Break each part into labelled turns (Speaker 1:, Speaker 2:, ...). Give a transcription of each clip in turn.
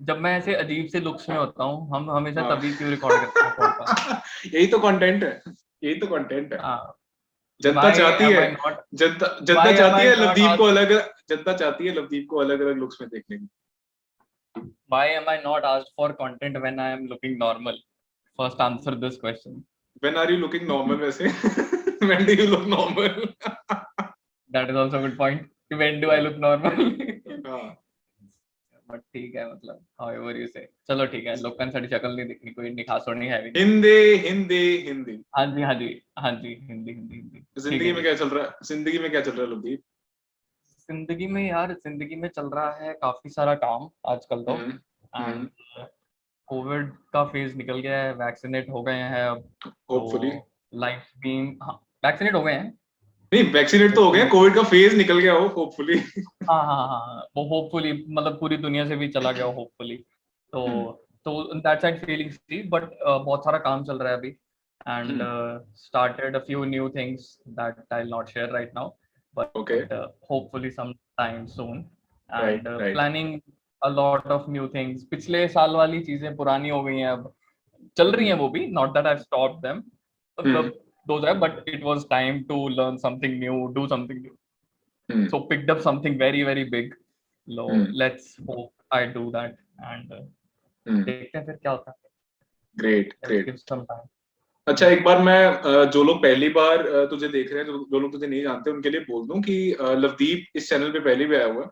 Speaker 1: जब मैं ऐसे अजीब से लुक्स में होता हूँ, हम हमेशा
Speaker 2: हाँ।
Speaker 1: तभी क्यों रिकॉर्ड करते हैं पॉडकास्ट?
Speaker 2: यही तो कंटेंट है, यही तो कंटेंट है।
Speaker 1: हाँ,
Speaker 2: जनता
Speaker 1: व्हाई
Speaker 2: चाहती
Speaker 1: एम
Speaker 2: है,
Speaker 1: आई नॉट
Speaker 2: जनता
Speaker 1: व्हाई एम
Speaker 2: चाहती
Speaker 1: आई
Speaker 2: है
Speaker 1: नॉट
Speaker 2: लवदीप को अलग, जनता चाहती है लवदीप को अलग अलग लुक्स में देखने की।
Speaker 1: Why am I not asked for content when I am looking normal? First answer this question.
Speaker 2: When are you looking normal वैसे? When do you look normal?
Speaker 1: That is also a good point. When do I look normal?
Speaker 2: हाँ।
Speaker 1: But ठीक है, मतलब however you say. चलो ठीक है, लोकन साड़ी शक्ल नहीं दिखनी, कोई नहीं, खास और नहीं है भी नहीं।
Speaker 2: हिंदी हिंदी हिंदी।
Speaker 1: हाँ जी, हाँ जी, हाँ जी, हिंदी हिंदी हिंदी। ठीक
Speaker 2: जिंदगी
Speaker 1: है
Speaker 2: में
Speaker 1: जी।
Speaker 2: क्या चल रहा है, जिंदगी में क्या चल रहा है लवदीप?
Speaker 1: जिंदगी में यार, जिंदगी में चल रहा है काफी सारा काम आजकल तो।
Speaker 2: हम्म।
Speaker 1: And
Speaker 2: hmm.
Speaker 1: कोविड का फेज निकल गया है, वैक्सीनेट हो गए हैं अब। तो
Speaker 2: होपफुली।
Speaker 1: लाइफ बीइंग, हाँ, वैक्सीनेट हो गए हैं
Speaker 2: नहीं, वैक्सीनेट तो हो गया,
Speaker 1: होपफुली।
Speaker 2: कोविड का फेज निकल गया हो होपफुली।
Speaker 1: हाँ हाँ हाँ हाँ, वो होपफुली मतलब पूरी दुनिया से भी चला गया होपफुली।
Speaker 2: हम्म।
Speaker 1: तो दैट साइड फीलिंग्स थी, बट बहुत सारा काम चल रहा है अभी। And
Speaker 2: hmm.
Speaker 1: Started a few new things that I will not share right now,
Speaker 2: okay.
Speaker 1: But hopefully some time soon.
Speaker 2: Right
Speaker 1: and
Speaker 2: right.
Speaker 1: Planning a lot of new things. पिछले साल वाली चीजें पुरानी हो गई हैं, अब चल रही
Speaker 2: हम्म।
Speaker 1: हैं वो भी, not that I stop them,
Speaker 2: hmm.
Speaker 1: मतलब those है, but it was time to learn something new, do something new.
Speaker 2: Hmm.
Speaker 1: So picked up something very very big.
Speaker 2: Hmm.
Speaker 1: Let's hope I do that, and
Speaker 2: हम्म।
Speaker 1: देखते हैं फिर क्या होता है।
Speaker 2: Great
Speaker 1: Let's
Speaker 2: great.
Speaker 1: give some time.
Speaker 2: अच्छा, एक बार मैं जो लोग पहली बार तुझे देख रहे हैं, जो लोग तुझे नहीं जानते, उनके लिए बोल दूं कि लवदीप इस चैनल पे पहले भी आया हुआ है,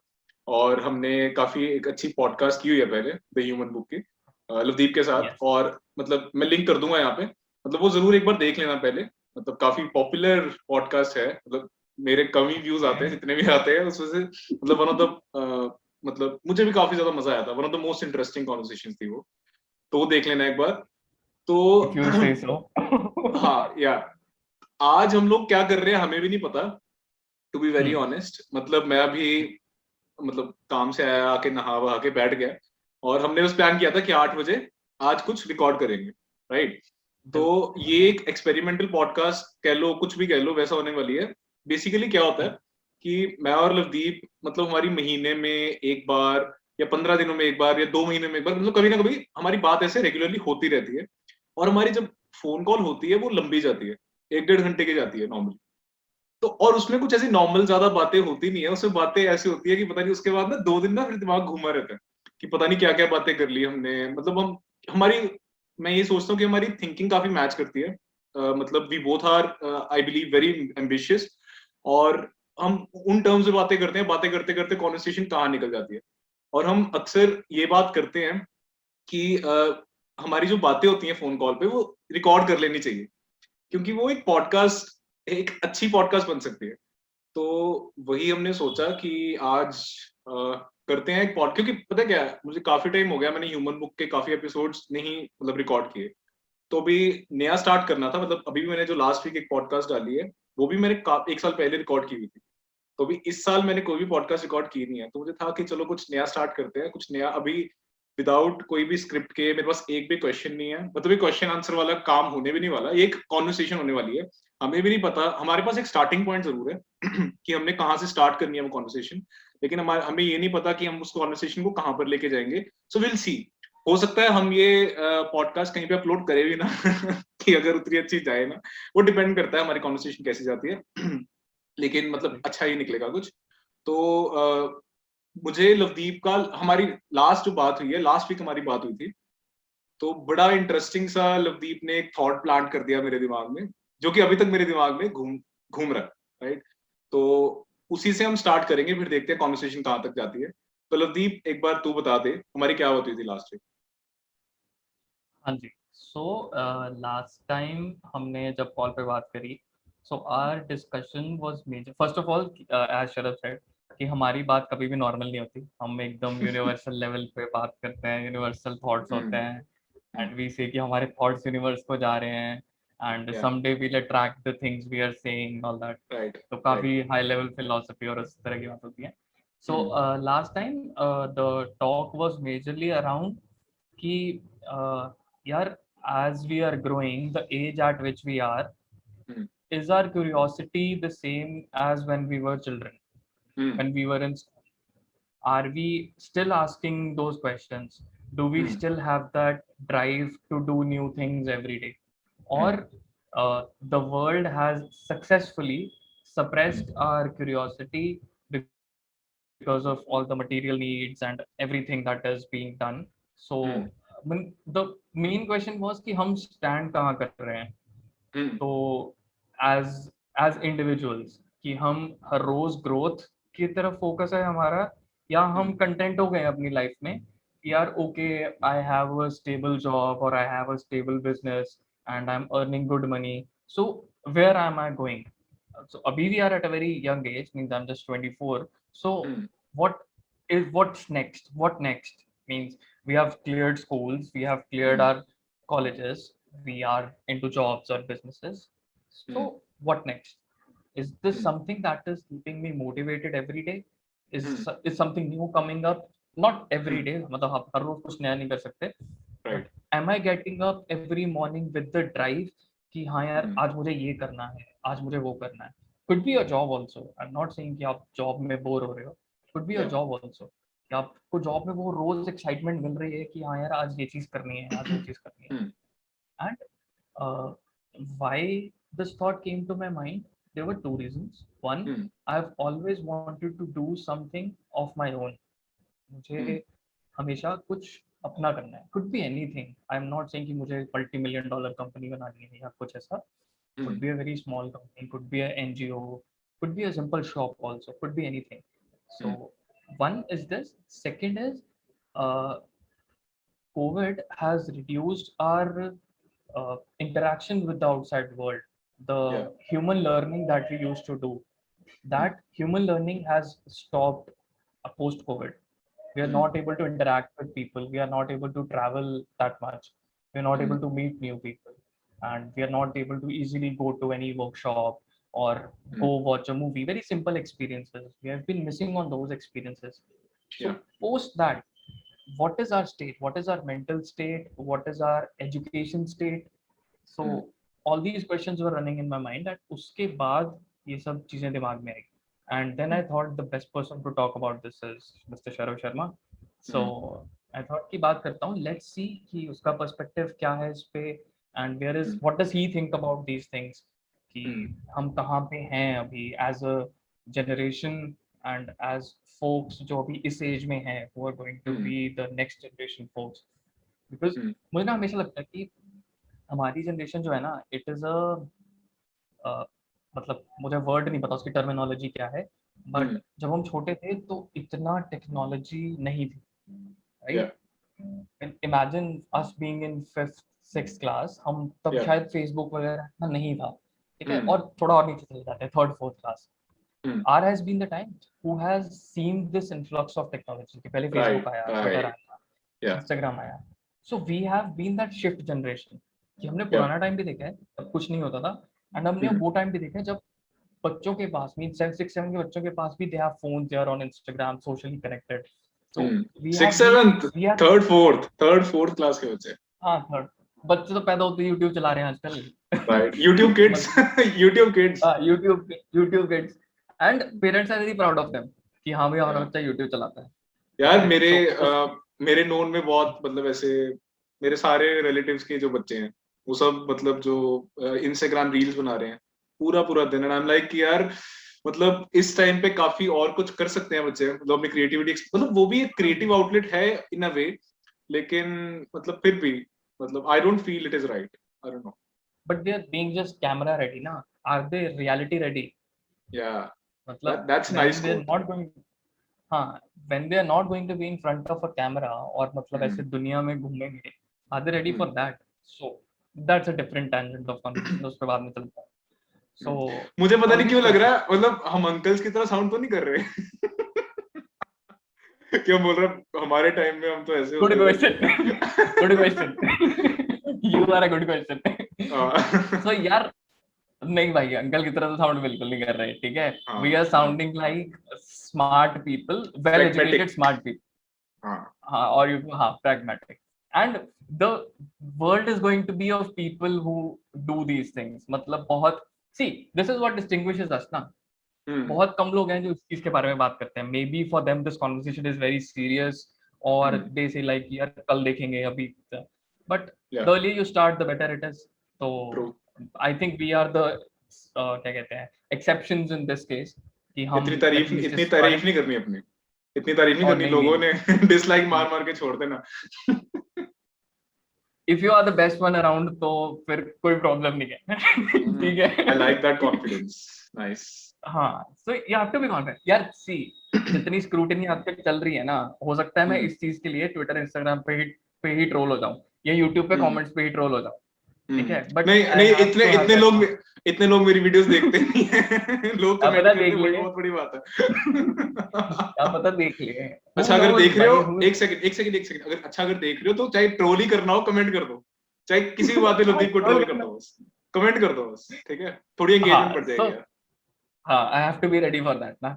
Speaker 2: और हमने काफी एक अच्छी पॉडकास्ट की हुई है पहले, द ह्यूमन बुक की, लवदीप के साथ।
Speaker 1: Yes.
Speaker 2: और मतलब मैं लिंक कर दूंगा यहाँ पे, मतलब वो जरूर एक बार देख लेना पहले। मतलब काफी पॉपुलर पॉडकास्ट है, मतलब मेरे कम ही व्यूज आते हैं,
Speaker 1: Okay.
Speaker 2: जितने भी आते हैं उसमें से मतलब वन ऑफ द, मतलब मुझे भी काफी ज्यादा मजा आया था, one of the most interesting conversation थी वो, तो वो देख लेना एक बार।
Speaker 1: If
Speaker 2: तो
Speaker 1: you say so.
Speaker 2: हाँ यार, आज हम लोग क्या कर रहे हैं हमें भी नहीं पता, to be very
Speaker 1: Hmm.
Speaker 2: Honest. मतलब मैं अभी, मतलब काम से आया, आके नहा वहा के बैठ गया, और हमने बस प्लान किया था कि 8 बजे आज कुछ रिकॉर्ड करेंगे, राइट? तो ये एक एक्सपेरिमेंटल पॉडकास्ट कह लो, कुछ भी कह लो, वैसा होने वाली है। बेसिकली क्या होता है कि मैं और लवदीप, मतलब हमारी महीने में एक बार, या 15 दिनों में एक बार, या 2 महीने में एक बार, मतलब कभी ना कभी हमारी बात ऐसे रेगुलरली होती रहती है। और हमारी जब फोन कॉल होती है वो लंबी जाती है, 1-1.5 घंटे की जाती है नॉर्मली। तो और उसमें कुछ ऐसी नॉर्मल ज्यादा बातें होती नहीं है, उसमें बातें ऐसी होती है कि पता नहीं, उसके बाद ना 2 दिन ना फिर दिमाग घूमा रहता है कि पता नहीं क्या क्या बातें कर ली हमने। मतलब हम, हमारी, मैं ये सोचता हूँ कि हमारी थिंकिंग काफी मैच करती है। मतलब we both are, I believe, very ambitious. और हम उन टर्म्स में बातें करते हैं, बातें करते करते कॉन्वर्सेशन कहाँ निकल जाती है। और हम अक्सर ये बात करते हैं कि हमारी जो बातें होती हैं फोन कॉल पे, वो रिकॉर्ड कर लेनी चाहिए, क्योंकि वो एक पॉडकास्ट, एक अच्छी पॉडकास्ट बन सकती है। तो वही हमने सोचा कि आज करते हैं एक पॉड, क्योंकि पता है क्या है, मुझे काफी टाइम हो गया, मैंने ह्यूमन बुक के काफी एपिसोड्स नहीं मतलब रिकॉर्ड किए। तो अभी नया स्टार्ट करना था, मतलब अभी भी मैंने जो लास्ट वीक एक पॉडकास्ट डाली है, वो भी मैंने 1 साल पहले रिकॉर्ड की हुई थी। तो अभी इस साल मैंने कोई भी पॉडकास्ट रिकॉर्ड की नहीं है, तो मुझे था कि चलो कुछ नया स्टार्ट करते हैं, कुछ नया। अभी विदाउट कोई भी स्क्रिप्ट के, मेरे पास एक भी क्वेश्चन नहीं है, मतलब ये क्वेश्चन आंसर वाला काम होने भी नहीं वाला, ये एक कॉन्वर्सेशन होने वाली है। हमें भी नहीं पता, हमारे पास एक स्टार्टिंग पॉइंट जरूर है कि हमने कहाँ से स्टार्ट करनी है वो कॉन्वर्सेशन, लेकिन हमें ये नहीं पता कि हम उस कॉन्वर्सेशन को कहाँ पर लेके जाएंगे। So will see. हो सकता है हम ये पॉडकास्ट कहीं पे अपलोड करें भी ना कि अगर उतनी अच्छी जाए ना, वो डिपेंड करता है हमारी कॉन्वर्सेशन कैसी जाती है। लेकिन मतलब अच्छा ही निकलेगा कुछ। तो मुझे लवदीप का, हमारी लास्ट जो बात हुई है, लास्ट वीक हमारी बात हुई थी, तो बड़ा इंटरेस्टिंग सा लवदीप ने एक थॉट प्लांट कर दिया मेरे दिमाग में, जो कि अभी तक मेरे दिमाग में घूम घूम रहा है, राइट? तो उसी से हम स्टार्ट करेंगे, फिर देखते हैं कॉन्वर्सेशन कहाँ तक जाती है। तो लवदीप, एक बार तू बता दे हमारी क्या बात हुई थी लास्ट वीक।
Speaker 1: हाँ जी। सो लास्ट टाइम हमने जब कॉल पे बात करी, so our discussion was major, first of all, as Sharad said, कि हमारी बात कभी भी नॉर्मल नहीं होती, हम एकदम यूनिवर्सल लेवल पे बात करते हैं, यूनिवर्सल थॉट्स होते
Speaker 2: हम्म।
Speaker 1: हैं। एंड वी से कि हमारे थॉट्स यूनिवर्स को जा रहे हैं, and
Speaker 2: yeah.
Speaker 1: Someday we'll attract the things we are saying, all that.
Speaker 2: Right
Speaker 1: तो
Speaker 2: राइट।
Speaker 1: काफी हाई लेवल फिलोसफी और उस तरह की बात होती है। So
Speaker 2: hmm.
Speaker 1: Last time the talk was majorly around कि यार, as we are growing, the age at which we are,
Speaker 2: hmm.
Speaker 1: is our curiosity the same as when we were children,
Speaker 2: hmm.
Speaker 1: when we were in school? Are we still asking those questions? Do we still have that drive to do new things every day? Or the world has successfully suppressed our curiosity because of all the material needs and everything that is being done. So the main question was कि हम stand कहाँ कर रहे हैं. तो as individuals कि हम हर रोज growth की तरफ फोकस है हमारा, या हम कंटेंट हो गए अपनी लाइफ में कि यार okay I have a stable job और I have a stable business and I am earning good money, so where am I going. So abhi we are at a very young age, means I'm just 24. So what what's next means we have cleared schools, we have cleared our colleges, we are into jobs or businesses. So what next? Is this something that is keeping me motivated every day? Is something new coming up? Not every day, मतलब आप हर रोज कुछ नया नहीं कर सकते, but am I getting up every morning with the drive कि हाँ यार आज मुझे ये करना है, आज मुझे वो करना है. Could be a job also. I'm not saying कि आप जॉब में बोर हो रहे हो. Could be a job also. कि आपको जॉब में वो रोज एक्साइटमेंट मिल रही है कि हाँ यार आज ये चीज करनी है, आज वो चीज करनी है. And why this thought came to my mind? There were two reasons. One, I've always wanted to do something of my own. मुझे हमेशा कुछ अपना करना है. Could be anything. I'm not saying कि मुझे $multi-million कंपनी बनानी है या कुछ ऐसा. Could be a very small company, could be a NGO, could be a simple shop also, could be anything. So one is this. Second is uh, COVID has reduced our interaction with the outside world. The human learning that we used to do, that human learning has stopped post COVID. We are not able to interact with people. We are not able to travel that much. We are not able to meet new people, and we are not able to easily go to any workshop or go watch a movie. Very simple experiences. We have been missing on those experiences. So post that, what is our state? What is our mental state? What is our education state? So all these questions were running in my mind. That उसके बाद ये सब चीजें दिमाग में आई. And then I thought the best person to talk about this is Mr. Sharav Sharma. So I thought कि बात करता हूँ. Let's see कि उसका perspective क्या है इस पे, and what does he think about these things, कि हम कहाँ पे हैं अभी as a generation and as folks जो अभी इस age में हैं, who are going to be the next generation folks. Because मुझे ना हमेशा लगता है कि हमारी जनरेशन जो है ना, इट इज अ मतलब मुझे वर्ड नहीं पता उसकी टर्मिनोलॉजी क्या है, बट जब हम छोटे थे तो इतना टेक्नोलॉजी नहीं थी, right. Imagine us being in 5th 6th class, हम तब शायद फेसबुक वगैरह नहीं था, ठीक है, और थोड़ा और नीचे चले जाते हैं 3rd 4th class. R has been the time who has seen this influx of technology. कि पहले फेसबुक आया, ट्विटर आया, इंस्टाग्राम आया. So we have been that shift generation कि हमने पुराना टाइम भी देखा है तब कुछ नहीं होता था, एंड हमने वो टाइम भी देखा है जब बच्चों के पास, मीन 6 7 के बच्चों के पास भी they have phones, they are on Instagram, socially connected. So we
Speaker 2: 6 7 3rd 4th class के बच्चे.
Speaker 1: हाँ, थर्ड बच्चे तो पैदा होते YouTube चला रहे हैं आजकल.
Speaker 2: Right. YouTube kids. YouTube kids.
Speaker 1: YouTube kids. And parents are very proud of them कि हाँ भाई हमारा बच्चा YouTube चलाता है.
Speaker 2: यार मेरे नोन में बहुत, मतलब ऐसे मेरे सारे रिलेटिव्स के जो बच्चे हैं वो सब मतलब जो इंस्टाग्राम रील्स बना रहे हैं पूरा दिन. एंड आई एम लाइक कि यार मतलब इस टाइम पे काफी और कुछ कर सकते हैं बच्चे, मतलब अपनी क्रिएटिविटी, मतलब वो भी एक क्रिएटिव आउटलेट है इन अ वे, लेकिन मतलब फिर भी मतलब I don't feel it is right. I don't no.
Speaker 1: But they are being just camera ready ना. Are they reality ready?
Speaker 2: Yeah.
Speaker 1: मतलब
Speaker 2: that's nice.
Speaker 1: They're not going. हाँ, when they are not going to be in front of a camera और मतलब ऐसे दुनिया में घूमेंगे, are they ready for that? So that's a different tangent of conversation. उस पे बाद में चलता है. So
Speaker 2: मुझे पता नहीं क्यों लग रहा है, मतलब हम अंकल्स की तरह साउंड तो नहीं कर रहे. क्यों बोल रहा हमारे टाइम में हम तो ऐसे.
Speaker 1: Good question. Good question. You are a good question. So यार नहीं भाई, अंकल की तरह तो साउंड बिल्कुल नहीं कर रहे, ठीक है. We are sounding like smart people, well educated smart people. हाँ, और यू हाँ pragmatic. And the world is going to be of people who do these things. मतलब बहुत, see, this is what distinguishes us ना. बहुत कम लोग हैं जो इस चीज के बारे में बात करते हैं. Maybe for them this conversation is very serious, or they say like यार कल देखेंगे अभी, but
Speaker 2: Yeah.
Speaker 1: the earlier you start the better it is. So
Speaker 2: True.
Speaker 1: I think we are the क्या कहते हैं exceptions in this case कि हम
Speaker 2: इतनी
Speaker 1: at least इस
Speaker 2: तारीफ
Speaker 1: बारे
Speaker 2: नहीं करनी अपनी, इतनी तारीफ नहीं
Speaker 1: और
Speaker 2: करनी,
Speaker 1: नहीं
Speaker 2: लोगों
Speaker 1: नहीं
Speaker 2: ने डिसलाइक मार मार के छोड़ देना.
Speaker 1: if you are the best one around तो फिर कोई प्रॉब्लम नहीं है. ठीक है.
Speaker 2: I like that confidence. Nice.
Speaker 1: हाँ, so you have to be confident. यार see, जितनी स्क्रूटिनी आपके चल रही है ना, हो सकता है मैं इस चीज के लिए ट्विटर इंस्टाग्राम पे ही ट्रोल हो जाऊं या यूट्यूब पे कमेंट्स पे ही ट्रोल हो जाऊं, ठीक है, बट
Speaker 2: नहीं नहीं, इतने लोग मेरी वीडियोस देखते नहीं हैं. लोग कमेंट करते हैं, बहुत बड़ी बात है.
Speaker 1: क्या पता देख लिए.
Speaker 2: अच्छा अगर देख रहे हो, एक सेकंड, अगर देख रहे हो तो चाहे ट्रोल ही करना हो कमेंट कर दो, चाहे किसी भी बात पे लतीफ को ट्रोल कर दो, बस कमेंट कर दो बस, ठीक है, थोड़ी एंगेजमेंट बढ़ जाएगी यार.
Speaker 1: हाँ, I have to be ready for that ना,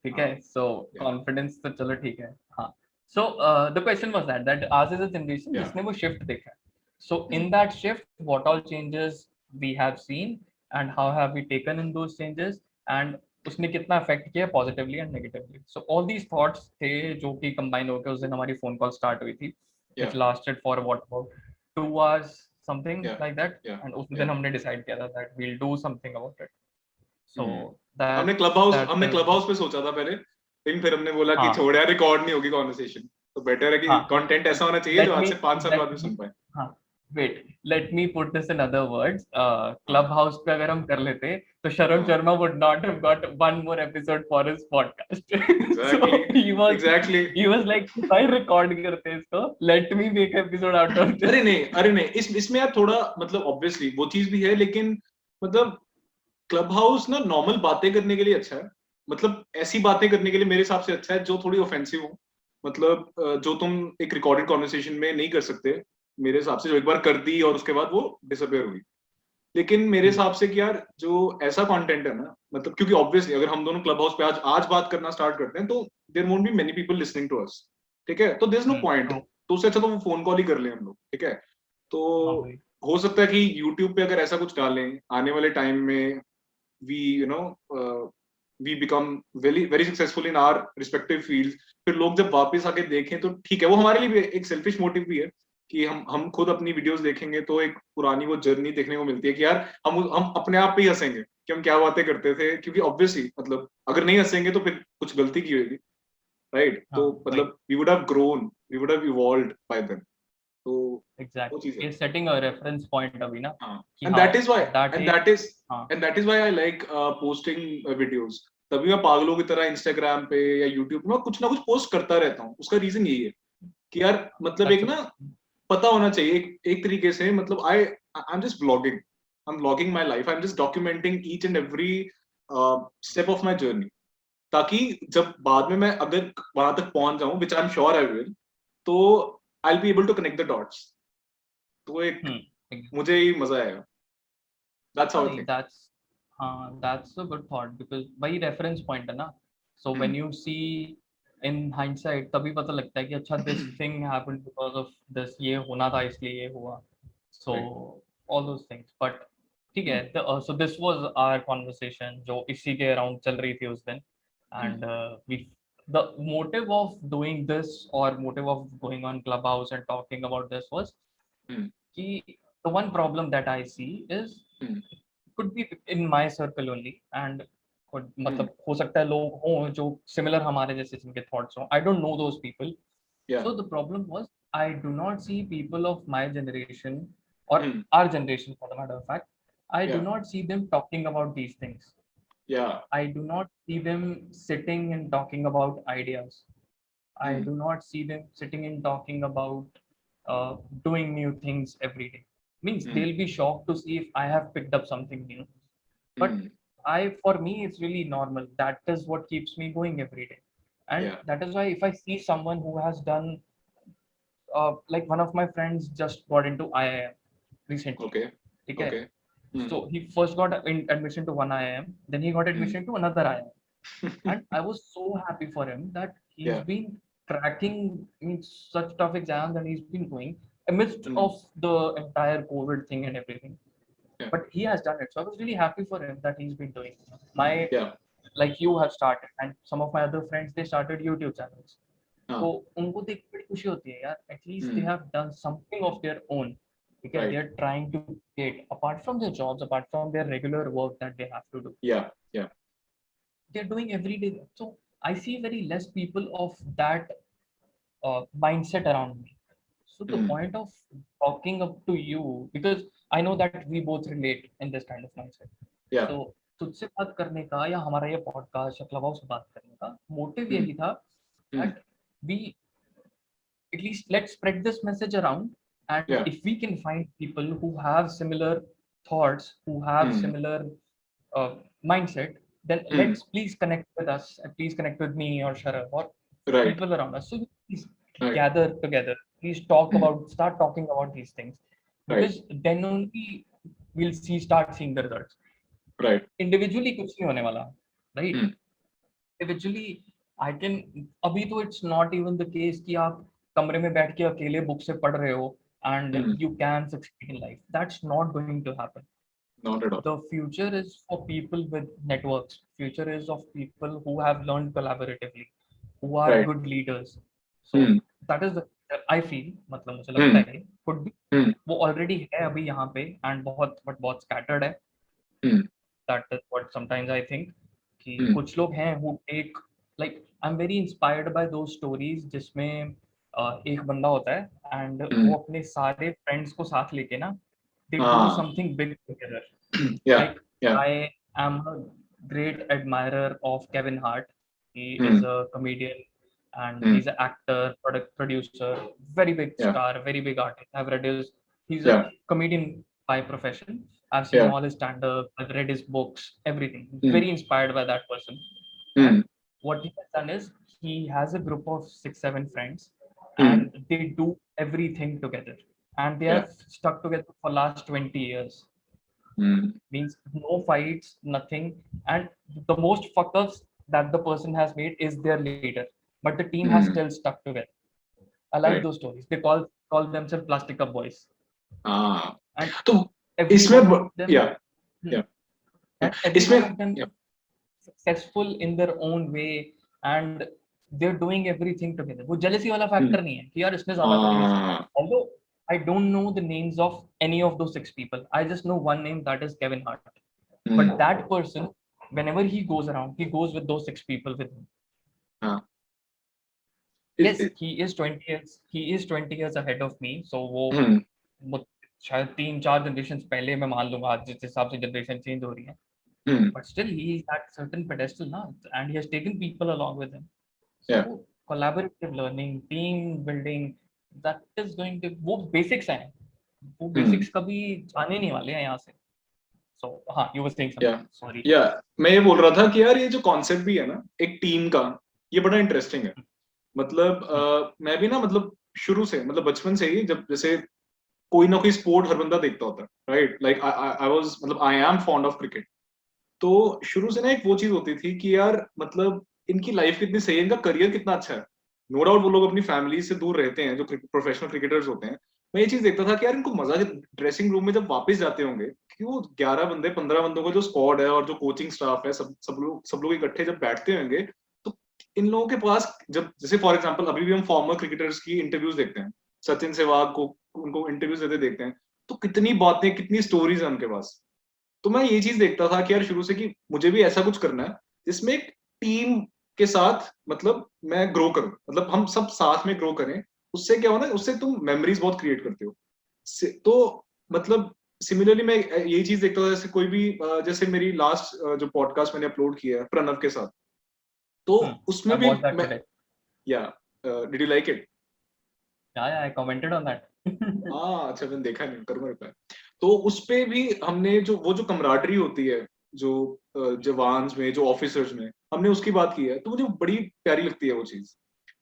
Speaker 1: ठीक है. सो कॉन्फिडेंस तो चलो ठीक है. हाँ, so the question was that आज इज अ जनरेशन जिसने वो शिफ्ट देखा है. So in that shift, what all changes we have seen and how have we taken in those changes and उसने कितना अफेक्ट किया positively and negatively. So all these thoughts थे जो कि कंबाइन होकर उस दिन हमारी फोन कॉल स्टार्ट हुई थी, which lasted for what about 2 hours something like that, and उस दिन हमने डिसाइड किया था that we'll do something about it. So
Speaker 2: हमने क्लब हाउस पे सोचा था पहले, लेकिन फिर हमने बोला कि छोड़ यार, रिकॉर्ड नहीं होगी कॉन्वर्सेशन, तो बेटर है कि कंटेंट ऐसा होना चाहिए जो आज से 5 साल बाद भी सुन पाए.
Speaker 1: हाँ, wait, let me put this in other words. Clubhouse पे अगर हम कर लेते तो Sharon Sharma would not have got one more episode for his podcast.
Speaker 2: Exactly.
Speaker 1: So he was like, भाई रिकॉर्ड करते इसको, let me make episode out of this.
Speaker 2: अरे नहीं, इसमें यार थोड़ा मतलब ऑब्वियसली वो चीज भी है, लेकिन मतलब क्लब हाउस ना नॉर्मल बातें करने के लिए अच्छा है, मतलब ऐसी बातें करने के लिए मेरे हिसाब से अच्छा है जो थोड़ी ऑफेंसिव हो, मतलब जो तुम एक रिकॉर्डेड कॉन्वर्सेशन में नहीं कर सकते मेरे हिसाब से, जो एक बार कर दी और उसके बाद वो डिसअपियर हुई. लेकिन मेरे हिसाब से कि यार जो ऐसा कंटेंट है ना, मतलब क्योंकि ऑब्वियसली अगर हम दोनों क्लब हाउस पे आज बात करना स्टार्ट करते हैं तो there won't be many people listening to us, ठीक है, तो देयर इज नो पॉइंट, तो उससे अच्छा तो वो फोन कॉल ही कर लें हम लोग, ठीक है. तो हो सकता है कि यूट्यूब पे अगर ऐसा कुछ डालें आने वाले टाइम में, we you know we become very successful in our respective fields, फिर लोग जब वापस आके देखें तो ठीक है, वो हमारे लिए भी एक सेल्फिश मोटिव भी है कि हम खुद अपनी वीडियोस देखेंगे तो एक पुरानी वो जर्नी देखने को मिलती है कि यार हम अपने आप पे ही हंसेंगे कि हम क्या बातें करते थे, क्योंकि ऑब्वियसली मतलब अगर नहीं हंसेंगे तो फिर कुछ गलती की होगी, राइट. तो मतलब we would have grown, we would have evolved by then. तो
Speaker 1: exactly, ये setting a reference point अभी ना,
Speaker 2: and that is why I like posting videos. तभी मैं पागलों की तरह इंस्टाग्राम पे या यूट्यूब पे कुछ ना कुछ पोस्ट करता रहता हूँ. उसका रीजन यही है कि यार मतलब एक ना पता होना चाहिए एक तरीके से, मतलब I am just vlogging my life, I am just documenting each and every step of my journey, ताकि जब बाद में मैं अगर वहां तक पहुंच जाऊं, which I am sure I will, तो I will be able to connect the dots. तो एक मुझे ही मजा आएगा. That's how I think.
Speaker 1: That's a good thought because वही reference point है ना. So when you see in hindsight तभी पता लगता है कि अच्छा this thing happened because of this, ये होना था इसलिए ये हुआ. So all those things. But ठीक है, so this was our conversation जो इसी के around चल रही थी उस दिन, and the motive of doing this or motive of going on Clubhouse and talking about this was कि the one problem that I see is could be in my circle only and मतलब हो सकता है लोग हों जो similar हमारे जैसे जिनके thoughts हों. I don't know those people. So the problem was I do not see people of my generation or our generation for the matter of fact, I do not see them talking about these things. I do not see them sitting and talking about ideas. I do not see them sitting and talking about doing new things every day. Means they'll be shocked to see if I have picked up something new. But for me, it's really normal. That is what keeps me going every day. And that is why if I see someone who has done, like one of my friends just got into IIM recently. Okay. So he first got admission to one IIM, then he got admission to another IIM. And I was so happy for him that he's been cracking such tough exams and he's been going amidst of the entire COVID thing and everything. But he has done it. So I was really happy for him that he's been doing it. Like you have started, and some of my other friends, they started YouTube channels.
Speaker 2: हाँ,
Speaker 1: तो उनको देख के बड़ी खुशी होती है यार, at least they
Speaker 2: hmm,
Speaker 1: have done something of their own, ठीक है, they
Speaker 2: right,
Speaker 1: are trying to create apart from their jobs, apart from their regular work that they have to do,
Speaker 2: yeah
Speaker 1: they are doing every day. So I see very less people of that mindset around me. So the
Speaker 2: hmm,
Speaker 1: point of talking up to you, because I know that we both relate in this kind of mindset.
Speaker 2: या
Speaker 1: So तुझसे बात करने का या हमारा ये podcast या club house बात करने का मोटिव
Speaker 2: हम्म,
Speaker 1: यही था
Speaker 2: हम्म,
Speaker 1: that we at least let's spread this message around, and
Speaker 2: या
Speaker 1: if we can find people who have similar thoughts, who have
Speaker 2: hmm,
Speaker 1: similar uh, mindset, then
Speaker 2: hmm,
Speaker 1: let's please connect with us, and please connect with me or Sharaf or
Speaker 2: right,
Speaker 1: people around us. So please
Speaker 2: right,
Speaker 1: gather together, please talk
Speaker 2: hmm,
Speaker 1: about, start talking about these things,
Speaker 2: right,
Speaker 1: because then only we'll start seeing the results.
Speaker 2: Right,
Speaker 1: Individually कुछ नहीं होने वाला, right?
Speaker 2: Hmm,
Speaker 1: Individually I can, अभी तो it's not even the case कि आप कमरे में बैठ के अकेले बुक से पढ़ रहे हो and
Speaker 2: hmm,
Speaker 1: you can succeed in life. That's not going to happen.
Speaker 2: Not at all,
Speaker 1: The future is for people with networks. Future is of people who have learned collaboratively, who are
Speaker 2: right,
Speaker 1: good leaders. So
Speaker 2: hmm,
Speaker 1: that is the future I feel, मतलब मुझे लगता
Speaker 2: हम्म,
Speaker 1: है could be,
Speaker 2: हम्म,
Speaker 1: वो already है अभी यहाँ पे and बहुत scattered है.
Speaker 2: हम्म,
Speaker 1: That is what sometimes I think कि
Speaker 2: हम्म,
Speaker 1: कुछ लोग हैं who take, like I'm very inspired by those stories जिसमें एक बंदा होता है and
Speaker 2: हम्म,
Speaker 1: वो अपने सारे friends को साथ लेके ना they do
Speaker 2: हाँ,
Speaker 1: something big together.
Speaker 2: या
Speaker 1: Like
Speaker 2: या
Speaker 1: I am a great admirer of Kevin Hart. He is
Speaker 2: hmm,
Speaker 1: a comedian and
Speaker 2: hmm,
Speaker 1: he's an actor, product producer, very big
Speaker 2: या
Speaker 1: star, very big artist. I've read his, he's a
Speaker 2: या
Speaker 1: comedian by profession. I've seen
Speaker 2: या
Speaker 1: all his stand-up, I've read his books, everything.
Speaker 2: Hmm,
Speaker 1: Very inspired by that person. And
Speaker 2: hmm,
Speaker 1: what he has done is he has a group of 6, 7 friends
Speaker 2: hmm,
Speaker 1: and they do everything together. And they
Speaker 2: या
Speaker 1: have stuck together for last 20 years.
Speaker 2: Hmm,
Speaker 1: Means no fights, nothing. And the most fuck ups that the person has made is their leader. But the team has
Speaker 2: hmm,
Speaker 1: still stuck together. I like
Speaker 2: right,
Speaker 1: those stories. They call themselves Plastic Up Boys.
Speaker 2: हाँ,
Speaker 1: And
Speaker 2: तो
Speaker 1: every
Speaker 2: इसमें
Speaker 1: one of them, hmm,
Speaker 2: या
Speaker 1: and every
Speaker 2: इसमें
Speaker 1: one of them
Speaker 2: या
Speaker 1: successful in their own way, and they're doing everything together. वो jealousy वाला
Speaker 2: हम्म,
Speaker 1: factor नहीं है कि यार इसने ज्यादा कर लिया इससे.
Speaker 2: हाँ,
Speaker 1: Although I don't know the names of any of those 6 people. I just know one name, that is Kevin Hart. But
Speaker 2: hmm,
Speaker 1: that person, whenever he goes around, he goes with those 6 people with him.
Speaker 2: हाँ,
Speaker 1: Yes, he is 20 years ahead of me. So
Speaker 2: हम्म,
Speaker 1: वो शायद 3, 4 generations पहले मैं मान लूंगा आज जिस हिसाब से जनरेशन चेंज हो रही है.
Speaker 2: हम्म,
Speaker 1: But still he is at certain pedestal now, and he has taken people along with him.
Speaker 2: या
Speaker 1: So collaborative learning, team building, that is going to, वो basics हैं. वो
Speaker 2: हम्म,
Speaker 1: basics कभी जाने नहीं वाले हैं यहाँ से. So हाँ, you were saying
Speaker 2: या
Speaker 1: something. Sorry.
Speaker 2: या मैं ये बोल रहा था कि यार ये जो कॉन्सेप्ट भी है ना एक टीम का, ये बड़ा इंटरेस्टिंग है. मतलब
Speaker 1: Hmm.
Speaker 2: मैं भी ना मतलब शुरू से मतलब बचपन से ही जब जैसे कोई ना कोई स्पोर्ट हर बंदा देखता होता है, राइट, लाइक आई वाज मतलब I am fond of cricket. तो शुरू से ना एक वो चीज होती थी कि यार मतलब इनकी लाइफ कितनी सही है, इनका करियर कितना अच्छा है. नो डाउट वो लोग अपनी फैमिली से दूर रहते हैं जो प्रोफेशनल क्रिकेटर्स होते हैं. मैं ये चीज देखता था कि यार इनको मजा ड्रेसिंग रूम में जब वापस जाते होंगे कि वो 11 बंदे 15 बंदों का जो स्क्वाड है और जो कोचिंग स्टाफ है सब लोग इकट्ठे जब बैठते होंगे, तो इन लोगों के पास जब जैसे फॉर एग्जाम्पल अभी भी हम फॉर्मर क्रिकेटर्स की इंटरव्यूज देखते हैं, सचिन सहवाग को उनको इंटरव्यूज देते देखते हैं, तो कितनी बातें कितनी स्टोरीज है उनके पास. तो मैं ये चीज देखता था कि यार शुरू से कि मुझे भी ऐसा कुछ करना है जिसमें एक टीम के साथ मतलब मैं ग्रो करूं, मतलब हम सब साथ में ग्रो करें. उससे क्या हो ना, उससे तुम मेमोरीज बहुत क्रिएट करते हो. तो मतलब सिमिलरली मैं यही चीज देखता था जैसे कोई भी जैसे मेरी लास्ट जो पॉडकास्ट मैंने अपलोड किया है प्रणव के साथ, तो
Speaker 1: I
Speaker 2: उसमें भी
Speaker 1: watched that
Speaker 2: मैं
Speaker 1: today.
Speaker 2: या did you like it?
Speaker 1: Yeah, I commented on that.
Speaker 2: हाँ अच्छा, मैंने देखा नहीं, करूंगा रिप्लाई. तो उस पे भी हमने जो वो जो कमराडरी होती है जो जवान्स में जो ऑफिसर्स में हमने उसकी बात की है, तो मुझे बड़ी प्यारी लगती है वो चीज.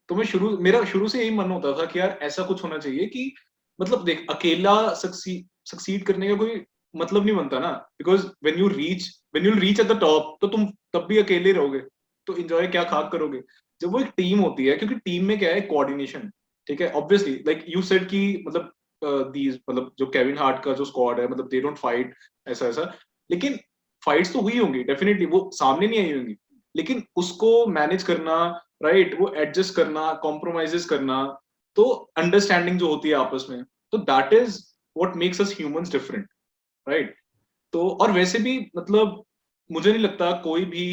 Speaker 2: तो मेरा शुरू से यही मन होता था कि यार ऐसा कुछ होना चाहिए कि मतलब देख अकेला सक्सीड करने का कोई मतलब नहीं बनता ना, because when you reach at the top तो तुम तब भी अकेले रहोगे, तो एंजॉय क्या खाक करोगे. जब वो एक टीम होती है, क्योंकि टीम में क्या है कोऑर्डिनेशन, ठीक है, ऑब्वियसली लाइक यू सेड कि मतलब दीज मतलब जो केविन हार्ट का जो स्क्वाड है मतलब दे डोंट फाइट ऐसा ऐसा, लेकिन फाइट्स तो हुई होंगी डेफिनेटली, वो सामने नहीं आई होंगी, लेकिन उसको मैनेज करना राइट, वो एडजस्ट करना, कॉम्प्रोमाइजेस करना, तो अंडरस्टैंडिंग जो होती है आपस में, तो that is what makes us humans different, right. तो और वैसे भी मतलब मुझे नहीं लगता कोई भी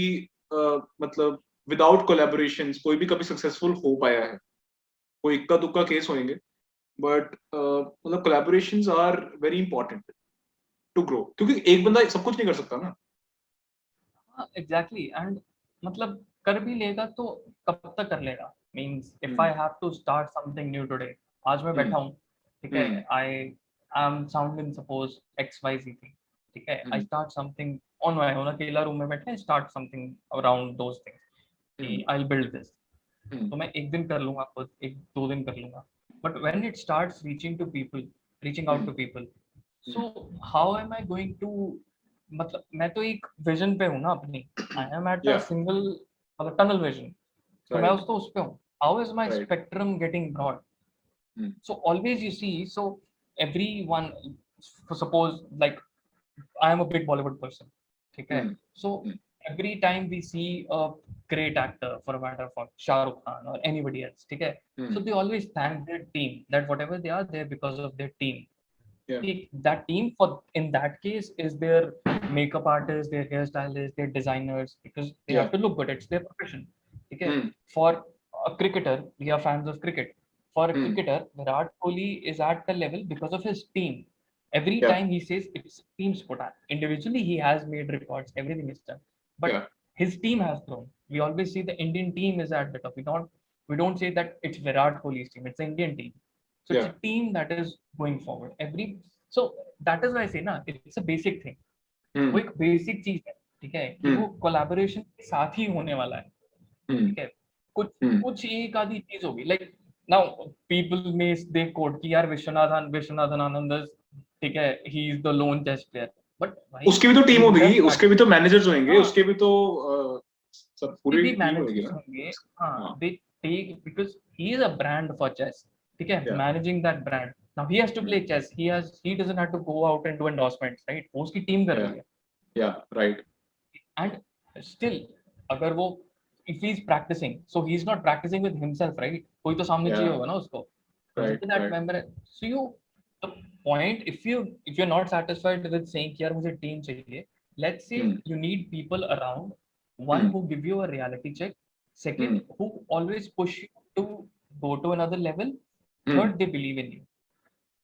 Speaker 2: मतलब विदाउट कोलैबोरेशन कोई भी कभी सक्सेसफुल हो पाया है, कोई इक्का दुक्का केस होंगे, बट मतलब collaborations are very important to grow, क्योंकि एक बंदा सब कुछ नहीं कर सकता ना।
Speaker 1: एग्जैक्टली एंड मतलब कर भी लेगा तो कब तक कर लेगा, means if I have to start something new today, आज मैं बैठा हूँ, ठीक है, I am sounding suppose X Y Z थी, ठीक है, I start something on my own, अकेला रूम में बैठा है, start something around those things कि आई विल बिल्ड दिस, तो मैं एक दिन कर लूंगा खुद, एक दो दिन कर लूंगा, but when it starts reaching to people, reaching out to people, so how am I going to, मतलब मैं तो एक विजन पे हूँ ना अपनी, आई एम एट अ
Speaker 2: या
Speaker 1: सिंगल मतलब टनल विजन, तो मैं
Speaker 2: राइट
Speaker 1: उसको उस पे हूँ, how is my
Speaker 2: right
Speaker 1: spectrum getting broad, so always you see, so everyone, suppose like I am a big Bollywood person, okay, so every time we see a great actor, for a matter of fact Shah Rukh Khan or anybody else, okay, so they always thank their team, that whatever they are there because of their team.
Speaker 2: या
Speaker 1: That team for in that case is their makeup artists, their hairstylists, their designers, because they
Speaker 2: या
Speaker 1: have to look good, it's their profession, okay. For a cricketer, we are fans of cricket, for a cricketer Virat Kohli is at the level because of his team. Every
Speaker 2: या
Speaker 1: time he says it's team sport, individually he has made records, everything is done, but
Speaker 2: या
Speaker 1: his team has grown. We always see the Indian team is at the top, we don't say that it's Virat Kohli's team, it's the Indian team, so it's
Speaker 2: या
Speaker 1: a team that is going forward. So that is why I say ना, it's a basic thing. वो एक basic चीज है, ठीक है, कि वो collaboration के साथ ही होने वाला है, ठीक है, कुछ कुछ एक आधी चीज होगी, like now people may they quote कि यार विश्वनाथन आनंद, ठीक है, he is the lone chess player, but भाई
Speaker 2: उसकी भी तो टीम
Speaker 1: he's
Speaker 2: होगी,
Speaker 1: just
Speaker 2: उसके
Speaker 1: that.
Speaker 2: भी तो मैनेजर्स होंगे,
Speaker 1: हाँ,
Speaker 2: उसके भी तो सब
Speaker 1: उसके
Speaker 2: पूरी
Speaker 1: भी
Speaker 2: टीम होगी
Speaker 1: मैनेजर्स
Speaker 2: ना।
Speaker 1: होंगे, हाँ,
Speaker 2: हाँ
Speaker 1: they take because he is a brand for chess, ठीक है,
Speaker 2: या
Speaker 1: managing that brand. Now he has to play chess, he doesn't have to go out and do endorsements, right, वो उसकी टीम कर
Speaker 2: या
Speaker 1: रही है,
Speaker 2: या राइट
Speaker 1: and still अगर वो if he's practicing, so he's not practicing with himself, right, कोई तो सामने
Speaker 2: या
Speaker 1: चाहिए होगा ना उसको, तभी
Speaker 2: right
Speaker 1: that
Speaker 2: right
Speaker 1: member, so you, the point, if you're not satisfied with saying कि यार मुझे टीम चाहिए, let's say you need people around, one who give you a reality check, second who always push you to go to another level, third they believe in you.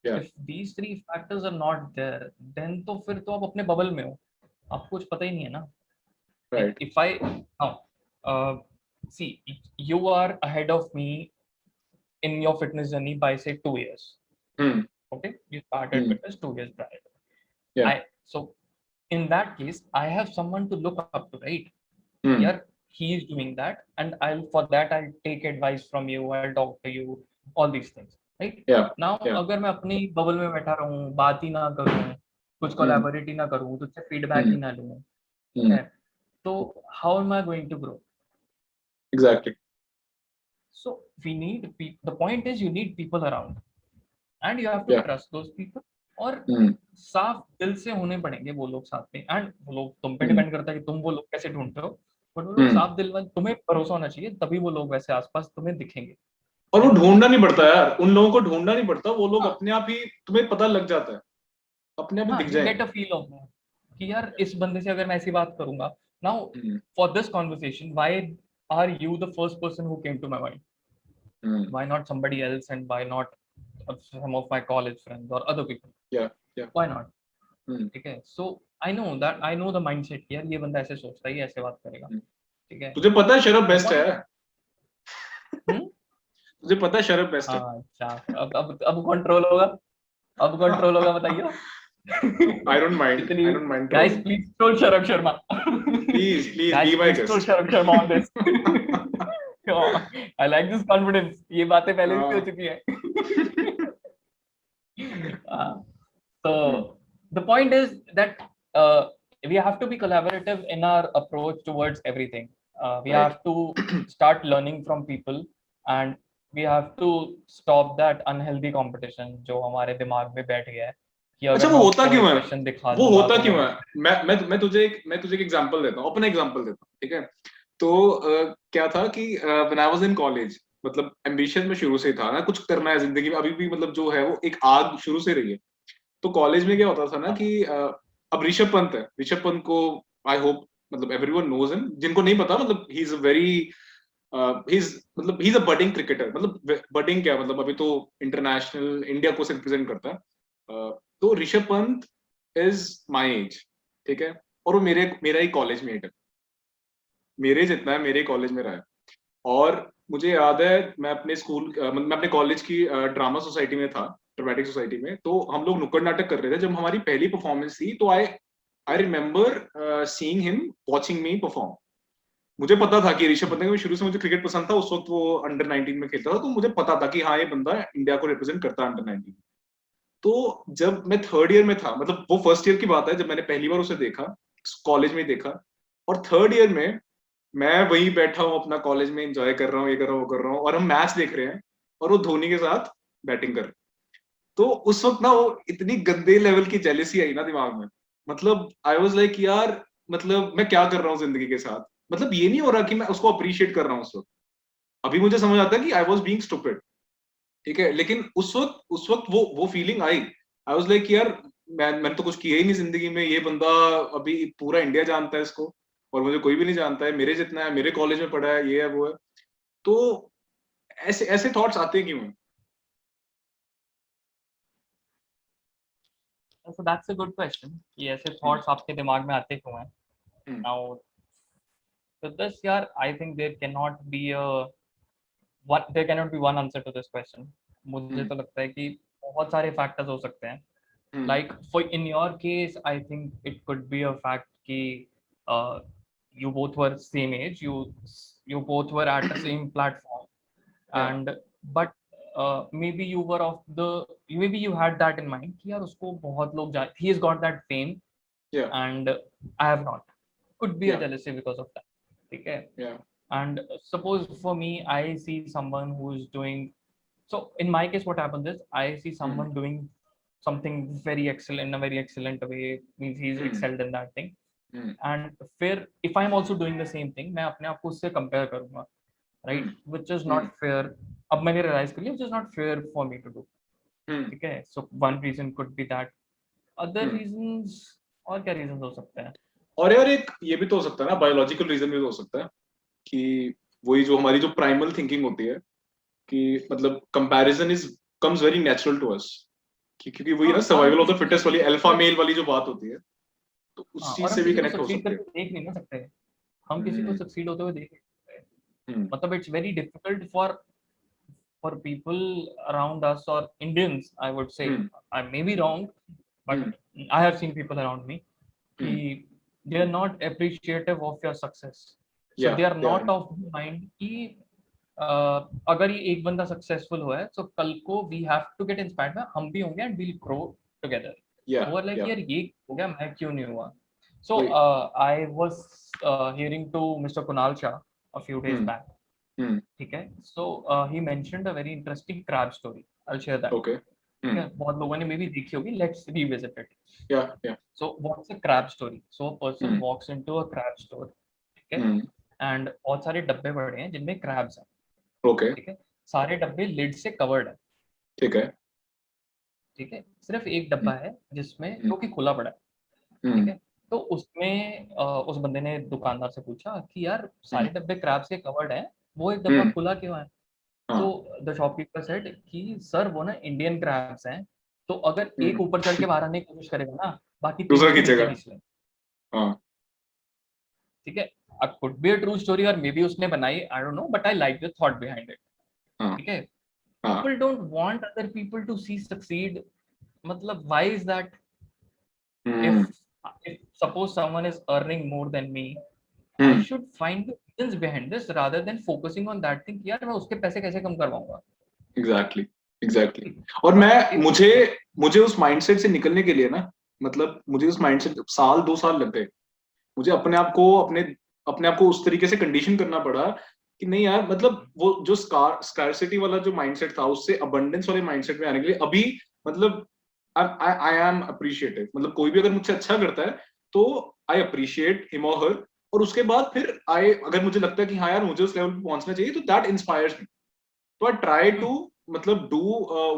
Speaker 2: या
Speaker 1: If these three factors are not there, then तो फिर तो आप अपने bubble में हो, आपको कुछ पता ही नहीं है ना. Like
Speaker 2: right
Speaker 1: if I now see, you are ahead of me in your fitness journey by say 2 years, okay, you started fitness 2 years prior.
Speaker 2: या
Speaker 1: I so in that case I have someone to look up to, right, yeah, he is doing that, and I'll take advice from you, I'll talk to you, all these things, right.
Speaker 2: या
Speaker 1: Now
Speaker 2: या
Speaker 1: अगर मैं अपनी bubble में बैठा रहूं, बात ही ना करूं, कुछ कोलैबोरेट ही ना करूं, तुझसे फीडबैक ही ना लूं, ठीक है, तो how am I going to grow?
Speaker 2: Exactly
Speaker 1: So we need the point is you need people around and you have to
Speaker 2: या
Speaker 1: trust those people, और साफ दिल से होने पड़ेंगे वो लोग साथ में, एंड वो लोग तुम पे डिपेंड करता है कि तुम वो लोग कैसे ढूंढते हो, बट वो लोग साफ दिल वाले, तुम्हें भरोसा होना चाहिए, तभी वो लोग वैसे आसपास तुम्हें दिखेंगे.
Speaker 2: और वो
Speaker 1: And
Speaker 2: ढूंढना नहीं पड़ता यार, उन लोगों को ढूंढना नहीं पड़ता, वो लोग
Speaker 1: हाँ,
Speaker 2: अपने आप ही तुम्हें पता लग जाता है, अपने आप ही
Speaker 1: हाँ,
Speaker 2: दिख
Speaker 1: you get
Speaker 2: जाएंगे.
Speaker 1: a feel of that कि यार इस बंदे से अगर मैं ऐसी बात करूंगा, now for this conversation why are you the first person who came to my mind, why not somebody else, and why not some of my college friends or other people,
Speaker 2: या या
Speaker 1: why not, ठीक है, so I know the mindset कि यार ये बंदा ऐसे सोचता है, ये ऐसे बात करेगा, ठीक है,
Speaker 2: तुझे पता है शरब
Speaker 1: the
Speaker 2: बेस्ट
Speaker 1: point
Speaker 2: है, तुझे पता है शरब बेस्ट है.
Speaker 1: हाँ, अच्छा, अब कंट्रोल होगा, अब कंट्रोल होगा, बताइए. इतनी
Speaker 2: I don't mind
Speaker 1: guys
Speaker 2: trolling.
Speaker 1: please troll Sharab Sharma.
Speaker 2: Please
Speaker 1: Guys
Speaker 2: be my
Speaker 1: please troll
Speaker 2: guest.
Speaker 1: Sharab Sharma on this. I like this confidence, ये बातें पहले भी हो चुकी है. So the point is that we have to be collaborative in our approach towards everything. We
Speaker 2: Right.
Speaker 1: have to start learning from people, and we have to stop that unhealthy competition जो हमारे दिमाग में बैठ गया है कि
Speaker 2: अच्छा,
Speaker 1: अगर
Speaker 2: वो
Speaker 1: मैं
Speaker 2: होता
Speaker 1: उसको
Speaker 2: क्यों है,
Speaker 1: एग्रेशन दिखा
Speaker 2: वो
Speaker 1: दूंगा
Speaker 2: होता
Speaker 1: तो
Speaker 2: क्यों
Speaker 1: मैं
Speaker 2: है, मैं तुझे एक एग्जांपल देता हूँ, अपना एग्जांपल देता हूँ, ठीक है. तो क्या था कि when I was in college, मतलब एम्बिशन में शुरू से था ना, कुछ करना है जिंदगी में, अभी भी मतलब जो है वो एक आग शुरू से रही है। तो कॉलेज में क्या होता था ना कि अब ऋषभ पंत है, ऋषभ पंत को आई होप मतलब एवरीवन नोज हिम, जिनको नहीं पता मतलब ही is a very he is a budding cricketer, मतलब बडिंग क्या मतलब अभी तो इंटरनेशनल इंडिया को रिप्रेजेंट करता है। तो Rishabh Pant is my age, ठीक है, और वो मेरा ही कॉलेज मेट है, मेरे जितना है, मेरे कॉलेज में रहा है। और मुझे याद है मैं अपने मैं अपने कॉलेज की ड्रामा सोसाइटी में था, ड्रामेटिक सोसाइटी में, तो हम लोग नुक्कड़ नाटक कर रहे थे जब हमारी पहली परफॉर्मेंस थी। तो I remember seeing him watching me perform. मुझे पता था कि ऋषभ पंत, शुरू से मुझे क्रिकेट पसंद था, उस वक्त वो अंडर 19 में खेलता था, तो मुझे पता था कि हाँ ये बंदा इंडिया को रिप्रेजेंट करता है अंडर 19। तो जब मैं थर्ड ईयर में था, मतलब वो फर्स्ट ईयर की बात है जब मैंने पहली बार उसे देखा, कॉलेज में देखा, और थर्ड ईयर में मैं वहीं बैठा हूँ अपना कॉलेज में, एंजॉय कर रहा हूँ, ये कर रहा हूँ, वो कर रहा हूँ, और हम मैच देख रहे हैं और वो धोनी के साथ बैटिंग कर रहे हैं। तो उस वक्त ना वो इतनी गंदे लेवल की जेलेसी आई ना दिमाग में, मतलब आई वाज लाइक यार, मतलब मैं क्या कर रहा हूँ जिंदगी के साथ, मतलब ये नहीं हो रहा कि मैं उसको अप्रिशिएट कर रहा हूँ उस वक्त। अभी मुझे समझ आता है कि आई वॉज बीइंग स्टूपिड, ठीक है, लेकिन उस वक्त वो feeling I. I was like यार, मैंने तो कुछ किया ही नहीं जिंदगी में, ये बंदा अभी पूरा इंडिया जानता है इसको, और मुझे कोई भी नहीं जानता है, मेरे जितना है, मेरे कॉलेज में पढ़ा है, ये है वो है। तो ऐसे ऐसे थॉट्स आते क्यों हैं?
Speaker 1: So that's a good question कि ऐसे
Speaker 2: हम्म,
Speaker 1: थॉट्स आपके दिमाग में आते क्यों हैं?
Speaker 2: हम्म,
Speaker 1: Now with this यार, I think there cannot be one answer to this question. मुझे
Speaker 2: हम्म,
Speaker 1: तो लगता है कि बहुत सारे फैक्टर्स हो सकते हैं।
Speaker 2: हम्म,
Speaker 1: Like for in your case, I think it could be a fact कि uh, you both were same age, you both were at the same platform,
Speaker 2: yeah,
Speaker 1: and but maybe you were of the maybe you had that in mind कि यार उसको बहुत लोग जा he has got that fame
Speaker 2: yeah,
Speaker 1: and I have not. Could be a
Speaker 2: yeah,
Speaker 1: jealousy because of that. ठीक है?
Speaker 2: yeah,
Speaker 1: And suppose for me, I see someone who is doing so. In my case, what happens is I see
Speaker 2: hmm,
Speaker 1: someone doing something very excellent in a very excellent way. Means he's
Speaker 2: hmm,
Speaker 1: excelled in that thing.
Speaker 2: Hmm,
Speaker 1: And फिर if I'm also doing the same thing, मैं अपने आप को उससे compare करूँगा, right?
Speaker 2: Hmm,
Speaker 1: Which is
Speaker 2: hmm,
Speaker 1: not fair. अब मैंने realize कर लिया, which is not fair for me to do.
Speaker 2: हम्म,
Speaker 1: ठीक है? So one reason could be that. Other
Speaker 2: hmm.
Speaker 1: reasons और क्या reasons हो सकते हैं?
Speaker 2: और यार एक ये भी तो हो सकता है ना, बायोलॉजिकल रीजन भी तो हो सकता है कि वही जो हमारी जो प्राइमल थिंकिंग होती है कि मतलब comparison is comes very natural to us, क्योंकि वही
Speaker 1: हाँ,
Speaker 2: ना
Speaker 1: और हम
Speaker 2: सर्वाइवल ऑफ द
Speaker 1: किसी
Speaker 2: फिटेस्ट वाली, अल्फा मेल वाली जो बात होती है, तो
Speaker 1: हाँ,
Speaker 2: उस
Speaker 1: और
Speaker 2: चीज
Speaker 1: हम
Speaker 2: से भी
Speaker 1: किसी को
Speaker 2: कनेक्ट हो
Speaker 1: सक्सीड
Speaker 2: सकते हैं।
Speaker 1: करके देख नहीं ना सकते। हम किसी को
Speaker 2: हम्म,
Speaker 1: सक्सीड होते हुए देख नहीं सकते।
Speaker 2: हम्म,
Speaker 1: मतलब it's very difficult for people around us और Indians, I would say,
Speaker 2: hmm,
Speaker 1: I may be wrong, but
Speaker 2: hmm,
Speaker 1: I have seen people around me कि
Speaker 2: hmm,
Speaker 1: they are not appreciative of your success. So
Speaker 2: yeah
Speaker 1: they are
Speaker 2: they are,
Speaker 1: not of mind कि अगर ये एक बंदा successful हुआ है तो कल को we have to get inspired, हम भी होंगे एंड वील ग्रो टुगेदर।
Speaker 2: या
Speaker 1: वो लाइक
Speaker 2: या
Speaker 1: यार ये हो गया, मैं क्यों नहीं हुआ? सो
Speaker 2: वही,
Speaker 1: I was hearing to mister Kunal Shah a few days
Speaker 2: hmm,
Speaker 1: back,
Speaker 2: hmm,
Speaker 1: ठीक है? So he mentioned a very interesting crab story, I will share that.
Speaker 2: Okay,
Speaker 1: ठीक है, बहुत लोगों ने मे बी देखी होगी, let's revisit it.
Speaker 2: Yeah,
Speaker 1: so what's a crab story? So a person
Speaker 2: hmm,
Speaker 1: walks into a crab store, ठीक है,
Speaker 2: hmm,
Speaker 1: and बहुत सारे डब्बे पड़े हैं जिनमें क्रैब्स हैं,
Speaker 2: ओके,
Speaker 1: ठीक है? सारे डब्बे लिड से कवर्ड है,
Speaker 2: ठीक है,
Speaker 1: ठीक है? सिर्फ एक
Speaker 2: हम्म,
Speaker 1: डब्बा है जिसमें
Speaker 2: हम्म,
Speaker 1: जो कि खुला पड़ा है, ठीक
Speaker 2: हम्म,
Speaker 1: है? तो उसमें उस बंदे ने दुकानदार से पूछा कि यार
Speaker 2: हम्म,
Speaker 1: सारे डब्बे क्रैब्स के कवर्ड हैं, वो एक डब्बा
Speaker 2: हम्म,
Speaker 1: खुला क्यों है?
Speaker 2: हाँ,
Speaker 1: तो द शॉपकीपर सेड कि सर वो ना इंडियन क्रैब्स हैं, तो अगर एक
Speaker 2: हम्म,
Speaker 1: ऊपर चढ़ के बाहर आने की कोशिश करेगा ना, बाकी तीन
Speaker 2: दूसरा
Speaker 1: उसको नीचे
Speaker 2: खींचेगा,
Speaker 1: खींच लेंगे,
Speaker 2: हाँ,
Speaker 1: ठीक है? Could be a true story और मे बी उसने बनाई, I don't know, but I like the thought behind it,
Speaker 2: हाँ,
Speaker 1: ठीक है?
Speaker 2: हाँ,
Speaker 1: people don't want other people to see succeed, मतलब why is that?
Speaker 2: Hmm,
Speaker 1: if if suppose someone is earning more than me, I
Speaker 2: hmm,
Speaker 1: should find the reasons behind this rather than focusing on that thing कि यार मैं उसके पैसे कैसे कम करवाऊंगा।
Speaker 2: Exactly, exactly. और
Speaker 1: But
Speaker 2: मैं
Speaker 1: if
Speaker 2: मुझे मुझे उस माइंडसेट से निकलने के लिए ना, मतलब मुझे उस माइंडसेट साल 2 साल लग गए, मुझे अपने आप को उस तरीके से कंडीशन करना पड़ा कि नहीं यार, मतलब वो जो स्कारसिटी वाला जो माइंडसेट था उससे अबंडेंस वाले माइंडसेट में आने के लिए अभी, मतलब आई एम अप्रिशिएटिव, मतलब कोई भी अगर मुझसे अच्छा करता है तो आई अप्रिशिएट हिम और हर, और उसके बाद फिर अगर मुझे लगता है कि हाँ यार मुझे उस लेवल पे पहुंचना चाहिए, तो दैट इंस्पायर्स मी, तो आई ट्राई टू मतलब do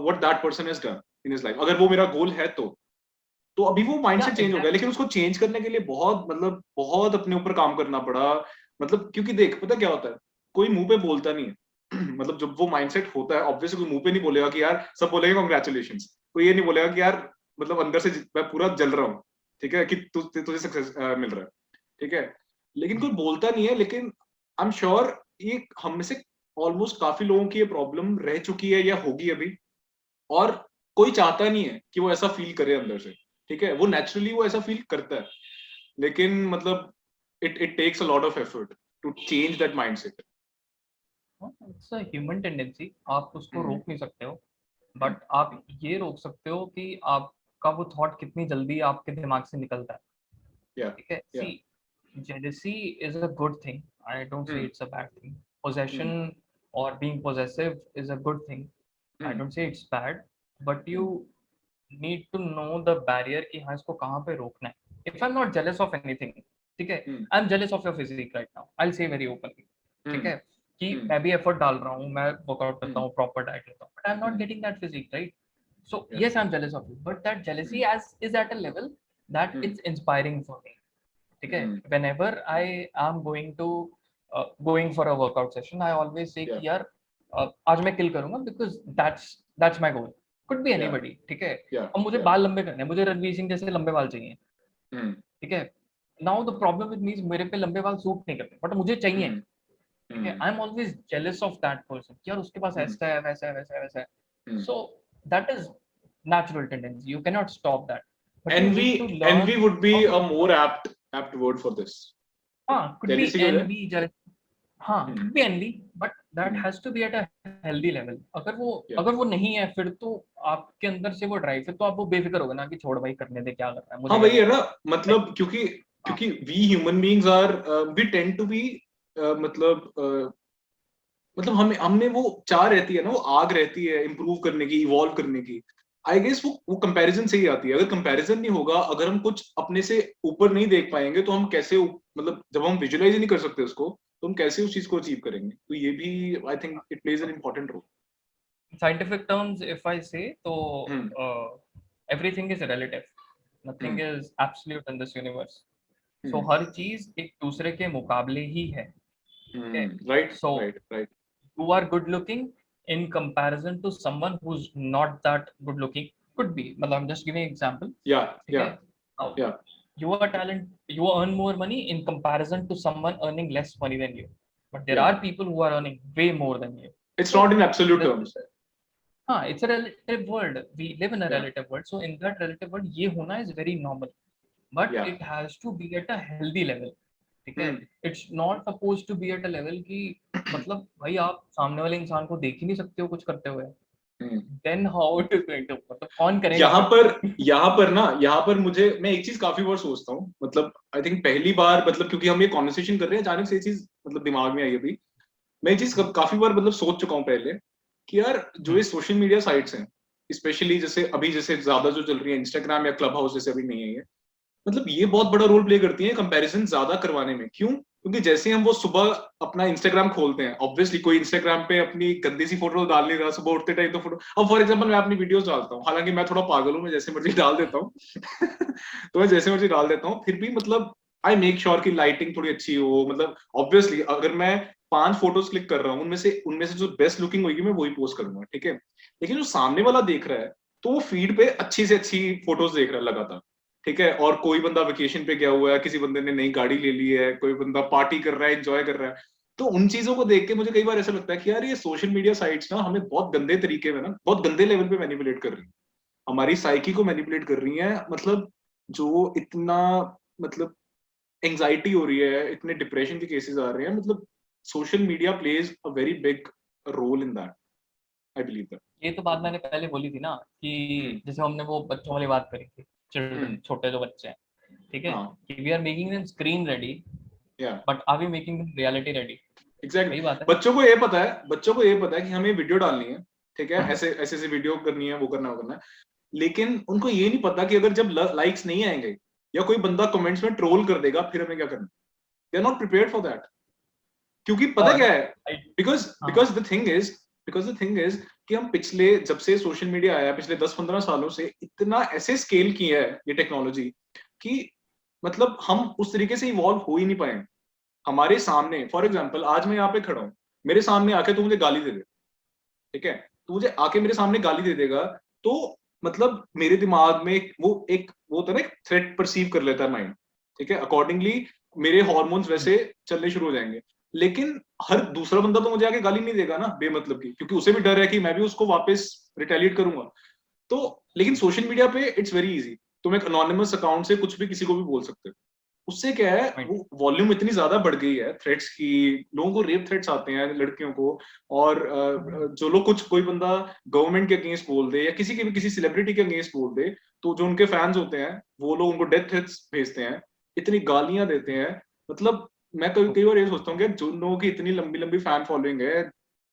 Speaker 2: what that person has done in his life, अगर वो मेरा गोल है तो अभी वो
Speaker 1: या
Speaker 2: माइंडसेट चेंज हो गया,
Speaker 1: एग्जैक्टली।
Speaker 2: लेकिन उसको चेंज करने के लिए बहुत मतलब बहुत अपने ऊपर काम करना पड़ा। मतलब क्योंकि देख पता क्या होता है, कोई मुंह पे बोलता नहीं है मतलब जब वो माइंडसेट होता है ऑब्वियसली कोई मुंह पे नहीं बोलेगा कि यार, सब बोलेगा कॉन्ग्रेचुलेशन, कोई ये नहीं बोलेगा कि यार मतलब अंदर से मैं पूरा जल रहा हूँ, ठीक है, कि तुझे सक्सेस मिल रहा है, ठीक है, लेकिन कोई बोलता नहीं है। लेकिन आई एम श्योर ये हम में से ऑलमोस्ट काफी लोगों की ये प्रॉब्लम रह चुकी है या होगी अभी, और कोई चाहता नहीं है कि वो ऐसा फील करे अंदर से, ठीक है, वो नेचुरली वो ऐसा फील करता है, लेकिन मतलब it takes a lot of effort to change that mindset.
Speaker 1: It's a human tendency, आप उसको
Speaker 2: हम्म,
Speaker 1: रोक नहीं सकते हो, बट आप ये रोक सकते हो कि आपका वो थॉट कितनी जल्दी आपके दिमाग से निकलता है।
Speaker 2: या
Speaker 1: ठीक है,
Speaker 2: या
Speaker 1: सी, jealousy is a good thing. I don't say
Speaker 2: hmm
Speaker 1: it's a bad thing. Possession
Speaker 2: hmm
Speaker 1: or being possessive is a good thing. I
Speaker 2: hmm
Speaker 1: don't say it's bad, but you
Speaker 2: hmm
Speaker 1: need to know the barrier कि हाँ इसको कहाँ पे रोकना है। If I'm not jealous of anything, ठीक है,
Speaker 2: हम्म
Speaker 1: I'm jealous of your physique right now. I'll say very openly, ठीक
Speaker 2: हम्म
Speaker 1: है, कि
Speaker 2: हम्म
Speaker 1: मैं भी एफर्ट डाल रहा हूँ, मैं वर्कआउट करता
Speaker 2: हम्म
Speaker 1: हूँ, प्रॉपर डाइट लेता हूँ, but I'm not
Speaker 2: hmm
Speaker 1: getting that physique, right? So
Speaker 2: या
Speaker 1: yes, I'm jealous of you, but that jealousy
Speaker 2: hmm
Speaker 1: as is at a level that
Speaker 2: hmm
Speaker 1: it's inspiring for me. ठीक है,
Speaker 2: हम्म
Speaker 1: whenever I am going for a workout session, I always say
Speaker 2: या
Speaker 1: कि यार आज मैं किल करूंगा, because that's my goal. Could be
Speaker 2: या
Speaker 1: anybody, ठीक है।
Speaker 2: या
Speaker 1: अब मुझे
Speaker 2: या
Speaker 1: बाल लंबे करने हैं, मुझे रणवीर सिंह जैसे लंबे बाल चाहिए,
Speaker 2: हम्म
Speaker 1: ठीक है। Now the problem with me is मेरे पे लंबे बाल सूट नहीं करते, बट मुझे चाहिए,
Speaker 2: हम्म
Speaker 1: ठीक है।
Speaker 2: Hmm
Speaker 1: I am always jealous of that person, यार उसके पास
Speaker 2: हम्म
Speaker 1: ऐसा है, वैसा है, वैसा है, वैसा है।
Speaker 2: Hmm
Speaker 1: so that is natural tendency, you can not stop that, but you need to
Speaker 2: envy
Speaker 1: learn
Speaker 2: would be
Speaker 1: how to
Speaker 2: a more
Speaker 1: stop.
Speaker 2: apt word for this।
Speaker 1: हाँ, could be
Speaker 2: jealousy जो है।
Speaker 1: envy, jealous, हाँ
Speaker 2: हम्म
Speaker 1: could be envy, but that
Speaker 2: hmm
Speaker 1: has to be at a healthy level।
Speaker 2: या
Speaker 1: अगर वो नहीं है, फिर तो आपके अंदर से वो ड्राइव, फिर तो आप वो बेफिक्र होगा ना कि छोड़ भाई, करने दे, क्या कर रहा है,
Speaker 2: हाँ
Speaker 1: मुझे क्या
Speaker 2: वही है
Speaker 1: करना
Speaker 2: ना,
Speaker 1: है।
Speaker 2: मतलब क्योंकि
Speaker 1: हाँ,
Speaker 2: क्योंकि we human beings are we tend to be मतलब मतलब हमें हमने वो चाह रहती है ना, वो आग रहती है इम्प्रूव करने की, इवॉल्व करने की। आई गेस वो कंपैरिजन से ही आती है। अगर कंपैरिजन नहीं होगा, अगर हम कुछ अपने से ऊपर नहीं देख पाएंगे, तो हम कैसे मतलब जब हम विजुअलाइज ही नहीं कर सकते उसको, तो हम कैसे उस चीज को अचीव करेंगे? तो ये भी I think it plays an important role.
Speaker 1: scientific terms if I say, तो
Speaker 2: हम्म
Speaker 1: everything is relative, nothing
Speaker 2: hmm
Speaker 1: is absolute in this universe। so
Speaker 2: हम्म
Speaker 1: हर चीज एक दूसरे के मुकाबले ही है, ठीक है।
Speaker 2: Right
Speaker 1: so
Speaker 2: right right
Speaker 1: you are good looking in comparison to someone who's not that good looking, could be, मतलब I'm just giving example,
Speaker 2: या
Speaker 1: ठीक
Speaker 2: या
Speaker 1: है। Now,
Speaker 2: या
Speaker 1: you earn more money in comparison to someone earning less money than you, but there
Speaker 2: या
Speaker 1: are people who are earning way more than you।
Speaker 2: It's
Speaker 1: so
Speaker 2: not in absolute
Speaker 1: the
Speaker 2: terms.
Speaker 1: हाँ, it's a relative world, we live in a
Speaker 2: या
Speaker 1: relative world, so in that relative world ये होना is very normal, but
Speaker 2: या
Speaker 1: it has to be at a healthy level, ठीक है।
Speaker 2: Hmm
Speaker 1: it's not suppose to be at a level कि मतलब भाई आप सामने वाले इंसान को देख ही नहीं सकते हो कुछ करते हुए,
Speaker 2: hmm
Speaker 1: then how it is going to, मतलब कौन करेगा
Speaker 2: यहाँ
Speaker 1: फिर।
Speaker 2: पर यहाँ पर ना, यहाँ पर मुझे मैं एक चीज काफी बार सोचता हूँ, मतलब आई थिंक पहली बार मतलब क्योंकि हम ये कॉन्वर्सेशन कर रहे हैं, अचानक से ये चीज मतलब दिमाग में आई अभी। मैं ये चीज काफी बार मतलब सोच चुका हूँ पहले, कि यार जो ये सोशल मीडिया साइट्स हैं, स्पेशली जैसे अभी जैसे ज्यादा जो चल रही है इंस्टाग्राम या क्लब हाउस, जैसे अभी नहीं है ये, मतलब ये बहुत बड़ा रोल प्ले करती है कंपैरिजन ज्यादा करवाने में। क्यों? क्योंकि जैसे हम वो सुबह अपना इंस्टाग्राम खोलते हैं, ऑब्वियसली कोई इंस्टाग्राम पे अपनी गंदी सी फोटो डाल नहीं रहा सुबह उठते टाइम, तो फोटो, अब फॉर एग्जांपल मैं अपनी वीडियोस डालता हूँ, हालांकि मैं थोड़ा पागल हूँ, मैं जैसे मर्जी डाल देता हूँ तो मैं जैसे मर्जी डाल देता हूँ, फिर भी मतलब आई मेक श्योर कि लाइटिंग थोड़ी अच्छी हो, मतलब ऑब्वियसली अगर मैं 5 फोटोज क्लिक कर रहा हूँ, उनमें से जो बेस्ट लुकिंग होगी मैं वही पोस्ट करूंगा, ठीक है। लेकिन जो सामने वाला देख रहा है, तो वो फीड पे अच्छी से अच्छी फोटोज देख रहा है लगातार, ठीक है, और कोई बंदा वेकेशन पे गया हुआ है, किसी बंदे ने नई गाड़ी ले ली है, कोई बंदा पार्टी कर रहा है, एंजॉय कर रहा है। तो उन चीजों को देख के मुझे कई बार ऐसा लगता है कि यार ये सोशल मीडिया साइट्स ना हमें बहुत गंदे तरीके में ना, बहुत गंदे लेवल पे मैनिपुलेट कर रही है, हमारी साइकी को मैनिपुलेट कर रही है। मतलब जो इतना मतलब एंजाइटी हो रही है, इतने डिप्रेशन के केसेस आ रहे हैं, मतलब social media plays a very big role in that, I believe that.
Speaker 1: ये तो बात मैंने पहले बोली थी ना,
Speaker 2: हम्म
Speaker 1: कि जैसे हमने वो बच्चों वाली बात करी थी, चिल्ड्रन,
Speaker 2: हम्म
Speaker 1: छोटे जो बच्चे हैं, ठीक है,
Speaker 2: हाँ
Speaker 1: कि we are making them screen ready,
Speaker 2: yeah
Speaker 1: but are we making them reality ready.
Speaker 2: Exactly.
Speaker 1: वही बात है।
Speaker 2: बच्चों को ये पता है कि हमें वीडियो डालनी है, ठीक है, ऐसे ऐसे ऐसे वीडियो करनी है, वो करना है, लेकिन उनको ये नहीं पता कि अगर जब लाइक्स नहीं आएंगे या कोई बंदा कमेंट्स में ट्रोल कर देगा, फिर हमें क्या करना है, they are not prepared for that. क्योंकि पता क्या है, बिकॉज द थिंग इज कि हम पिछले, जब से सोशल मीडिया आया पिछले 10-15 सालों से, इतना ऐसे स्केल किया है ये टेक्नोलॉजी कि मतलब हम उस तरीके से इवॉल्व हो ही नहीं पाए। हमारे सामने फॉर एग्जाम्पल आज मैं यहाँ पे खड़ा हूँ, मेरे सामने आके तू मुझे गाली दे दे, ठीक है, तो मुझे आके मेरे सामने गाली दे देगा, तो मतलब मेरे दिमाग में वो होता है ना, एक थ्रेट परसीव कर लेता है माइंड, ठीक है, अकॉर्डिंगली मेरे हॉर्मोन्स वैसे चलने शुरू हो जाएंगे। लेकिन हर दूसरा बंदा तो मुझे आके गाली नहीं देगा ना बेमतलब की, क्योंकि उसे भी डर है कि मैं भी उसको वापस रिटेलिएट करूंगा। तो लेकिन सोशल मीडिया पे इट्स वेरी इजी, तुम एक अनोनिमस अकाउंट से कुछ भी किसी को भी बोल सकते हो। उससे क्या है, वो वॉल्यूम इतनी ज्यादा बढ़ गई है थ्रेट्स की, लोगों को रेप थ्रेट्स आते हैं लड़कियों को, और जो लोग कोई बंदा गवर्नमेंट के अगेंस्ट बोल दे या किसी के भी किसी सेलिब्रिटी के अगेंस्ट बोल दे, तो जो उनके फैंस होते हैं वो लोग उनको डेथ थ्रेट्स भेजते हैं, इतनी गालियां देते हैं। मतलब मैं कई बार ये सोचता हूँ कि जो लोगों की इतनी लंबी लंबी फैन फॉलोइंग है,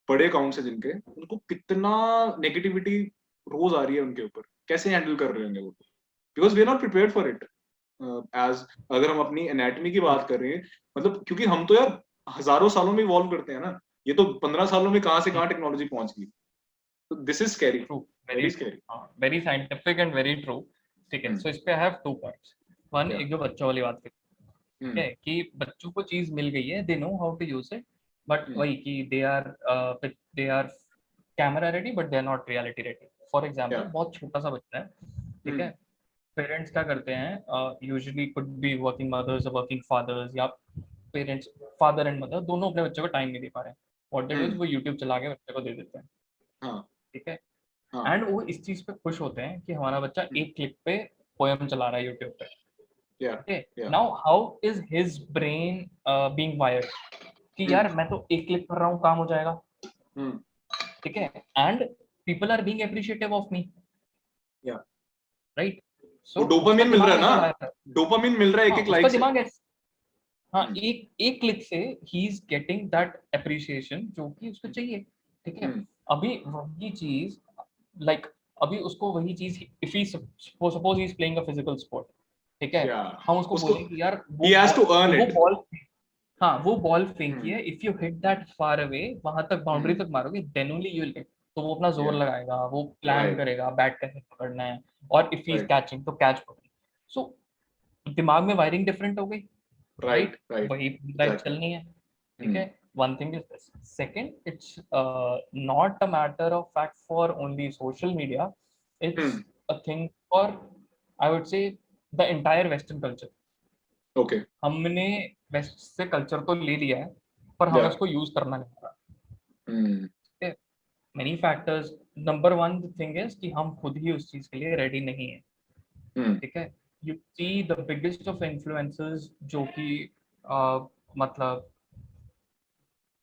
Speaker 2: बड़े अकाउंट्स है जिनके, उनको कितना नेगेटिविटी रोज आ रही है उनके ऊपर, कैसे हैंडल कर रहे होंगे वो, because we are not prepared for it. As अगर हम अपनी एनाटॉमी की बात कर रहे हैं, मतलब क्योंकि हम तो यार हजारों सालों में इवॉल्व करते हैं ना, ये तो 15 सालों में कहाँ से कहाँ टेक्नोलॉजी पहुंच गई। तो this is scary, very scary,
Speaker 1: very scientific and very true. ठीक है, सो इस पे आई हैव 2 पॉइंट्स। वन, एक जो बच्चों वाली बात ठीक है, कि बच्चों को चीज मिल गई है, they know how to use it, but वही कि they are camera ready but they are not reality ready. For example, बहुत छोटा सा बच्चा है, ठीक है, पेरेंट्स क्या करते हैं, usually could be working mothers, working fathers, या पेरेंट्स, फादर एंड मदर दोनों अपने बच्चे को टाइम नहीं दे पा रहे हैं, व्हाट दे डू इज वो यूट्यूब चला के बच्चे को दे देते हैं, ठीक है, एंड वो इस चीज पे खुश होते हैं कि हमारा बच्चा एक क्लिक पे पोएम चला रहा है यूट्यूब पे। Okay. Now, how is his brain being wired? कि यार मैं तो एक क्लिक कर रहा हूँ, काम हो जाएगा, ठीक है, and people are being appreciative of me, right? So
Speaker 2: dopamine मिल रहा है ना, डोपामिन मिल रहा है एक एक लाइक से।
Speaker 1: दिमाग है, हाँ, एक क्लिक से he is getting that appreciation जो कि उसको चाहिए, ठीक है। अभी वही चीज, लाइक अभी उसको वही चीज, if he suppose he is playing a physical sport, ठीक है, हम उसको बोलें कि यार वो बॉल, हाँ, वो बॉल फेंकी है, if you hit that far away, वहां तक बाउंड्री तक मारोगे, then only you will hit. तो वो अपना जोर लगाएगा, वो प्लान करेगा बैट कैसे पकड़ना है, और इफ ही इज कैचिंग तो कैच पकड़ना। सो दिमाग में वायरिंग डिफरेंट हो गई, राइट, वही लाइफ चलनी है, ठीक है। One thing is this. Second, it's not a matter of fact for only social media. It's a thing for, I would say, the entire Western culture.
Speaker 2: Okay.
Speaker 1: हमने waste से culture तो ले लिया है, पर हमें उसको यूज करना नहीं आता। Many factors. Number one thing is कि हम खुद ही उस चीज के लिए रेडी नहीं है, ठीक है। You see the biggest of influencers जो कि मतलब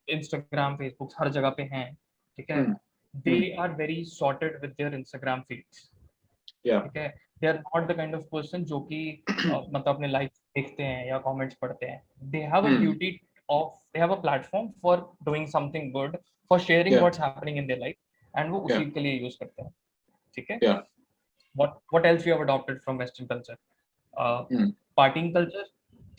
Speaker 1: इंस्टाग्राम, फेसबुक, हर जगह पे हैं, ठीक है, they are very sorted with their Instagram feeds, ठीक है। They are not the kind of person जो कि मतलब अपने लाइफ देखते हैं या कमेंट्स पढ़ते हैं। They have a duty of, they have a platform for doing something good, for sharing what's happening in their life, and वो उसी के लिए यूज करते हैं, ठीक है। what else we have adopted from western culture? Partying culture,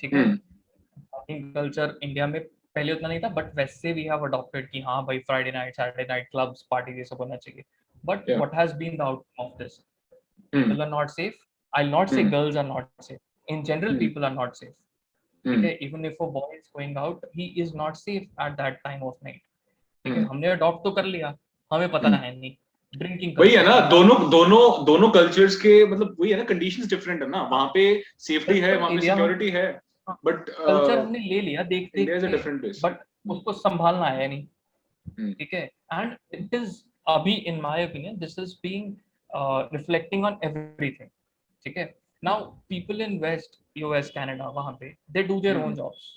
Speaker 1: ठीक है। पार्टिंग कल्चर इंडिया में पहले उतना नहीं था, बट वैसे वी हैव अडॉप्टेड कि हाँ भाई, Friday night, Saturday night clubs, party, ये सब होना चाहिए। But what has been the outcome of this? People are not safe. I'll not say girls are not safe. In general, people are not safe. Okay, even if a boy is going out, he is not safe at that time of night. ठीक है, हमने adopt तो कर लिया, हमें पता है नहीं। ड्रिंकिंग
Speaker 2: वही है ना, दोनों कल्चर्स के मतलब वही है ना, कंडीशंस डिफरेंट है ना, वहां पे सेफ्टी है, वहां पे सिक्योरिटी है, बट
Speaker 1: कल्चर हमने ले लिया देख देख के, बट उसको संभालना है नहीं, ठीक है। एंड इट इज अभी in my opinion this is being reflecting on everything, ठीक है। Now people in west, US, Canada, वहां पे they do their own jobs,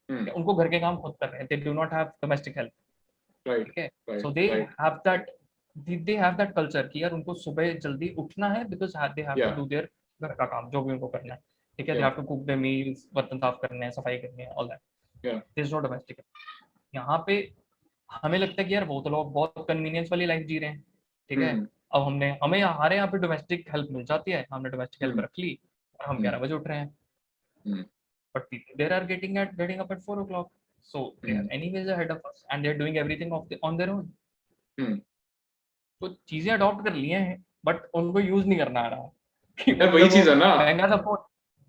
Speaker 1: उनको घर के काम खुद कर रहे हैं, they do not have domestic help, ठीक है। So they have that culture कि यार उनको सुबह जल्दी उठना है, because they have to do their घर का काम जो भी उनको करना है, ठीक है। They have to cook their meals, बर्तन साफ करने हैं, सफाई करनी है, all that, there is no domestic. यहाँ पे हमें लगता है कि यार वो तो लोग बहुत कन्वीनियंस वाली लाइफ जी रहे हैं, ठीक है। अब हमें हमारे यहाँ पे डोमेस्टिक हेल्प मिल जाती है, हमने डोमेस्टिक हेल्प रख ली और हम 11 बजे उठ रहे हैं, but people there are getting up at 4 o'clock, so they are anyways ahead of us and they are doing everything on their own. तो चीजें अडॉप्ट कर लिए हैं बट उनको यूज नहीं करना आ रहा कि
Speaker 2: यार वही
Speaker 1: मतलब वो
Speaker 2: चीज है ना,
Speaker 1: महंगा सा
Speaker 2: मैं
Speaker 1: फोन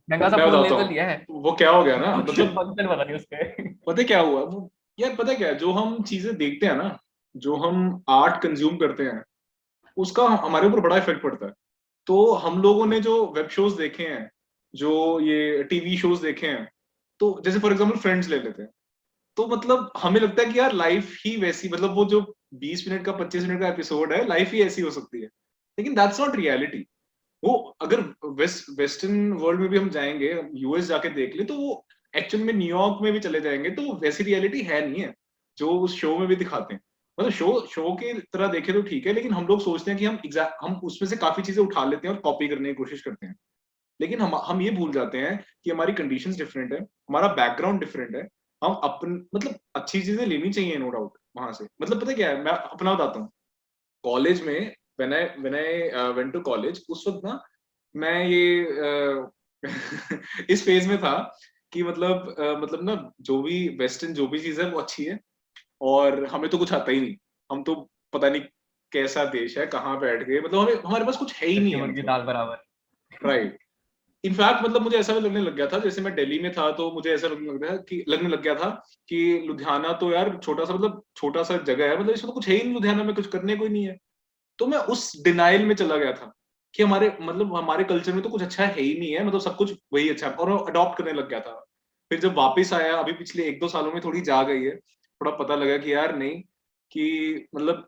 Speaker 1: ले
Speaker 2: बताता
Speaker 1: तो
Speaker 2: हूँ
Speaker 1: लिया है,
Speaker 2: वो क्या हो गया ना, मतलब
Speaker 1: फंक्शन पता नहीं उसके।
Speaker 2: पता है क्या हुआ वो, यार पता है क्या, जो हम चीजें देखते हैं ना, जो हम आर्ट कंज्यूम करते हैं, उसका हमारे ऊपर बड़ा इफेक्ट पड़ता है। तो हम लोगों ने जो वेब शोज देखे हैं, जो ये टीवी शोज देखे हैं, तो जैसे फॉर एग्जांपल फ्रेंड्स ले लेते हैं, तो मतलब हमें लगता है कि यार लाइफ ही वैसी, मतलब वो जो 20 मिनट का 25 मिनट का एपिसोड है, लाइफ ही ऐसी हो सकती है, लेकिन दैट्स नॉट रियलिटी। वो अगर वेस्टर्न वर्ल्ड में भी हम जाएंगे, यूएस जाके देख ले, तो वो एक्चुअल में न्यूयॉर्क में भी चले जाएंगे, तो वो वैसी रियलिटी है नहीं है जो उस शो में भी दिखाते हैं। मतलब शो की तरह देखे तो ठीक है, लेकिन हम लोग सोचते हैं कि हम उसमें से काफी चीजें उठा लेते हैं और कॉपी करने की कोशिश करते हैं, लेकिन हम ये भूल जाते हैं कि हमारी कंडीशंस डिफरेंट है, हमारा बैकग्राउंड डिफरेंट है। हम अपन मतलब अच्छी चीजें लेनी चाहिए नो डाउट वहां से। मतलब पता है क्या है, मैं अपना बताता हूँ। कॉलेज में when I went to college, उस वक्त ना मैं ये इस फेज में था कि मतलब ना, जो भी वेस्टर्न जो भी चीज है वो अच्छी है, और हमें तो कुछ आता ही नहीं। हम तो पता नहीं कैसा देश है, कहाँ बैठ गए, मतलब हमें हमारे पास कुछ है ही नहीं है,
Speaker 1: मुर्गी
Speaker 2: मतलब
Speaker 1: दाल बराबर।
Speaker 2: राइट। इनफैक्ट मतलब मुझे ऐसा भी लगने लग गया था, जैसे मैं दिल्ली में था तो मुझे ऐसा लगने लग गया था कि लुधियाना तो यार छोटा सा, मतलब छोटा सा जगह है, मतलब इसमें तो कुछ है ही नहीं, लुधियाना में कुछ करने को ही नहीं है। तो मैं उस डिनाइल में चला गया था कि हमारे कल्चर में तो कुछ अच्छा है ही नहीं है, मतलब सब कुछ वही अच्छा है, और अडॉप्ट करने लग गया था। फिर जब वापस आया अभी पिछले 1-2 सालों में, थोड़ी जा गई है, थोड़ा पता लगा कि यार नहीं, कि मतलब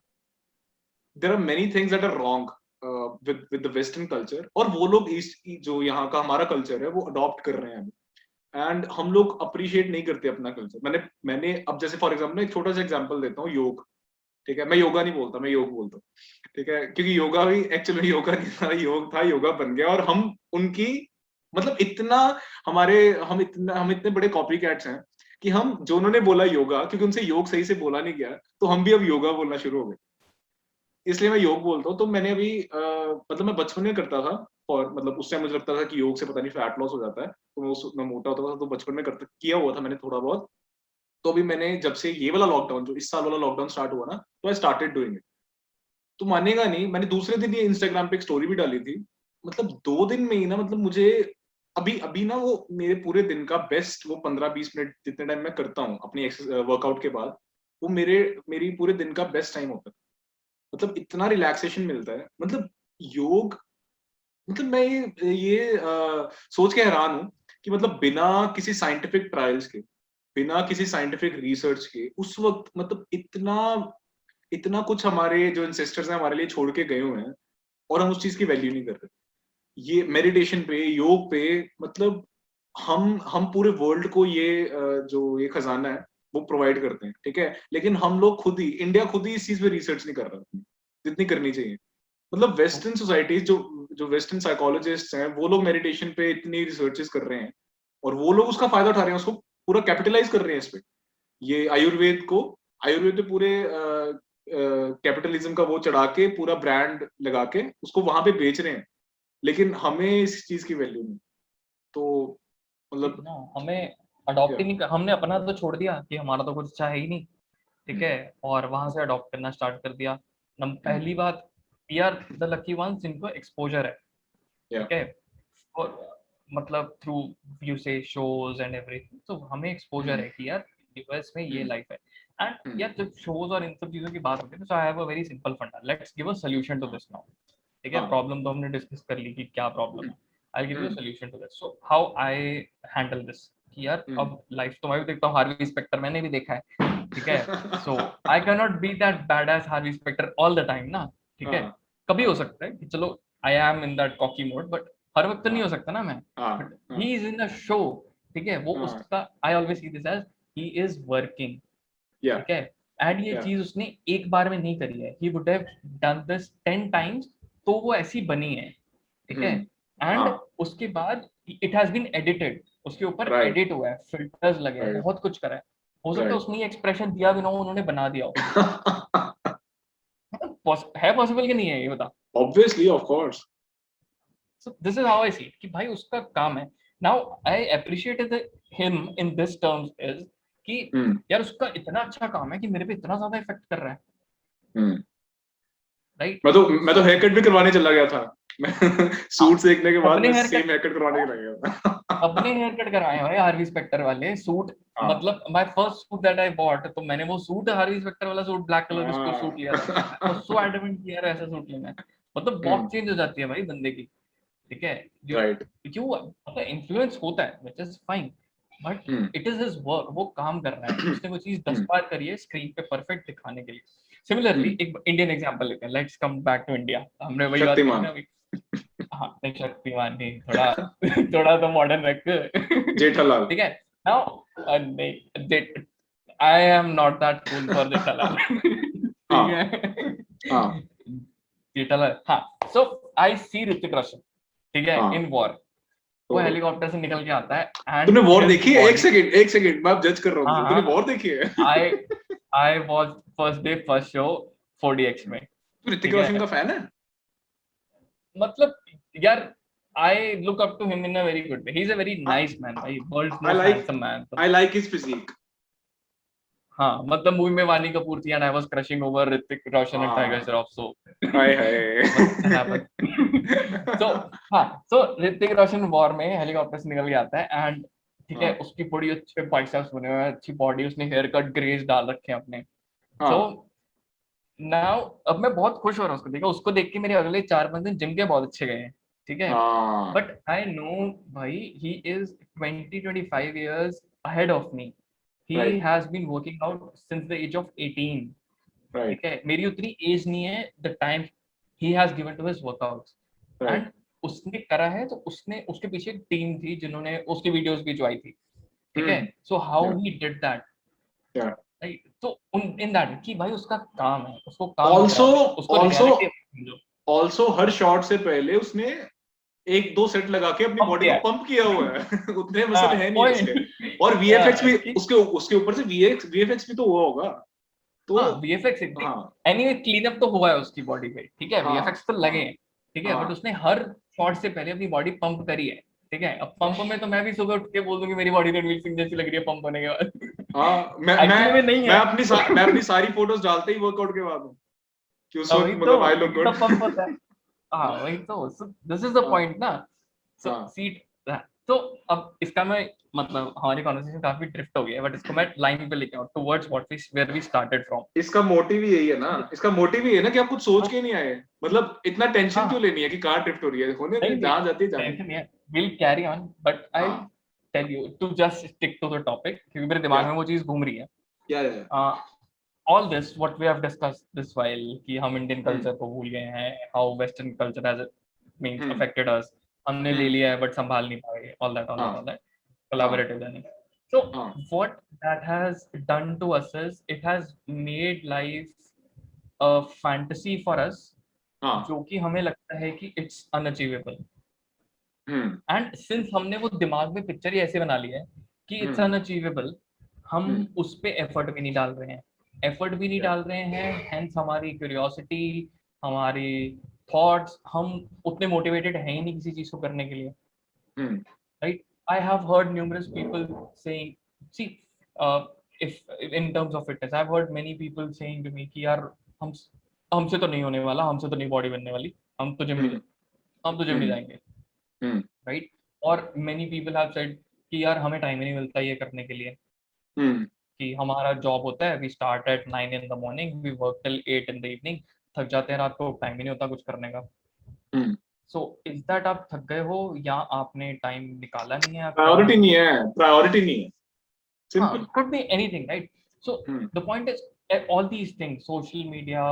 Speaker 2: there are many things that are wrong with the western culture, और वो लोग ईस्ट जो यहाँ का हमारा कल्चर है वो अडॉप्ट कर रहे हैं। एंड हम लोग अप्रिशिएट नहीं करते अपना कल्चर। मैंने अब जैसे फॉर एग्जाम्पल एक छोटा सा एग्जाम्पल देता हूँ, योग। ठीक है, मैं योगा नहीं बोलता, मैं योग बोलता हूँ। ठीक है, क्योंकि योगा भी एक्चुअली योगा नहीं था, योग था, योगा बन गया, और हम उनकी मतलब इतना हम इतने बड़े कॉपी कैट्स हैं कि हम जो उन्होंने बोला योगा, क्योंकि उनसे योग सही से बोला नहीं गया, तो हम भी अब योगा बोलना शुरू हो गए, इसलिए मैं योग बोलता हूँ। तो मैंने अभी मतलब मैं बचपन में करता था, और मतलब उस टाइम मुझे लगता था कि योग से पता नहीं फैट लॉस हो जाता है, तो मैं मोटा होता था, तो बचपन में करता किया हुआ था मैंने थोड़ा बहुत। तो अभी मैंने जब से ये वाला लॉकडाउन, जो इस साल वाला लॉकडाउन स्टार्ट हुआ ना, तो आई स्टार्टेड डूइंग इट। तो मानेगा नहीं, मैंने दूसरे दिन ये इंस्टाग्राम पे एक स्टोरी भी डाली थी, मतलब 2 दिन में ही ना, मतलब मुझे अभी अभी ना वो मेरे पूरे दिन का बेस्ट, वो 15-20 मिनट जितने टाइम मैं करता हूँ अपनी वर्कआउट के बाद, वो मेरी पूरे दिन का बेस्ट टाइम होता है। मतलब इतना रिलैक्सेशन मिलता है, मतलब योग, मतलब मैं ये सोच के हैरान हूँ कि मतलब बिना किसी साइंटिफिक ट्रायल्स के, बिना किसी साइंटिफिक रिसर्च के, उस वक्त मतलब इतना इतना कुछ हमारे जो इंसेस्टर्स हैं हमारे लिए छोड़ के गए हुए हैं, और हम उस चीज की वैल्यू नहीं कर रहे। ये मेडिटेशन पे, योग पे, मतलब हम पूरे वर्ल्ड को ये जो ये खजाना है वो प्रोवाइड करते हैं, ठीक है, लेकिन हम लोग खुद ही, इंडिया खुद ही इस चीज पे रिसर्च नहीं कर रहा जितनी करनी चाहिए। मतलब वेस्टर्न सोसाइटीज, जो जो वेस्टर्न साइकोलॉजिस्ट हैं, वो लोग मेडिटेशन पे इतनी रिसर्चेस कर रहे हैं, और वो लोग उसका फायदा उठा रहे हैं, उसको पूरा कैपिटलाइज कर रहे हैं इस पे। ये आयुर्वेद पे पूरे कैपिटलिज्म का वो चढ़ा के, पूरा ब्रांड लगा के उसको वहां पे बेच रहे हैं, लेकिन हमें इस चीज की वैल्यू नहीं। तो मतलब
Speaker 1: ना हमें अडॉप्ट
Speaker 2: क्या,
Speaker 1: ही नहीं कर, हमने अपना तो छोड़ दिया कि हमारा तो कुछ अच्छा है ही नहीं, ठीक है, और वहां से अडॉप्ट करना स्टार्ट कर दिया। पहली बात, we are the lucky ones जिनको एक्सपोजर है,
Speaker 2: या
Speaker 1: ठीक है, और मतलब through you say shows and everything, तो हमें एक्सपोजर है कि यार यूएस में ये लाइफ है। एंड यार जब शोज और इन सब चीजों की बात होती है, तो I have a very simple funda, let's give a solution to this now. ठीक है,
Speaker 2: हाँ,
Speaker 1: प्रॉब्लम तो हमने डिस्कस कर ली कि क्या प्रॉब्लम है, I give you a solution to this. So how I handle this, कि यार अब लाइफ तो मैं भी देखता हूँ, हार्वी स्पेक्टर मैंने भी देखा है, ठीक है, so I can not be that bad as Harvey Specter all the time ना, ठीक है,
Speaker 2: हाँ,
Speaker 1: कभी हो
Speaker 2: हाँ,
Speaker 1: सकता है कि चलो I am in that cocky mode, but हर वक्त तो नहीं
Speaker 2: हाँ,
Speaker 1: हो सकता ना मैं,
Speaker 2: हाँ,
Speaker 1: बट
Speaker 2: हाँ,
Speaker 1: he is in a show, ठीक है, वो
Speaker 2: हाँ,
Speaker 1: उसका I always see this as he is working,
Speaker 2: या
Speaker 1: ठीक है, एंड ये
Speaker 2: या
Speaker 1: चीज उसने एक बार में नहीं करी है, he would have done this 10 times, तो वो ऐसी बनी है, ठीक है, एंड
Speaker 2: हाँ,
Speaker 1: उसके बाद इट हैज बीन एडिटेड, उसके ऊपर
Speaker 2: राइट,
Speaker 1: एडिट हुआ है, फिल्टर्स लगे हैं,
Speaker 2: राइट,
Speaker 1: बहुत कुछ करा है, हो सकता है
Speaker 2: राइट।
Speaker 1: उसने ये एक्सप्रेशन दिया भी ना हो, उन्होंने बना दिया हो, है पॉसिबल कि नहीं है ये बता।
Speaker 2: Obviously, of course.
Speaker 1: So this is how I see कि भाई उसका काम है, now I appreciated him in this terms is कि यार उसका इतना अच्छा काम है कि मेरे पे इतना ज्यादा इफेक्ट कर रहा है, राइट?
Speaker 2: मैं तो हेयर कट भी करवाने चला गया था। मैं सूट सीखने के बाद
Speaker 1: अपने
Speaker 2: मैं
Speaker 1: hair
Speaker 2: same
Speaker 1: cut
Speaker 2: hair cut करवाने चला गया था।
Speaker 1: अपने हेयर कट करवाए भाई हार्वी स्पेक्टर वाले सूट।
Speaker 2: हाँ।
Speaker 1: मतलब my first suit that I bought, तो मैंने वो सूट हार्वी स्पेक्टर वाला सूट ब्लैक कलर का सूट लिया था। आई वाज सो एडमेंट कि यार ऐसा सूट लेना है। मतलब बहुत चेंज हो जाती है भाई बंदे की, ठीक है?
Speaker 2: राइट।
Speaker 1: क्यों? मतलब इन्फ्लुएंस होता है which is fine, but it is his work. वो काम कर रहा है, उसने वो चीज 10 बार करी है स्क्रीन पे परफेक्ट दिखाने के लिए। सिमिलरली एक इंडियन एग्जांपल लेते हैं, let's come back to India. हमने वही बात करी
Speaker 2: शक्तिमान।
Speaker 1: ना अभी। हाँ नहीं, शक्तिमान नहीं, थोड़ा थोड़ा तो मॉडर्न रख।
Speaker 2: जेठालाल।
Speaker 1: ठीक है। नाउ नहीं, आई am not that cool for Jethalal. ठीक
Speaker 2: हाँ
Speaker 1: है।
Speaker 2: हाँ
Speaker 1: जेठालाल, हाँ। सो आई सी ऋतिक रोशन, ठीक है,
Speaker 2: हाँ।
Speaker 1: In war. वो
Speaker 2: ओहो।
Speaker 1: हेलीकॉप्टर से निकल के आता है एंड
Speaker 2: तूने वॉर
Speaker 1: हिज
Speaker 2: देखी है? एक
Speaker 1: बॉडी।
Speaker 2: सेकंड एक सेकंड, मैं अब जज कर रहा हूँ
Speaker 1: हाँ
Speaker 2: तुझे। तूने
Speaker 1: हाँ,
Speaker 2: वॉर देखी है?
Speaker 1: I I was first day first show 4DX में,
Speaker 2: तू ऋतिक
Speaker 1: ठीक
Speaker 2: रोशन का
Speaker 1: है?
Speaker 2: फैन है?
Speaker 1: मतलब यार, I look up to him in a very good way. He is a very nice man भाई, world's
Speaker 2: I
Speaker 1: most
Speaker 2: like
Speaker 1: handsome man.
Speaker 2: I like his physique.
Speaker 1: हाँ मतलब मूवी में वानी कपूर थी and I was crushing over Hrithik Roshan and Tiger
Speaker 2: हाँ।
Speaker 1: Shroff, so
Speaker 2: हाय हाय।
Speaker 1: What happened? So हाँ, so Hrithik Roshan War में हेलीकॉप्टर से निकल के आता है एंड ठीक है,
Speaker 2: हाँ
Speaker 1: उसकी बड़ी अच्छे बाइसेप्स बने हुए हैं, अच्छी बॉडी, उसने हेयर कट ग्रेज डाल रखे हैं अपने। सो
Speaker 2: हाँ
Speaker 1: नाउ अब मैं बहुत खुश हो रहा हूँ उसको देखा। उसको देख के मेरे अगले 4-5 दिन जिम के बहुत अच्छे गए हैं, ठीक है?
Speaker 2: हाँ।
Speaker 1: बट आई नो भाई, he is 20-25 years ahead of me. He
Speaker 2: right
Speaker 1: has been working out since the age of 18,
Speaker 2: right
Speaker 1: ठीक है? मेरी उतनी एज नहीं है। The time he has given to his workouts
Speaker 2: right.
Speaker 1: And उसने करा है, तो उसने उसके पीछे एक टीम थी जिन्होंने उसकी वीडियोस भी जो आई थी, ठीक है? सो हाउ
Speaker 2: या
Speaker 1: ही डिड दैट,
Speaker 2: या।
Speaker 1: राइट? तो इन दैट कि भाई उसका काम है, उसको काम दिख
Speaker 2: ऑल्सो
Speaker 1: रहा है भाई, उसको
Speaker 2: ऑल्सो
Speaker 1: रियलिटी समझो।
Speaker 2: ऑल्सो हर शॉट से पहले उसने एक दो सेट लगा के अपनी
Speaker 1: अब
Speaker 2: बॉडी
Speaker 1: क्या
Speaker 2: को
Speaker 1: है?
Speaker 2: पंप किया हुआ है। उतने मसल
Speaker 1: हाँ
Speaker 2: है नहीं उसके।
Speaker 1: पॉइंट।
Speaker 2: और वीएफएक्स भी
Speaker 1: कि
Speaker 2: उसके उसके ऊपर से वीएफएक्स भी तो हुआ होगा तो।
Speaker 1: हाँ वीएफएक्स
Speaker 2: हाँ
Speaker 1: एनीवे क्लीन अप तो हुआ है उसकी बॉडी पे, ठीक है?
Speaker 2: हाँ
Speaker 1: वीएफएक्स तो लगे
Speaker 2: हाँ
Speaker 1: हैं, ठीक है? बट
Speaker 2: हाँ
Speaker 1: उसने हर शॉट से पहले अपनी बॉडी पंप करी है, ठीक है? अब पंप में तो मैं भी सुबह उठ के बोल दूंगी मेरी बॉडी रणवीर सिंह जैसी लग रही है पंप होने के
Speaker 2: हाँ।
Speaker 1: बाद। एक्चुअली में नहीं
Speaker 2: मैं
Speaker 1: है।
Speaker 2: मैं अपनी सारी फोटोज डालते ही वर्कआउट के बाद हूँ कि उस वक्त
Speaker 1: वही तो,
Speaker 2: मतलब आई लुक
Speaker 1: क्योंकि
Speaker 2: गुड।
Speaker 1: तब पंप होता है। हाँ वही तो, दिस इज द
Speaker 2: हाँ
Speaker 1: पॉइंट ना। सो
Speaker 2: हाँ।
Speaker 1: सीट, तो अब इसका मैं मतलब हमारी कॉन्वर्सेशन काफी ड्रिफ्ट हो गई है, बट इसको मैं लाइन पे लेके आऊँ towards what we where we started from.
Speaker 2: इसका मोटिव ही यही है ना, इसका मोटिव ही है ना कि आप कुछ सोच के नहीं आए। मतलब इतना टेंशन क्यों
Speaker 1: हाँ
Speaker 2: लेनी है कि कार ड्रिफ्ट हो रही है, होने
Speaker 1: नहीं
Speaker 2: दे,
Speaker 1: नहीं,
Speaker 2: जहां जाती है जाने
Speaker 1: टेंशन
Speaker 2: दे।
Speaker 1: नहीं है, will carry on, but I
Speaker 2: हाँ
Speaker 1: tell you to just stick to the topic, क्योंकि मेरे दिमाग
Speaker 2: या
Speaker 1: में वो चीज घूम रही है।
Speaker 2: Yeah.
Speaker 1: All this what we have discussed this while, कि हम इंडियन
Speaker 2: हम्म
Speaker 1: कल्चर को भूल गए हैं, how western culture has means
Speaker 2: hmm
Speaker 1: affected us, हमने ले
Speaker 2: हम्म।
Speaker 1: लिया है बट संभाल नहीं पाए, ऑल
Speaker 2: हाँ
Speaker 1: दैट
Speaker 2: हाँ
Speaker 1: collaborative learning. So
Speaker 2: हाँ
Speaker 1: what that has done to us is it has made life a fantasy for us,
Speaker 2: हाँ।
Speaker 1: जो कि हमें लगता है कि it's unachievable.
Speaker 2: Hmm
Speaker 1: and since हमने वो दिमाग में पिक्चर ही ऐसे बना ली है कि इट्स
Speaker 2: हम्म
Speaker 1: अनअचीवेबल, हम
Speaker 2: हम्म।
Speaker 1: उस पे एफर्ट भी नहीं डाल रहे हैं, एफर्ट भी नहीं
Speaker 2: या।
Speaker 1: डाल रहे हैं, हेंस हमारी क्यूरियोसिटी, हमारी थॉट्स, हम उतने मोटिवेटेड हैं ही नहीं किसी चीज को करने के लिए,
Speaker 2: हम्म
Speaker 1: right? I have heard numerous people saying, see, if in terms of fitness, I've heard many people saying to me कि यार हम हमसे तो नहीं होने वाला, हमसे तो नहीं बॉडी बनने वाली, हम तो जिम नहीं
Speaker 2: हम्म
Speaker 1: हम तो जिम नहीं
Speaker 2: हम्म
Speaker 1: जाएंगे,
Speaker 2: हम्म
Speaker 1: राइट? और many people have said कि यार हमें टाइम ही नहीं मिलता ये करने के लिए,
Speaker 2: हम्म
Speaker 1: कि हमारा जॉब होता है, we start at 9 in the morning, we work till 8 in the evening, थक जाते हैं रात को, टाइम ही नहीं होता कुछ करने का।
Speaker 2: हम्म।
Speaker 1: सो इज दैट आप थक गए हो या आपने टाइम निकाला नहीं है आपके
Speaker 2: प्रायोरिटी
Speaker 1: लिए?
Speaker 2: नहीं है, प्रायोरिटी नहीं है।
Speaker 1: Huh,
Speaker 2: simple.
Speaker 1: could be anything, right? So
Speaker 2: hmm
Speaker 1: the point is, all these things, social media,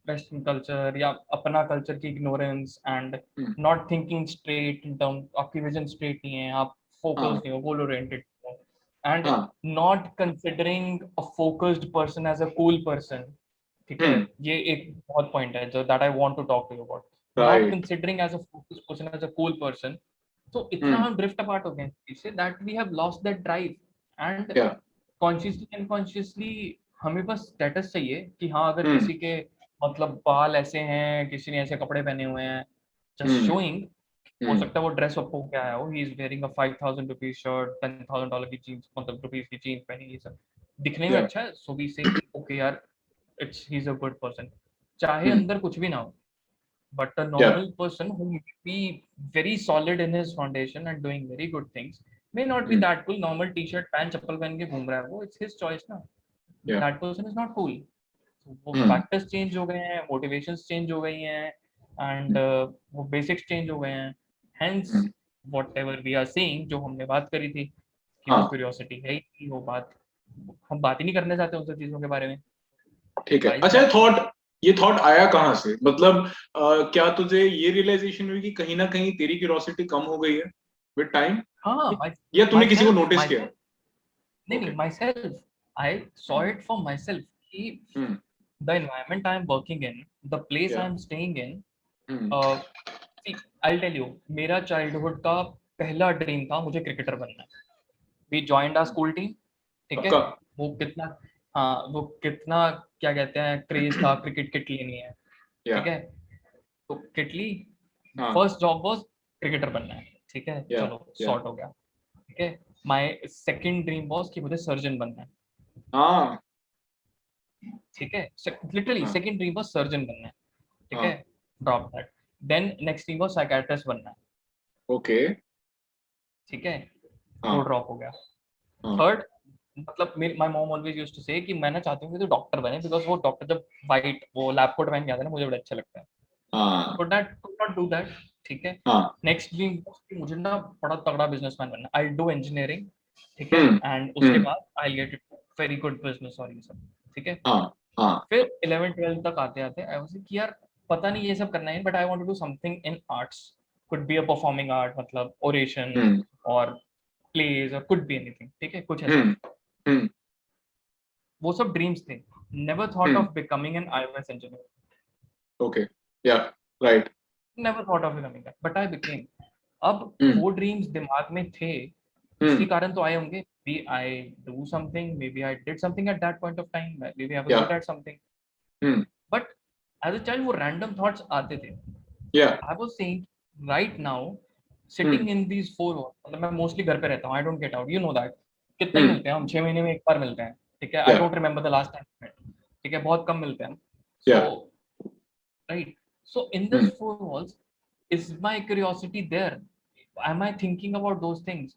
Speaker 1: Western culture, या अपना culture की ignorance and
Speaker 2: hmm.
Speaker 1: not thinking straight in terms, आपकी vision straight नहीं है, आप focused
Speaker 2: हाँ
Speaker 1: नहीं हो, goal oriented हो, and
Speaker 2: हाँ।
Speaker 1: not considering a focused person as a cool person, ठीक है?
Speaker 2: हम्म।
Speaker 1: ये एक बहुत point है जो that I want to talk to you about. Not
Speaker 2: right.
Speaker 1: considering as a focused person as a cool person, तो इतना
Speaker 2: हम्म।
Speaker 1: हम drift apart हो गए हैं इससे that we have lost that drive and
Speaker 2: या।
Speaker 1: कॉन्शियसली अनकॉन्शियसली हमें बस स्टेटस चाहिए कि हाँ अगर
Speaker 2: हम्म
Speaker 1: किसी के मतलब बाल ऐसे हैं, किसी ने ऐसे कपड़े पहने हुए हैं, जस्ट
Speaker 2: हम्म
Speaker 1: शोइंग, हो सकता है वो ड्रेस अप होके आया हो, he is wearing a 5000 rupees shirt, $10,000 की जीन्स, मतलब रुपीज की जीन्स पहनी, ये सब दिखने में
Speaker 2: Yeah.
Speaker 1: अच्छा है, सो वी से ओके यार, it's he is a good person, चाहे
Speaker 2: Hmm.
Speaker 1: अंदर कुछ भी ना हो, but a
Speaker 2: Yeah.
Speaker 1: normal person who may be very solid in his foundation and doing very good things may not be
Speaker 2: Hmm.
Speaker 1: that cool. Normal t-shirt pant चप्पल पहन के घूम रहा है वो, it's his choice ना,
Speaker 2: Yeah.
Speaker 1: that person is not cool. So, वो
Speaker 2: Hmm.
Speaker 1: Factors change हो गए हैं, मोटिवेशंस चेंज हो गई हैं, एंड वो बेसिक्स चेंज हो गए हैं, hence
Speaker 2: Hmm.
Speaker 1: Whatever we are seeing, जो हमने बात करी थी कि वो
Speaker 2: हाँ
Speaker 1: क्यूरियोसिटी है ही, वो बात हम बात ही नहीं करने चाहते उन सब चीजों के बारे में।
Speaker 2: ठीक है।
Speaker 1: Why is
Speaker 2: अच्छा,
Speaker 1: that?
Speaker 2: ये थॉट आया कहाँ से, मतलब क्या तुझे ये रियलाइजेशन हुई कि कहीं ना कहीं तेरी क्यूरियोसिटी कम हो गई है विद टाइम,
Speaker 1: हाँ,
Speaker 2: या तूने किसी को
Speaker 1: myself
Speaker 2: नोटिस किया?
Speaker 1: myself नहीं
Speaker 2: ओके।
Speaker 1: नहीं, myself I saw it for myself कि
Speaker 2: हम्म।
Speaker 1: the environment I am working in, the place
Speaker 2: या।
Speaker 1: I am staying in,
Speaker 2: hmm.
Speaker 1: see, I'll tell you, मेरा चाइल्डहुड का पहला ड्रीम था मुझे क्रिकेटर बनना है। We joined our school team, ठीक है,
Speaker 2: पक्का।
Speaker 1: वो कितना, हाँ वो कितना, क्या कहते हैं, क्रेज था क्रिकेट किट लेनी है,
Speaker 2: या।
Speaker 1: ठीक है, तो किट ली,
Speaker 2: हाँ।
Speaker 1: फर्स्ट जॉब वाज क्रिकेटर बनना है, ठीक है,
Speaker 2: या।
Speaker 1: चलो
Speaker 2: या।
Speaker 1: सॉर्ट हो गया, ठीक है। माय सेकंड ड्रीम वाज कि मुझे सर्जन बनना है,
Speaker 2: हाँ।
Speaker 1: ठीक है, लिटरली
Speaker 2: हाँ।
Speaker 1: सेकंड ड्रीम वाज सर्जन बनना है, ठीक है,
Speaker 2: हाँ।
Speaker 1: Drop that. Then next dream was psychiatrist बनना है,
Speaker 2: ओके।
Speaker 1: ठीक है, वो
Speaker 2: हाँ।
Speaker 1: ड्रॉप हो गया।
Speaker 2: हाँ।
Speaker 1: थर्ड, मतलब my mom always used to say कि मैं ना चाहती हूँ कि तू डॉक्टर बने, बिकॉज वो डॉक्टर जब वाइट वो लैब कोट पहन के आता है ना, मुझे बड़ा अच्छा लगता है,
Speaker 2: हाँ।
Speaker 1: could not do that, ठीक है।
Speaker 2: हाँ।
Speaker 1: नेक्स्ट ड्रीम कि मुझे ना बड़ा तगड़ा बिजनेसमैन बनना, आई डू इंजीनियरिंग, ठीक है,
Speaker 2: हम्म।
Speaker 1: एंड उसके
Speaker 2: हम्म।
Speaker 1: बाद I get very good business और ये सब, ठीक है।
Speaker 2: हाँ। हाँ।
Speaker 1: फिर 11 12 तक आते आते आई वाज कि यार पता नहीं ये सब करना है, but I want to do something in arts, could be a performing art, मतलब ओरेशन
Speaker 2: हम्म।
Speaker 1: और प्लेज, और कुड बी एनीथिंग, ठीक है, कुछ ऐसा।
Speaker 2: हम्म। हम्म।
Speaker 1: वो सब ड्रीम्स थे, never thought
Speaker 2: hmm.
Speaker 1: Of becoming an iOS engineer,
Speaker 2: okay. Yeah. Right.
Speaker 1: Never thought of becoming that, but I became. अब
Speaker 2: हम्म।
Speaker 1: वो ड्रीम्स दिमाग में थे,
Speaker 2: हम्म।
Speaker 1: इसके कारण तो आए होंगे, maybe I do something, maybe I did something at that point of time, maybe I was
Speaker 2: या।
Speaker 1: good at something,
Speaker 2: hmm.
Speaker 1: but as a child वो random thoughts आते थे।
Speaker 2: या।
Speaker 1: I was saying right now
Speaker 2: hmm.
Speaker 1: sitting in these four walls, मतलब मैं mostly घर पे रहता हूँ, I don't get out, you know that, कितना ही
Speaker 2: हम्म।
Speaker 1: मिलते हैं हम, 6 महीने में एक बार मिलते हैं, ठीक है, I
Speaker 2: या।
Speaker 1: don't remember the last time we met, ठीक है, बहुत कम मिलते हैं हम,
Speaker 2: या।
Speaker 1: so right, so in this
Speaker 2: hmm.
Speaker 1: four walls, is my curiosity there, am I thinking about those things?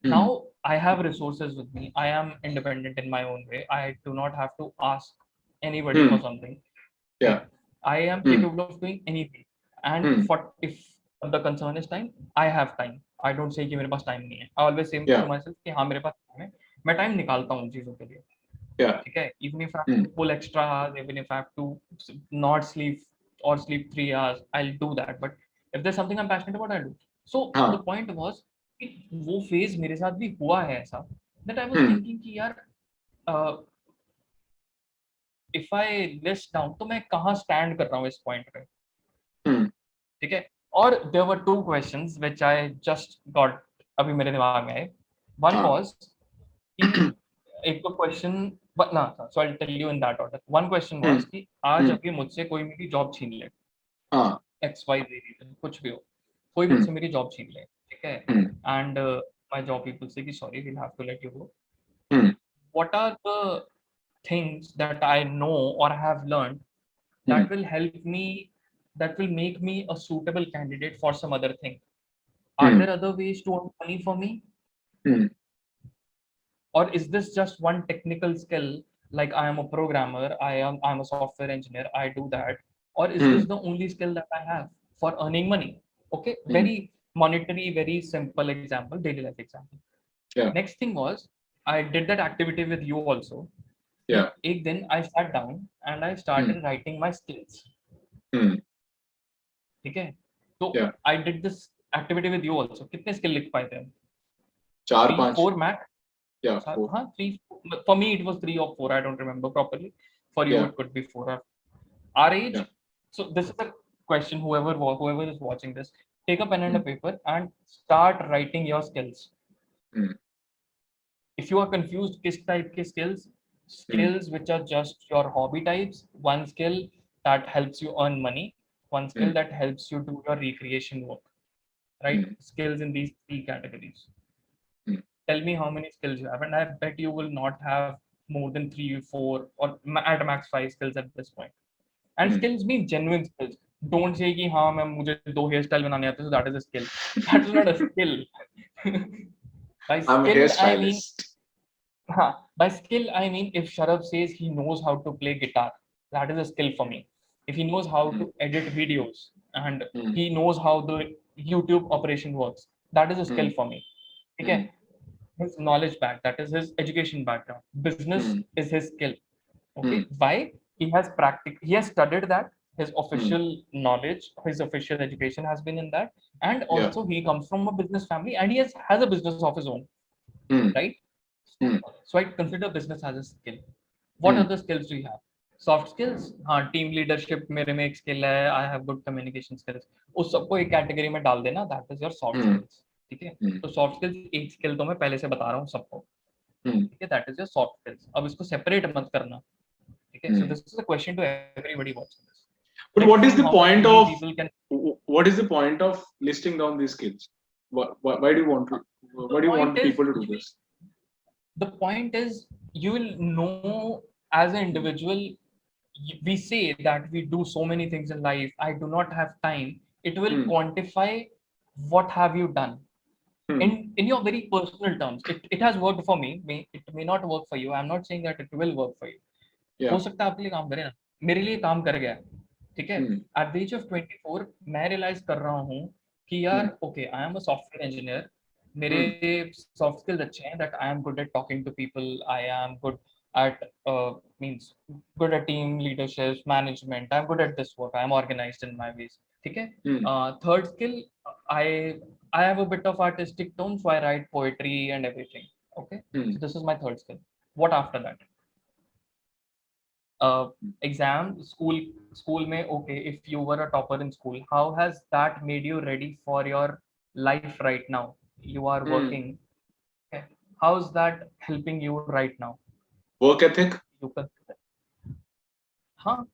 Speaker 2: Hmm.
Speaker 1: Now I have resources with me, I am independent in my own way, I do not have to ask anybody for
Speaker 2: hmm.
Speaker 1: something,
Speaker 2: या।
Speaker 1: okay, I am
Speaker 2: hmm.
Speaker 1: capable of doing anything, and
Speaker 2: hmm.
Speaker 1: for if the concern is time, I have time, I don't say कि मेरे पास time नहीं है, I always say
Speaker 2: या।
Speaker 1: to myself कि हाँ मेरे पास time है, मैं time निकालता हूँ उन चीजों के लिए,
Speaker 2: या।
Speaker 1: ठीक है, even if I have
Speaker 2: hmm.
Speaker 1: to pull extra hours, even if I have to not sleep or sleep 3 hours, I'll do that, but if there's something I'm passionate about, I'll do. So the
Speaker 2: हाँ।
Speaker 1: point was कि वो phase मेरे साथ भी हुआ है ऐसा, that I was
Speaker 2: hmm.
Speaker 1: thinking कि यार if I list down तो मैं कहाँ stand कर रहा हूँ इस point पे,
Speaker 2: हम्म।
Speaker 1: ठीक है। और there were two questions which I just got अभी मेरे दिमाग में आए, one
Speaker 2: हाँ।
Speaker 1: was कि एक तो क्वेश्चन ना था, so I tell you in that order. One question
Speaker 2: hmm.
Speaker 1: Was कि आज
Speaker 2: हम्म।
Speaker 1: अभी मुझसे कोई मेरी जॉब छीन ले,
Speaker 2: हाँ।
Speaker 1: एक्स वाई जी रीजन कुछ भी हो, कोई
Speaker 2: हम्म।
Speaker 1: मुझसे मेरी जॉब छीन ले, ठीक है,
Speaker 2: hmm.
Speaker 1: And my job people से कि sorry we'll have to let you go,
Speaker 2: hmm.
Speaker 1: What are the things that I know और have learned
Speaker 2: hmm.
Speaker 1: that will help me, that will make me a suitable candidate for some other thing? Are
Speaker 2: hmm.
Speaker 1: there other ways to earn money for me?
Speaker 2: Hmm.
Speaker 1: Or is this just one technical skill, like I am a programmer, I'm a software engineer, I do that? Or is this
Speaker 2: hmm.
Speaker 1: the only skill that I have for earning money? Okay,
Speaker 2: hmm.
Speaker 1: very monetary, very simple example, daily life example.
Speaker 2: या।
Speaker 1: Next thing was I did that activity with you also, कि
Speaker 2: या।
Speaker 1: एक दिन I sat down and I
Speaker 2: hmm.
Speaker 1: started writing my skills,
Speaker 2: हम्म।
Speaker 1: ठीक है। तो
Speaker 2: या।
Speaker 1: I did this activity with you also, कितने स्किल लिख पाए थे हम?
Speaker 2: चार
Speaker 1: 3
Speaker 2: पांच।
Speaker 1: 4 मैक्स।
Speaker 2: या। Four.
Speaker 1: Huh? Three. For me, it was 3 or 4. I don't remember properly. For you,
Speaker 2: या।
Speaker 1: it could be 4. Our age.
Speaker 2: या।
Speaker 1: So this is a question. Whoever is watching this, take a pen and a
Speaker 2: hmm.
Speaker 1: paper and start writing your skills.
Speaker 2: Hmm.
Speaker 1: If you are confused, किस type के skills?
Speaker 2: Hmm.
Speaker 1: Skills which are just your hobby types. One skill that helps you earn money. One skill
Speaker 2: hmm.
Speaker 1: that helps you do your recreation work. write skills in these three categories. Tell me how many skills you have, and I bet you will not have more than 3, 4, or at max 5 skills at this point. And skills mean genuine skills. Don't say कि हाँ मैं मुझे 2 hairstyle बनाने आते हैं, so that is a skill. That is not a skill. By
Speaker 2: I'm a
Speaker 1: skill I mean,
Speaker 2: hairstylist.
Speaker 1: by skill I mean if Sharab says he knows how to play guitar, that is a skill for me. If he knows how to edit videos and he knows how the YouTube operation works, that is a skill for me. Okay, his knowledge back, that is his education background. Business is his skill. Okay, why? He has studied that. His official knowledge, his official education has been in that, and also he comes from a business family and he has a business of his own, right? So I consider business as a skill. What other skills do you have? Soft skills, हाँ, team leadership मेरे में एक skill है. I have good communication skills. उस सबको एक category में डाल देना. That is your soft skills. ठीक है? तो soft skills एक skill तो मैं पहले से बता रहा हूँ सबको. ठीक है? That is your soft skills. अब इसको separate मत करना. ठीक है? So this is a question to everybody watching this.
Speaker 2: But
Speaker 1: Let's
Speaker 2: what is
Speaker 1: see
Speaker 2: the
Speaker 1: how
Speaker 2: point
Speaker 1: many
Speaker 2: of
Speaker 1: people can.
Speaker 2: what is the point of listing down these skills? Why do you want to? Why do you want people to do this?
Speaker 1: The point is, you will know as an individual. We say that we do so many things in life. I do not have time. It will quantify what have you done in your very personal terms. It has worked for me. It may not work for you. I'm not saying that it will work for you. हो सकता है आपके लिए काम करे ना, मेरे लिए काम कर गया. ठीक है, at the age of 24 मैं रियलाइज कर रहा हूँ कि यार okay, I am a software engineer. मेरे सॉफ्ट स्किल्स अच्छे हैं, that I am good at talking to people. I am good at means good at team leadership, management. I'm good at this work. I'm organized in my ways. Okay. Third skill, I I have a bit of artistic tone, so I write poetry and everything. Okay. So this is my third skill. What after that? Exam, school में, okay, if you were a topper in school, how has that made you ready for your life right now? You are working. Okay. How's that helping you right now?
Speaker 2: Work ethic?
Speaker 1: You consider.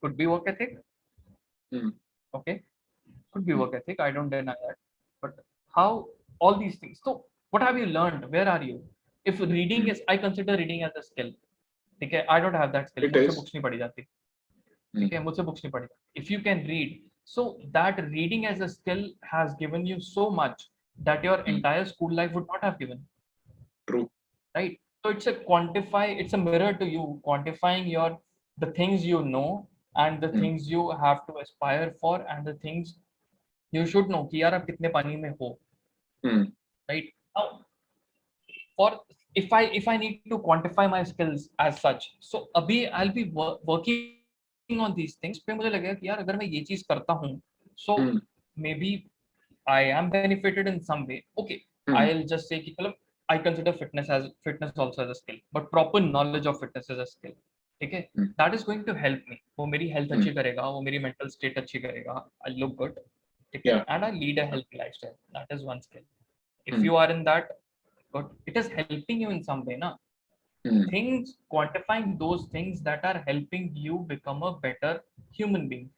Speaker 1: Could be work ethic. Okay, could be work ethic. I don't deny that. But how all these things? So what have you learned? Where are you? If reading is, I consider reading as a skill. ठीक है, I don't have that skill. मुझसे books नहीं पढ़ी जाती. ठीक है, मुझसे books नहीं पढ़ी जाती. If you can read, so that reading as a skill has given you so much that your entire school life would not have given.
Speaker 2: True.
Speaker 1: Right. So it's a mirror to you, quantifying the things you know and the things you have to aspire for and the things you should know कि यार आप कितने पानी में हो. Right. Now, if I need to quantify my skills as such, so अभी I'll be working on these things. फिर मुझे लगेगा कि यार अगर मैं ये चीज करता हूँ, so maybe I am benefited in some way. Okay, I'll just say कि मतलब I consider fitness also as a skill, but proper knowledge of fitness is a skill. ठीक है, that is going to help me. वो मेरी health अच्छी करेगा, वो मेरी mental state अच्छी करेगा. I look good. ठीक है, and I lead a healthy lifestyle. That is one skill. If you are in that, but it is helping you in some way, na? Things, quantifying those things that are helping you become a better human being,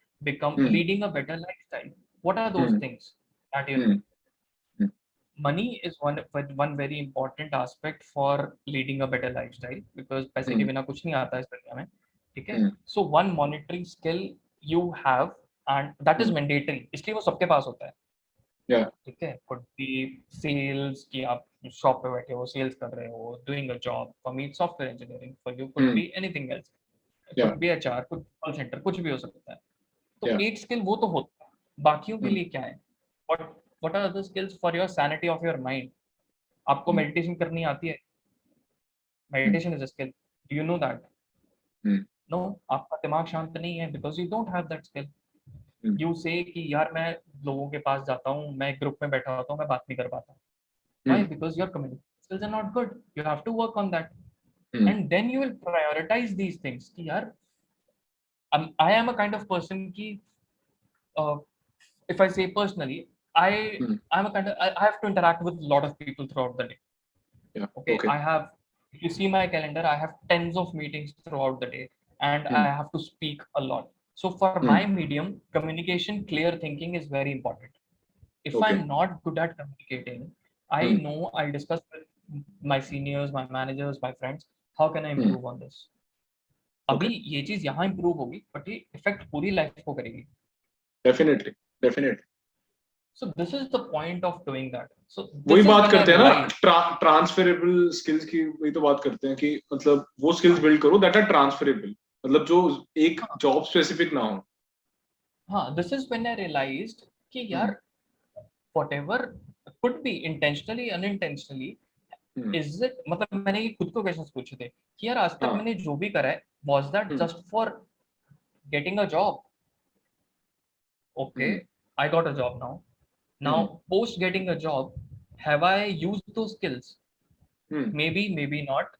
Speaker 1: leading a better lifestyle. What are those things that you know? Money is one very important aspect for leading a better lifestyle, because पैसे के बिना कुछ नहीं आता इस दुनिया में. ठीक है, so one monetary skill you have and that is mandatory, इसलिए वो सबके पास होता है. ठीक है, could be sales कि आप शॉप पे बैठे हो, सेल्स कर रहे हो, doing a job. For me, it's software engineering. For you, could be anything else. Could be HR, could be call center, कुछ भी हो सकता है. तो एक स्किल वो तो होता है. बाकियों के लिए क्या है? What are other skills for your sanity of your mind? आपको मेडिटेशन करनी आती है? Meditation is a skill. Do you know that? No, आपका दिमाग शांत नहीं है because you don't have that skill. You say कि यार मैं लोगों के पास जाता हूँ, मैं ग्रुप में बैठा होता हूँ, मैं बात नहीं कर पाता. Why? Because your communication skills are not good. You have to work on that. And then you will prioritize these things. कि यार I am a kind of person कि if I say personally, I'm a kind of, I have to interact with a lot of people throughout the day. Okay. I have, if you see my calendar, I have tens of meetings throughout the day, and I have to speak a lot. So for my medium, communication, clear thinking is very important. If
Speaker 2: Okay.
Speaker 1: I'm not good at communicating, I
Speaker 2: Hmm.
Speaker 1: know I'll discuss with my seniors, my managers, my friends, how can I improve on this. अभी
Speaker 2: Okay.
Speaker 1: ये चीज यहाँ improve होगी, but ये effect पूरी life को करेगी.
Speaker 2: Definitely. Definitely.
Speaker 1: So this is the point of doing that. So
Speaker 2: वही
Speaker 1: this is
Speaker 2: बात
Speaker 1: when I
Speaker 2: करते हैं ना,
Speaker 1: realized
Speaker 2: ट्रांसफरेबल स्किल्स की, वही तो बात करते हैं कि मतलब वो स्किल्स बिल्ड करो दैट आर ट्रांसफरेबल, मतलब जो एक जॉब स्पेसिफिक ना हो.
Speaker 1: हाँ, this is when I realized कि यार whatever could be intentionally unintentionally, is it, मतलब मैंने ये खुद को क्वेश्चंस पूछे थे कि यार आज तक मैंने जो भी करा है was that just for getting a job? Okay, I got a job now. Now post getting a job, have I used those skills? Maybe, maybe not.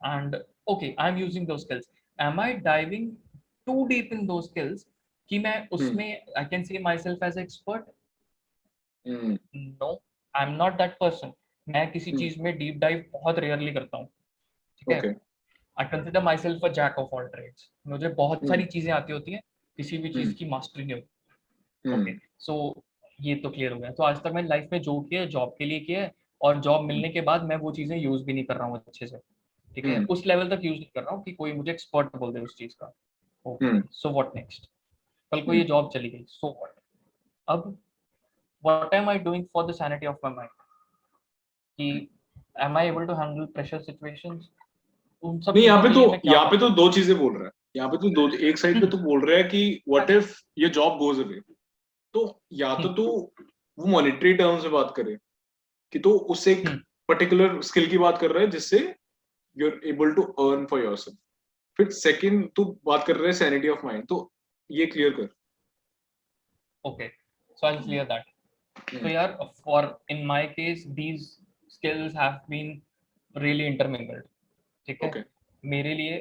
Speaker 1: And okay, I'm using those skills. Am I diving too deep in those skills कि मैं उसमें I can say myself as expert? No, I'm not that person. मैं किसी चीज में deep dive बहुत rarely करता हूँ, ठीक है. I consider myself a jack of all trades. मुझे बहुत सारी चीजें आती होती हैं, किसी भी चीज की मास्टरी नहीं होती. ओके, सो ये तो क्लियर हो गया. तो आज तक मैंने लाइफ में जो किया है जॉब के लिए किया है, और जॉब मिलने के बाद मैं वो चीजें यूज भी नहीं कर रहा हूँ अच्छे से, ठीक है. उस लेवल तक यूज नहीं कर रहा हूँ कि कोई मुझे एक्सपर्ट बोल दे उस चीज का. Okay, so what next? कल को ये जॉब चली गई, सो व्हाट? अब what am I doing for the sanity of my mind? कि am I able to handle pressure situations? उन सब
Speaker 2: नहीं,
Speaker 1: चीजों के लिए मैं क्या
Speaker 2: यहाँ पे तो दो चीजें बोल रहा है. यहाँ पे तो दो, एक साइड पे तो बोल रहा है कि व्हाट इफ ये जॉब गोज अवे, तो या तो वो मॉनेटरी टर्म्स में बात करे कि तो उससे एक पर्टिकुलर स्किल की बात कर रहा है जिससे you are able to earn for yourself. फिर सेकंड तू बात कर रहा है सैनिटी ऑफ माइंड, तो ये क्लियर कर.
Speaker 1: Okay, so I will clear that. So yeah, for in my case, these skills have been really intermingled. ठीक है.
Speaker 2: Okay.
Speaker 1: मेरे लिए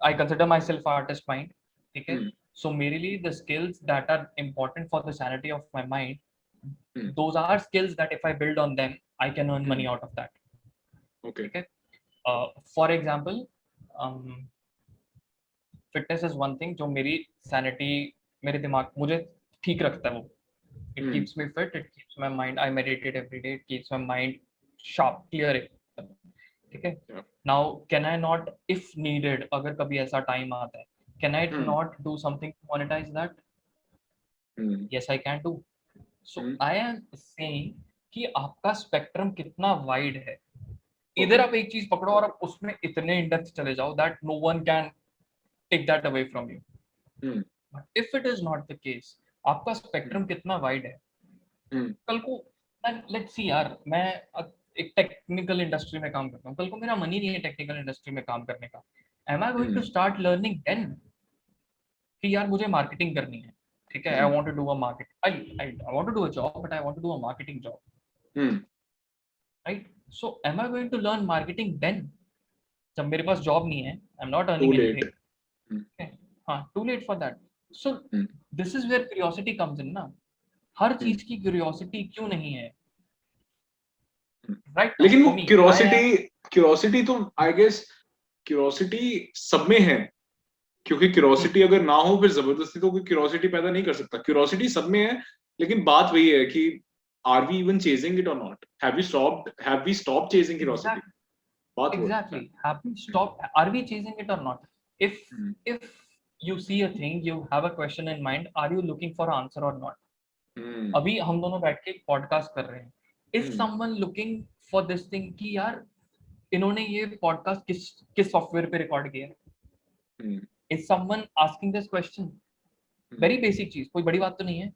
Speaker 1: I consider myself artist mind. ठीक है. So मेरे लिए the skills that are important for the sanity of my mind, those are skills that if I build on them, I can earn money out of that.
Speaker 2: Okay.
Speaker 1: ठीक है. For example, fitness is one thing जो मेरी sanity, मेरे दिमाग मुझे ठीक रखता है वो. It keeps me fit, it keeps my mind, I meditate every day, it keeps my mind sharp, clear. ठीक है. Now can I not, if needed, अगर कभी ऐसा टाइम आता है, can I not do something to monetize that? Yes, I can do. So I am saying कि आपका spectrum कितना वाइड है. इधर आप एक चीज पकड़ो और आप उसमें इतने इन डेप्थ चले जाओ that no one can take that away from you. But if it is not the case, आपका स्पेक्ट्रम कितना वाइड है. कल को लेट्स सी यार, मैं एक टेक्निकल इंडस्ट्री में काम करता हूँ, कल को मेरा मनी नहीं है टेक्निकल इंडस्ट्री में काम करने का. Am I going to start learning then कि यार मुझे मार्केटिंग करनी है, ठीक है. I want to do a market, I want to do a job, but I want to do a marketing job, right. So am I going to learn marketing then जब मेरे पास जॉब नहीं है, I am not earning anything. हाँ, too late for that. So this is where curiosity comes in ना. हर चीज की curiosity क्यों नहीं है, राइट?
Speaker 2: लेकिन वो क्यूरियोसिटी तो आई गेस क्यूरियोसिटी सब में है, क्योंकि क्यूरियोसिटी अगर ना हो फिर जबरदस्ती तो कोई क्यूरियोसिटी पैदा नहीं कर सकता. क्यूरियोसिटी सब में है, लेकिन बात वही है कि are we even chasing it or not. Have we stopped chasing curiosity? बात
Speaker 1: exactly, have we stopped, are we chasing it or not? If you see a thing, you have a question in mind, are you looking for an answer or not? अभी हम दोनों बैठ के एक podcast कर रहे हैं. Is someone looking for this thing कि यार इन्होंने ये पॉडकास्ट किस सॉफ्टवेयर पे रिकॉर्ड किया है? Is someone asking this question? Very basic चीज, कोई बड़ी बात तो नहीं है.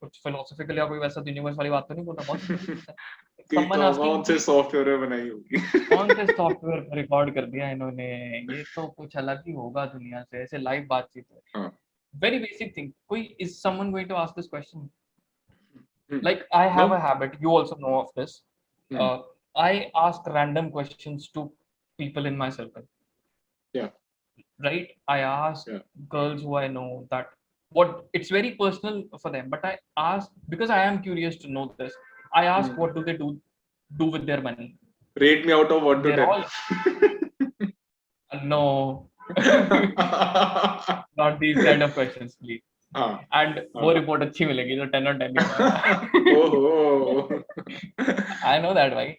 Speaker 1: कुछ फिलोसॉफिकल या कोई वैसा यूनिवर्स वाली बात तो नहीं बोल रहा. बहुत
Speaker 2: कौन से सॉफ्टवेयर बनाई होगी,
Speaker 1: कौन से सॉफ्टवेयर पर रिकॉर्ड कर दिया इन्होंने, ये तो कुछ अलग ही होगा दुनिया से, ऐसे लाइव बातचीत है. Very basic thing. Is someone going to ask this question? Like I have a habit, you also know of this. I ask random questions to people in my circle.
Speaker 2: Yeah.
Speaker 1: Right? I ask girls who I know that it's very personal for them, but I ask because I am curious to know this. I ask what do they do with their money?
Speaker 2: Rate me out of 1 to 10.
Speaker 1: No. Not these kind of questions, please.
Speaker 2: हाँ
Speaker 1: and वो report अच्छी मिलेगी जो 10 और 10 लिखा
Speaker 2: ओहो
Speaker 1: I know that भाई,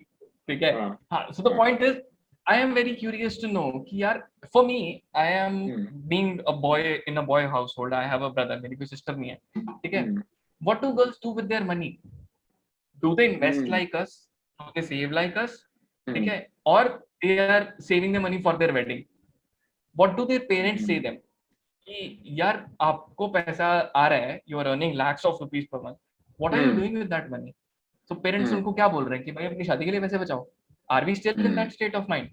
Speaker 1: ठीक है।
Speaker 2: हाँ
Speaker 1: हाँ, so the point is I am very curious to know कि यार for me, I am being a boy in a boy household, I have a brother, मेरी कोई सिस्टर नहीं है, ठीक है। What do girls do with their money? Do they invest like us? Do they save like us? ठीक है, और they are saving the money for their wedding? What do their parents से देम कि यार आपको पैसा आ रहा है, you are earning lakhs of rupees per month, what are you doing with that money? So parents उनको क्या बोल रहे हैं कि भाई अपनी शादी के लिए पैसे बचाओ? Are we still in that state of mind?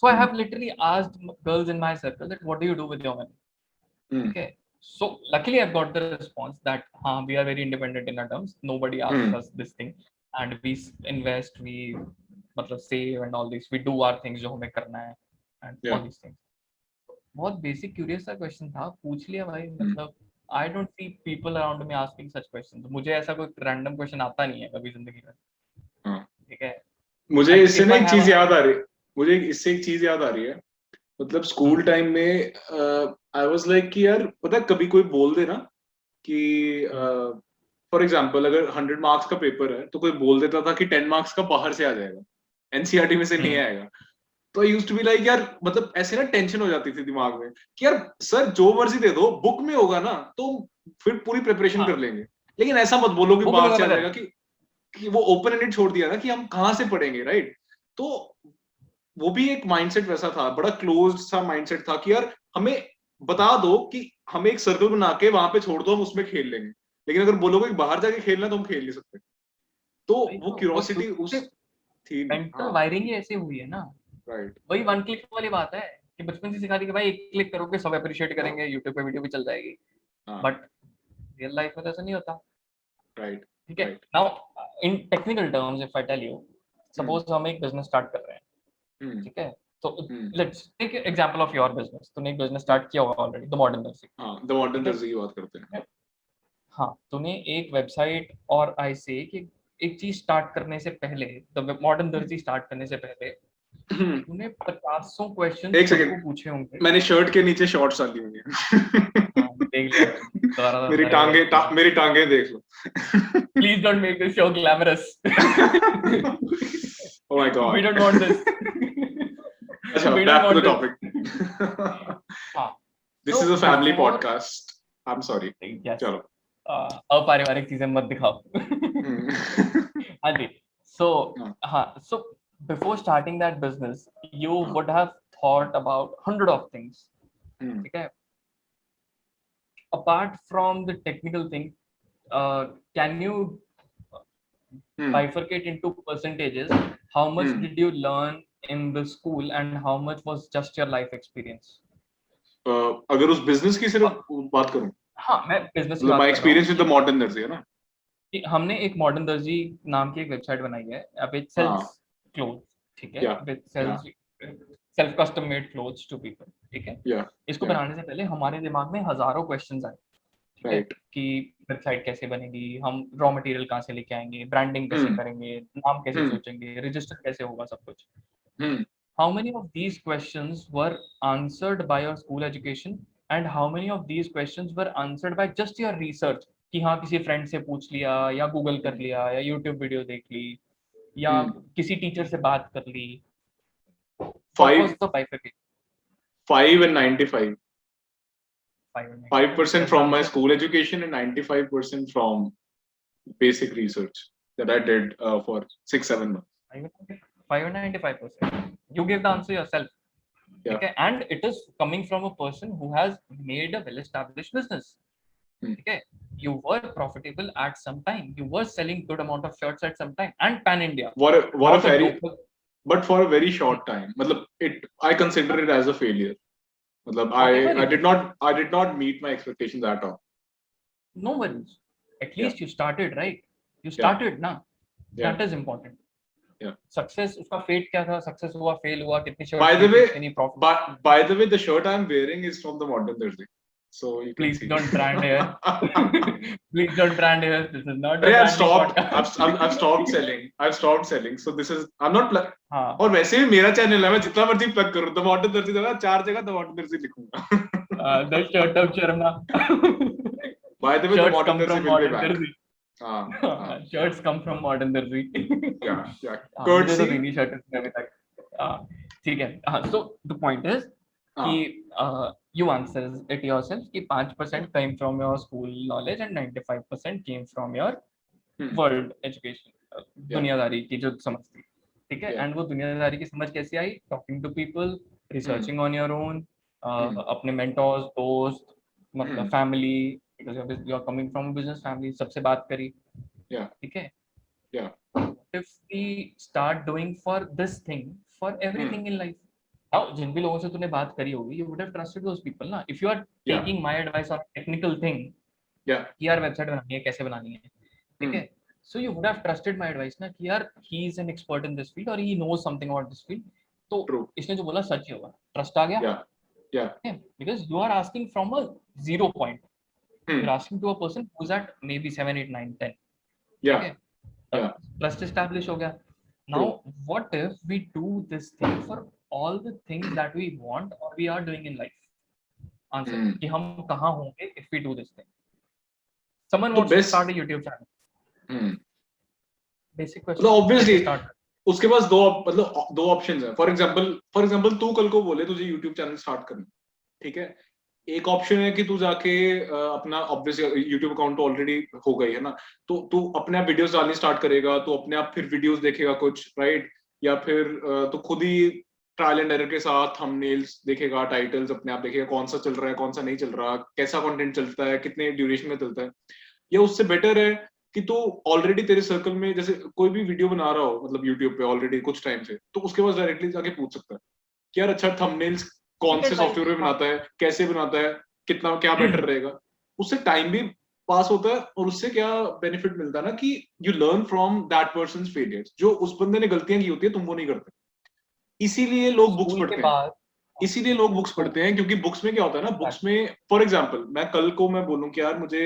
Speaker 1: So I have literally asked girls in my circle that what do you do with your money? ठीक है, so luckily I've got the response that हाँ, we are very independent in our terms, nobody asks us this thing, and we invest, we मतलब save and all this, we do our things जो हमें करना है and all these things. बहुत basic curious सा question था, पूछ लिया भाई, मतलब I don't see people around me asking such questions. मुझे ऐसा कोई रैंडम क्वेश्चन आता नहीं है कभी जिंदगी में, ठीक है।
Speaker 2: मुझे इससे ना एक चीज याद आ रही है, मुझे इससे एक चीज याद आ रही है, मतलब स्कूल टाइम में आई वाज लाइक कि यार पता है कभी कोई बोल दे ना कि फॉर एग्जांपल अगर 100 मार्क्स का पेपर है तो कोई बोल देता था कि 10 मार्क्स का बाहर से आ जाएगा, एनसीईआरटी में से नहीं आएगा, तो I used to be like यार मतलब ऐसे ना टेंशन हो जाती थी दिमाग में कि यार सर जो मर्जी दे दो, बुक में होगा ना तो फिर पूरी प्रिपरेशन कर लेंगे, लेकिन ऐसा मत बोलो कि बाहर से आ जाएगा, कि वो ओपन एंडेड छोड़ दिया ना कि हम कहाँ से पढ़ेंगे, राइट। तो वो भी एक माइंडसेट वैसा था, बड़ा क्लोज्ड सा माइंडसेट था कि यार हमें बता दो कि हमें एक सर्कल बना के वहां पे छोड़ दो, हम उसमें खेल लेंगे, लेकिन अगर बोलोगे कि बाहर जाके खेलना तो हम खेल नहीं सकते। तो वो क्यूरियोसिटी उस थी,
Speaker 1: मेंटल वायरिंग ही ऐसी हुई है ना,
Speaker 2: राइट।
Speaker 1: वही वन क्लिक वाली बात है कि बचपन से सिखा दी कि भाई एक क्लिक करोगे सब अप्रिशिएट करेंगे, यूट्यूब पे वीडियो भी चल जाएगी, बट रियल लाइफ में तो ऐसा नहीं होता,
Speaker 2: राइट।
Speaker 1: ठीक है। Now in technical terms if I tell you, suppose हम एक बिजनेस स्टार्ट कर रहे हैं, ठीक है, तो let's take example of your business. तूने एक बिजनेस स्टार्ट किया होगा ऑलरेडी, द मॉडर्न दर्जी।
Speaker 2: हां, द मॉडर्न दर्जी की बात करते हैं।
Speaker 1: हाँ, तूने एक वेबसाइट और आई से कि एक चीज स्टार्ट करने से पहले, द मॉडर्न दर्जी स्टार्ट करने से पहले तूने 50 क्वेश्चन
Speaker 2: एक सेकंड
Speaker 1: पूछे होंगे।
Speaker 2: मैंने शर्ट के नीचे शॉर्ट्स डाली हुई हैं।
Speaker 1: देख लिया
Speaker 2: मेरी टांगे देख लो।
Speaker 1: Please don't make this show glamorous.
Speaker 2: Oh my god,
Speaker 1: we don't want this.
Speaker 2: अच्छा, back to the topic. This is a family podcast. I'm sorry. चलो,
Speaker 1: अपारिवारिक चीजें मत दिखाओ। हाँ जी, so before starting that business you would have thought about 100 of things, ठीक है। Apart from the technical thing, can you bifurcate into percentages? How much did you learn in the school and how much was just your life experience?
Speaker 2: अगर उस business की सिर्फ बात करूं,
Speaker 1: हाँ, मैं business
Speaker 2: my experience with the modern दर्जी है ना,
Speaker 1: हमने एक मॉडर्न दर्जी नाम की एक वेबसाइट बनाई है, विच सेल्स क्लोथ्स, ठीक है, which sells self custom made clothes to people, ठीक है। इसको बनाने से पहले हमारे दिमाग में हजारों क्वेश्चंस आए, ठीक है, कि वेबसाइट कैसे बनेगी, हम रॉ मटेरियल कहाँ से लेके आएंगे, ब्रांडिंग कैसे करेंगे, नाम कैसे सोचेंगे, रजिस्टर कैसे होगा, सब कुछ। How many of these questions were answered by your school education and how many of these questions were answered by just your research? कि हाँ, किसी फ्रेंड से पूछ लिया या गूगल कर लिया या यूट्यूब वीडियो देख ली या किसी टीचर से बात कर ली।
Speaker 2: 5 and 95. 5% from my school education and 95% from basic research that I did for 6-7 months.
Speaker 1: 5 and 95%. You give the answer yourself. Okay, and it is coming from a person who has made a well-established business. Okay, you were profitable at some time. You were selling good amount of shirts at some time and pan India.
Speaker 2: But for a very short time. I consider it as a failure. I did not meet my expectations at all.
Speaker 1: No worries. At least you started, right? You started, na? That is important.
Speaker 2: Yeah.
Speaker 1: Success, उसका fate क्या था? Success हुआ, fail हुआ, कितनी shirts?
Speaker 2: By the way, the shirt I'm wearing is from the Modern Dharji. So you can
Speaker 1: please don't brand here. Please don't brand here. This is not.
Speaker 2: I've stopped selling. I've stopped selling. So this is. I'm not. और वैसे भी मेरा channel है, मैं जितना मर्जी plug करूँ, The Modern Dharji, 4 जगह The Modern Dharji लिखूंगा।
Speaker 1: The shirt of Sharma.
Speaker 2: By the way, the
Speaker 1: Shirts
Speaker 2: modern
Speaker 1: come
Speaker 2: Darzi
Speaker 1: from
Speaker 2: will be
Speaker 1: modern
Speaker 2: back.
Speaker 1: Darzi.
Speaker 2: हाँ.
Speaker 1: Shirts come from modern Darzi.
Speaker 2: Yeah.
Speaker 1: मुझे तो
Speaker 2: Courtesy.
Speaker 1: नहीं shirt अभी तक. ठीक है. So the point is कि you answer it yourself कि 5% came from your school knowledge and 95% came from your world education. दुनियादारी की जो समझ थी. ठीक है. And वो दुनियादारी की समझ कैसी आई? Talking to people, researching on your own, अपने mentors, दोस्त, मतलब family, because you are coming from a business family, सबसे बात करी. ठीक है. If we start doing for this thing, for everything in life. Now, जिन भी लोगों से तूने बात करी होगी, you would have trusted those people ना. If you are taking my advice on technical thing, कि यार वेबसाइट बनानी है, कैसे बनानी है, ठीक है. So you would have trusted my advice ना कि यार he is an expert in this field or he knows something about this field. तो इसने जो बोला सच ही होगा. Trust आ गया. Yeah. Because you are asking from a 0 point. You're asking to a person who's at maybe 7, 8, 9, 10.
Speaker 2: Yeah.
Speaker 1: Trust establish हो गया. Now, what if we do this thing for all the things that we want or we are doing in life? Answer कि हम कहाँ होंगे if we do this thing. Someone wants to start a YouTube channel. Basic question.
Speaker 2: तो obviously उसके पास दो options हैं. For example तू कल को बोले तुझे YouTube चैनल स्टार्ट करना, ठीक है. एक ऑप्शन है कि तू जाके अपना ऑब्वियसली YouTube अकाउंट तो ऑलरेडी हो गई है ना, तो तू अपने आप वीडियोस डालनी स्टार्ट करेगा, तो अपने आप फिर वीडियोस देखेगा कुछ, राइट. या फिर तू खुद ही ट्रायल एंड एरर के साथ थंबनेल्स देखेगा, टाइटल्स अपने आप देखेगा, कौन सा चल रहा है, कौन सा नहीं चल रहा, कैसा कंटेंट चलता है, कितने ड्यूरेशन में चलता है. या उससे बेटर है कि तू ऑलरेडी तेरे सर्कल में जैसे कोई भी वीडियो बना रहा हो, मतलब यूट्यूब पे ऑलरेडी कुछ टाइम से, तो उसके पास डायरेक्टली जाके पूछ सकता है कि यार अच्छा थंबनेल्स कौन से सॉफ्टवेयर में बनाता है, कैसे बनाता है, कितना क्या बेटर रहेगा. उससे टाइम भी पास होता है और उससे क्या बेनिफिट मिलता है ना कि you learn from that persons failures. जो उस बंदे ने गलतियां की होती है तुम वो नहीं करते. इसीलिए लोग बुक्स पढ़ते हैं. क्योंकि बुक्स में क्या होता है ना, बुक्स में फॉर एग्जांपल मैं कल को मैं बोलूं कि यार मुझे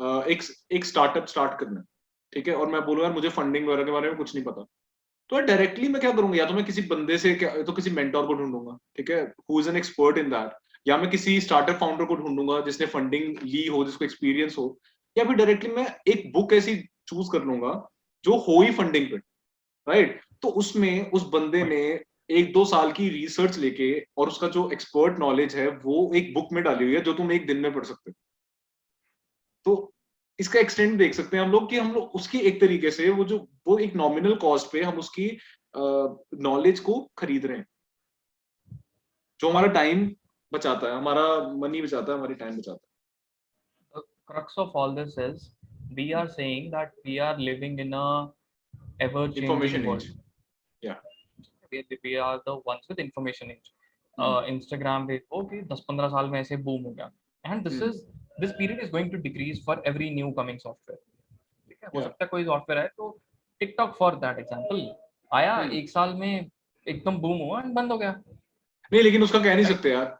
Speaker 2: एक स्टार्टअप स्टार्ट करना है, ठीक है, और मैं बोलूं यार मुझे फंडिंग वगैरह के बारे में कुछ नहीं पता, तो डायरेक्टली मैं क्या करूंगा, या तो मैं किसी बंदे से तो किसी मेंटोर को ढूंढूंगा, ठीक है, who is an expert in that, या मैं किसी स्टार्टअप फाउंडर को ढूंढूंगा जिसने फंडिंग ली हो, जिसको एक्सपीरियंस हो, या फिर डायरेक्टली मैं एक बुक ऐसी चूज कर लूंगा जो हो ही फंडिंग पे, राइट. तो उसमें उस बंदे ने 1-2 साल की रिसर्च लेके और उसका जो एक्सपर्ट नॉलेज है वो एक बुक में डाली हुई है जो तुम एक दिन में पढ़ सकते हो. तो इसका एक्सटेंड देख सकते हैं हम लोग कि हम लोग उसकी एक तरीके से वो एक नॉमिनल कॉस्ट पे हम उसकी नॉलेज को खरीद रहे हैं, जो हमारा टाइम बचाता है, हमारा मनी बचाता है, हमारी टाइम बचाता है.
Speaker 1: The crux of all this is we are saying that we are living in a ever-changing world.
Speaker 2: Yeah.
Speaker 1: We are the ones with information age. Instagram पे okay 10-15 साल में ऐसे boom हो गया, and this period is going to decrease for every new coming software. ठीक है, हो सकता है कोई सॉफ्टवेयर है तो TikTok for that example आया 1 साल में एकदम बूम हुआ and बंद हो गया.
Speaker 2: नहीं, लेकिन उसका कह नहीं सकते यार.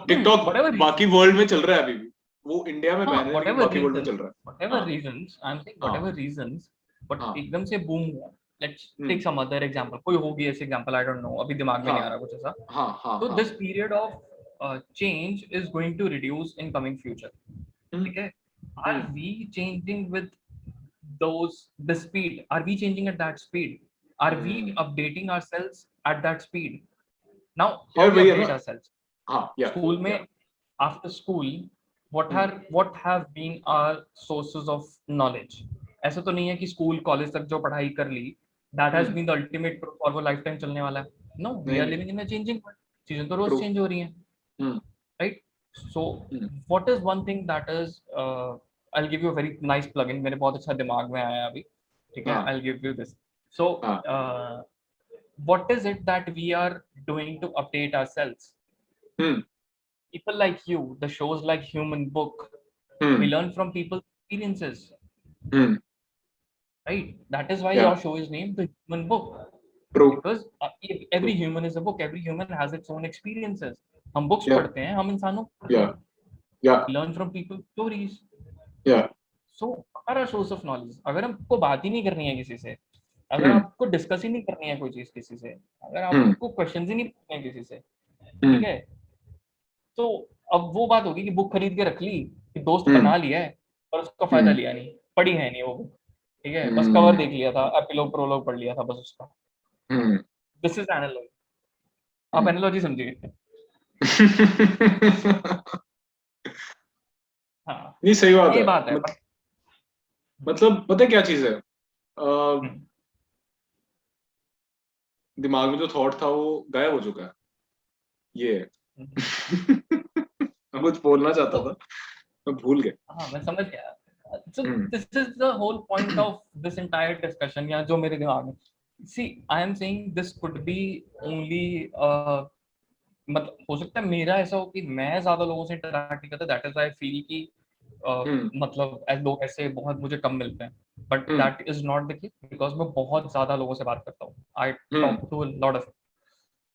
Speaker 2: TikTok बाकी वर्ल्ड में चल रहा है अभी भी, वो इंडिया में बैन है लेकिन बाकी वर्ल्ड में चल रहा है.
Speaker 1: Whatever reasons, I'm saying whatever reasons, but एकदम से बूम हुआ. Let's take some other example. कोई होगी ऐसे example, I don't know, अभी दिमाग में नहीं आ रहा कुछ ऐसा. तो this period of change is going to reduce in coming future. ठीक है. Are we changing with the speed? Are we changing at that speed? Are we updating ourselves at that speed? Now, how we update ourselves? School में, after school, what have been our sources of knowledge? ऐसा तो नहीं है कि school college तक जो पढ़ाई कर ली that has been the ultimate proof और वो लाइफ टाइम चलने वाला है. No, we are living in a changing world. चीजें तो रोज चेंज हो रही हैं, right? So what is one thing that is I'll give you a very nice plugin. मेरे बहुत अच्छा दिमाग में आया अभी, ठीक है. I'll give you this. So what is it that we are doing to update ourselves? People like you, the shows like Human Book, we learn from people's experiences, right? That is why your show is named The Human Book. True. Because every human is a book. Every human has its own experiences. हम books पढ़ते हैं, हम इंसानों को पढ़ते हैं. We learn from people's stories. So हमारा source of knowledge, अगर हमको बात ही नहीं करनी है किसी से, अगर आपको डिस्कस ही नहीं करनी है कोई चीज किसी से, अगर आपको क्वेश्चंस ही नहीं पूछने हैं किसी से, ठीक है, तो अब वो बात होगी कि बुक खरीद के रख ली कि दोस्त
Speaker 2: हम्म
Speaker 1: बना लिया है और उसका फायदा
Speaker 2: हम्म
Speaker 1: लिया नहीं, पढ़ी है नहीं वो बुक, ठीक है, बस कवर
Speaker 2: हम्म
Speaker 1: देख लिया था, एपिलॉग प्रोलॉग पढ़ लिया था बस उसका।
Speaker 2: हम्म
Speaker 1: दिस इज एनालॉजी। आप
Speaker 2: हम्म।
Speaker 1: एनालॉजी समझिए। हाँ,
Speaker 2: नहीं, सही बात
Speaker 1: ये
Speaker 2: है।
Speaker 1: बात है बट।
Speaker 2: मतलब पता है क्या चीज है,
Speaker 1: हम्म,
Speaker 2: दिमाग में जो थॉट था वो गायब हो चुका है, ये है।
Speaker 1: हम्म।
Speaker 2: मैं कुछ बोलना चाहता
Speaker 1: तो
Speaker 2: था, मैं भूल गया।
Speaker 1: हाँ, मैं समझ गया। So
Speaker 2: hmm
Speaker 1: this is the whole point of this entire discussion, या जो मेरे दिमाग में, see I am saying this could be only मतलब हो सकता है मेरा ऐसा हो कि मैं ज्यादा लोगों से इंटरेक्ट नहीं करता, दैट इज आई फील कि
Speaker 2: हम्म
Speaker 1: मतलब लोग ऐसे बहुत मुझे कम मिलते हैं, but
Speaker 2: hmm
Speaker 1: that is not the case because मैं बहुत ज्यादा लोगों से बात करता हूँ, I
Speaker 2: hmm
Speaker 1: talk to lot of,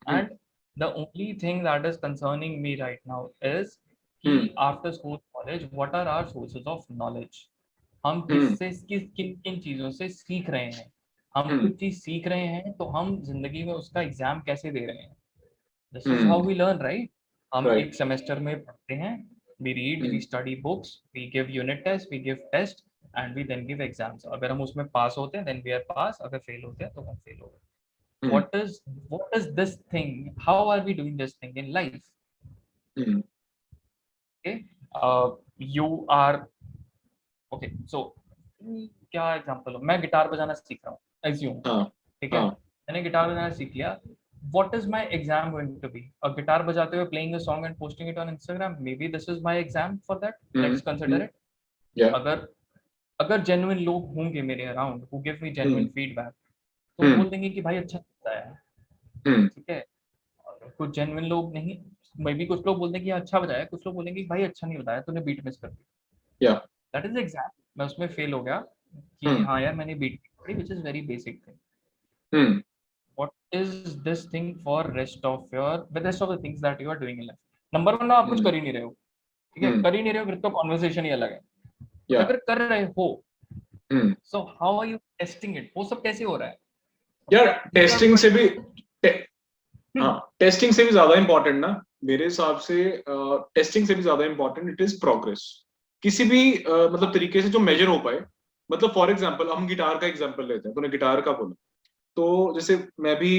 Speaker 2: hmm
Speaker 1: and the only thing that is concerning me right now is कि
Speaker 2: हम्म
Speaker 1: after school college what are our sources of knowledge, हम
Speaker 2: हम्म
Speaker 1: किन किन चीजों से सीख रहे हैं, हम
Speaker 2: हम्म
Speaker 1: कुछ चीज सीख रहे हैं तो हम जिंदगी में उसका एग्जाम कैसे दे रहे हैं, this is how
Speaker 2: hmm.
Speaker 1: We learn right. हम
Speaker 2: राइट।
Speaker 1: एक सेमेस्टर में पढ़ते हैं, we read, we
Speaker 2: hmm
Speaker 1: study books, we give unit test, we give test and we then give exams, अगर हम उसमें पास होते हैं देन वी आर पास, अगर फेल होते हैं तो हम फेल हो गए।
Speaker 2: हम्म
Speaker 1: what is this thing, how are we doing this thing in life,
Speaker 2: hmm.
Speaker 1: okay, you are okay, so क्या एग्जांपल हो, मैं गिटार बजाना सीख रहा हूँ एज्यूम,
Speaker 2: हाँ
Speaker 1: ठीक है,
Speaker 2: हाँ।
Speaker 1: मैंने गिटार बजाना सीख लिया, what is my exam going to be, a guitar बजाते हुए playing a song and posting it on Instagram, maybe this is my exam for that, let's consider
Speaker 2: hmm.
Speaker 1: it।
Speaker 2: या।
Speaker 1: अगर अगर जेन्युइन लोग होंगे मेरे around who give me genuine
Speaker 2: hmm
Speaker 1: feedback, तो
Speaker 2: हम्म
Speaker 1: बोल देंगे कि भाई अच्छा लगता है,
Speaker 2: हम्म।
Speaker 1: ठीक है, और कुछ जेन्युइन लोग नहीं, मे बी कुछ लोग बोलते हैं कि अच्छा बजाया, कुछ लोग बोलेंगे कि भाई अच्छा नहीं बताया, तूने बीट मिस कर दी,
Speaker 2: या।
Speaker 1: दैट इज एग्जैक्ट, मैं उसमें फेल हो गया कि
Speaker 2: हम्म
Speaker 1: हाँ यार मैंने बीट पढ़ी, which is very basic thing.
Speaker 2: Hmm
Speaker 1: what is this thing for rest of your the rest of the things that you are doing in life, number one ना, आप कुछ
Speaker 2: हम्म
Speaker 1: कर ही नहीं रहे हो, ठीक है,
Speaker 2: हम्म।
Speaker 1: कर ही नहीं रहे हो फिर तो कॉन्वर्सेशन ही अलग है, बट
Speaker 2: या।
Speaker 1: अगर कर रहे हो,
Speaker 2: हम्म।
Speaker 1: So how are you testing it, वो सब कैसे हो रहा है,
Speaker 2: यार,
Speaker 1: दीज आर
Speaker 2: टेस्टिंग से भी टे, हाँ,
Speaker 1: क्वेश्चन।
Speaker 2: टेस्टिंग से भी ज्यादा इंपॉर्टेंट ना, मेरे हिसाब से टेस्टिंग से भी ज्यादा इंपॉर्टेंट इट इज प्रोग्रेस, किसी भी मतलब तरीके से जो मेजर हो पाए। मतलब फॉर एग्जांपल हम गिटार का एग्जांपल लेते हैं, तूने गिटार का बोला, तो जैसे मैं भी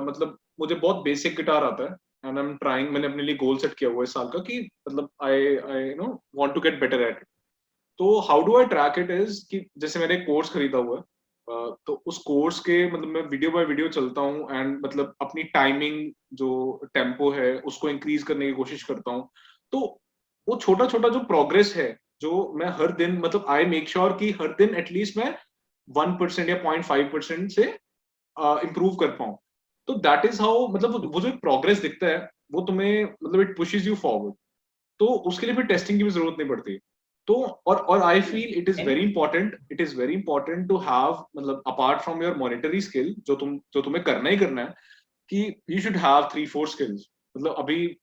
Speaker 2: मतलब मुझे बहुत बेसिक गिटार आता है, एंड आई एम ट्राइंग, मैंने अपने लिए गोल सेट किया हुआ है इस साल का कि मतलब I I know want to get better at. तो how do I track it is कि जैसे मैंने कोर्स खरीदा हुआ है, तो उस कोर्स के मतलब मैं वीडियो बाय वीडियो चलता हूँ, एंड मतलब अपनी टाइमिंग जो टेम्पो है उसको इंक्रीज करने की कोशिश करता हूँ। तो वो छोटा छोटा जो प्रोग्रेस है, जो मैं हर दिन मतलब आई मेक श्योर कि हर दिन एटलीस्ट मैं 1% या 0.5% से इम्प्रूव कर पाऊँ। तो दैट इज हाउ, मतलब वो जो प्रोग्रेस दिखता है वो तुम्हें मतलब इट पुशेस यू फॉरवर्ड। तो उसके लिए फिर टेस्टिंग की भी जरूरत नहीं पड़ती। तो और I feel it is very important to have, मतलब apart from your monetary skill जो तुम्हें करना ही करना है, कि यू शुड हैव 3-4 स्किल्स। मतलब अभी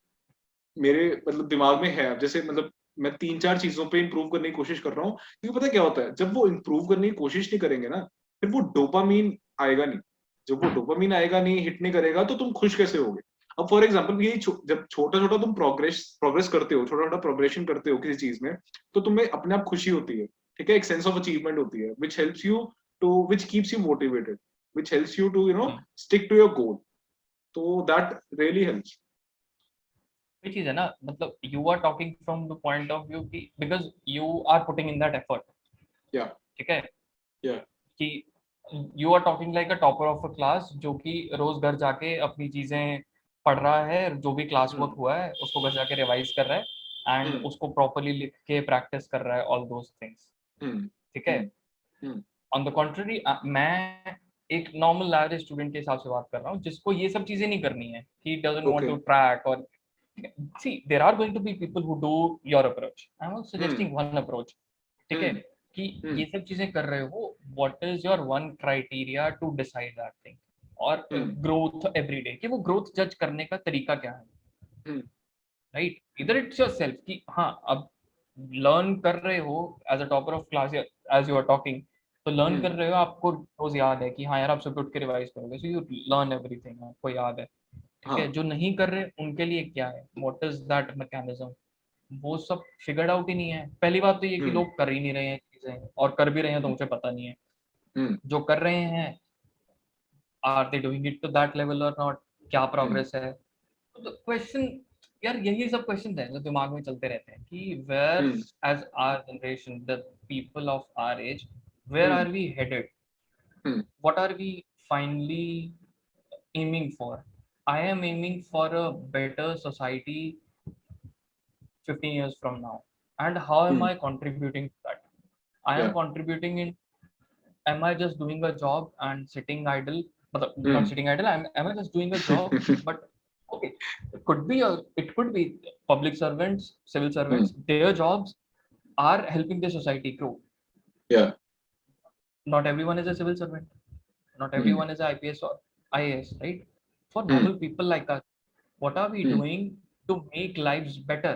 Speaker 2: मेरे मतलब दिमाग में है, जैसे मतलब मैं 3-4 चीजों पे इंप्रूव करने की कोशिश कर रहा हूँ, क्योंकि पता है क्या होता है, जब वो इंप्रूव करने की कोशिश नहीं करेंगे ना, फिर वो डोपामीन आएगा नहीं। जब वो डोपामीन आएगा नहीं, हिट नहीं करेगा, तो तुम खुश कैसे होगे। अब फॉर एग्जाम्पल ये जब छोटा छोटा तुम प्रोग्रेस प्रोग्रेस करते हो, छोटा छोटा प्रोग्रेशन करते हो किसी चीज में, तो तुम्हें अपने आप खुशी होती है, ठीक है, एक सेंस ऑफ अचीवमेंट होती है, which helps you to, which keeps you motivated, which helps you to stick to your goal. तो दैट रियली हेल्प्स।
Speaker 1: वही चीज है ना, मतलब you are talking from the point of view कि because you are putting in that effort,
Speaker 2: yeah.
Speaker 1: ठीक है,
Speaker 2: yeah.
Speaker 1: कि you are talking like a topper of a class जो कि रोज घर जाके अपनी चीजें पढ़ रहा है, जो भी क्लास वर्क
Speaker 2: हम्म
Speaker 1: हुआ है उसको घर जाके रिवाइज कर रहा है एंड
Speaker 2: हम्म
Speaker 1: उसको प्रॉपरली लिख के प्रैक्टिस कर रहा है ऑल दोज थिंग्स,
Speaker 2: हम्म
Speaker 1: ठीक है।
Speaker 2: हम्म हम्म
Speaker 1: ऑन द कॉन्ट्ररी मैं एक नॉर्मल एवरेज स्टूडेंट के हिसाब से बात कर रहा हूँ जिसको ये सब चीजें नहीं करनी है, he doesn't want
Speaker 2: okay.
Speaker 1: To track और see there are going to be people who do your approach, I'm not
Speaker 2: hmm
Speaker 1: suggesting one approach, ठीक है,
Speaker 2: हम्म
Speaker 1: कि ये
Speaker 2: हम्म
Speaker 1: सब चीजें कर रहे हो, what is your one criteria to decide that thing, और
Speaker 2: हम्म
Speaker 1: ग्रोथ एवरीडे कि वो ग्रोथ जज करने का तरीका क्या है,
Speaker 2: हम्म
Speaker 1: राइट, इधर इट्स योर सेल्फ कि हाँ अब लर्न कर रहे हो as a topper of class, as you are talking, तो लर्न कर
Speaker 2: हम्म
Speaker 1: रहे हो, आपको रोज याद है कि हाँ यार आप सुबह उठ के रिवाइज करोगे, सो यू लर्न एवरीथिंग, आपको याद है, ठीक है,
Speaker 2: हाँ।
Speaker 1: जो नहीं कर रहे उनके लिए क्या है, व्हाट इज दैट मैकेनिज्म, वो सब फिगर्ड आउट ही नहीं है। पहली बात तो ये कि
Speaker 2: हम्म
Speaker 1: लोग कर ही नहीं रहे हैं चीजें, और कर भी रहे हैं तो मुझे पता नहीं है।
Speaker 2: हम्म
Speaker 1: जो कर रहे हैं, are they doing it to that level और नॉट, क्या
Speaker 2: हम्म
Speaker 1: प्रोग्रेस है। तो क्वेश्चन, यार यही सब क्वेश्चन हैं जो दिमाग में चलते रहते हैं कि where,
Speaker 2: hmm
Speaker 1: as our generation, the people of our age, where
Speaker 2: hmm
Speaker 1: are we headed,
Speaker 2: hmm
Speaker 1: what are we finally aiming for? I am aiming for a better society 15 years from now. And how am
Speaker 2: hmm
Speaker 1: I contributing to that? I am
Speaker 2: या
Speaker 1: contributing in, am I just doing a job and sitting idle? Not
Speaker 2: hmm
Speaker 1: sitting idle, am I just doing a job? But okay, it could be public servants, civil
Speaker 2: hmm
Speaker 1: servants, their jobs are helping the society grow.
Speaker 2: या
Speaker 1: Not everyone is a civil servant. Not
Speaker 2: hmm
Speaker 1: everyone is a IPS or IAS, right? For
Speaker 2: hmm
Speaker 1: normal people like us, what are we
Speaker 2: hmm
Speaker 1: doing to make lives better?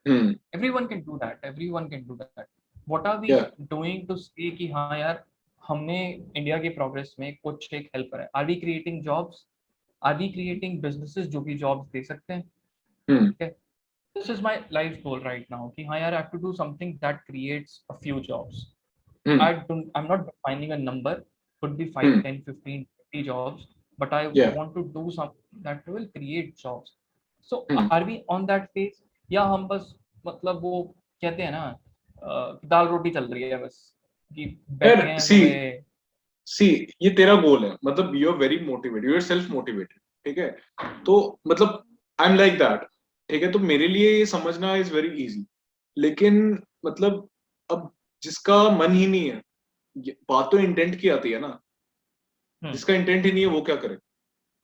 Speaker 2: Hmm
Speaker 1: Everyone can do that. Everyone can do that. What are we
Speaker 2: या
Speaker 1: doing to say कि हाँ यार, हमने India की progress में कुछ एक help करा है? Are we creating jobs? Are we creating businesses जो भी jobs दे सकते हैं?
Speaker 2: हम्म
Speaker 1: ठीक है, this is my life goal right now कि हाँ यार, I have to do something that creates a few jobs.
Speaker 2: Hmm
Speaker 1: I'm not defining a number, could be 5,
Speaker 2: hmm
Speaker 1: 10, 15, 20 jobs, but I
Speaker 2: या
Speaker 1: want to do something that will create jobs. So
Speaker 2: hmm
Speaker 1: are we on that phase, या हम बस, मतलब वो कहते हैं ना, दाल रोटी चल रही है बस, कि
Speaker 2: यार
Speaker 1: बैठे हैं
Speaker 2: सी
Speaker 1: सुबह।
Speaker 2: सी ये तेरा गोल है, मतलब you are very motivated, you are self motivated, ठीक है। तो मतलब आई एम लाइक दैट, ठीक है। तो मेरे लिए ये समझना इज वेरी इजी। लेकिन मतलब अब जिसका मन ही नहीं है, बात तो इंटेंट की आती है ना।
Speaker 1: हम्म।
Speaker 2: जिसका इंटेंट ही नहीं है वो क्या करे?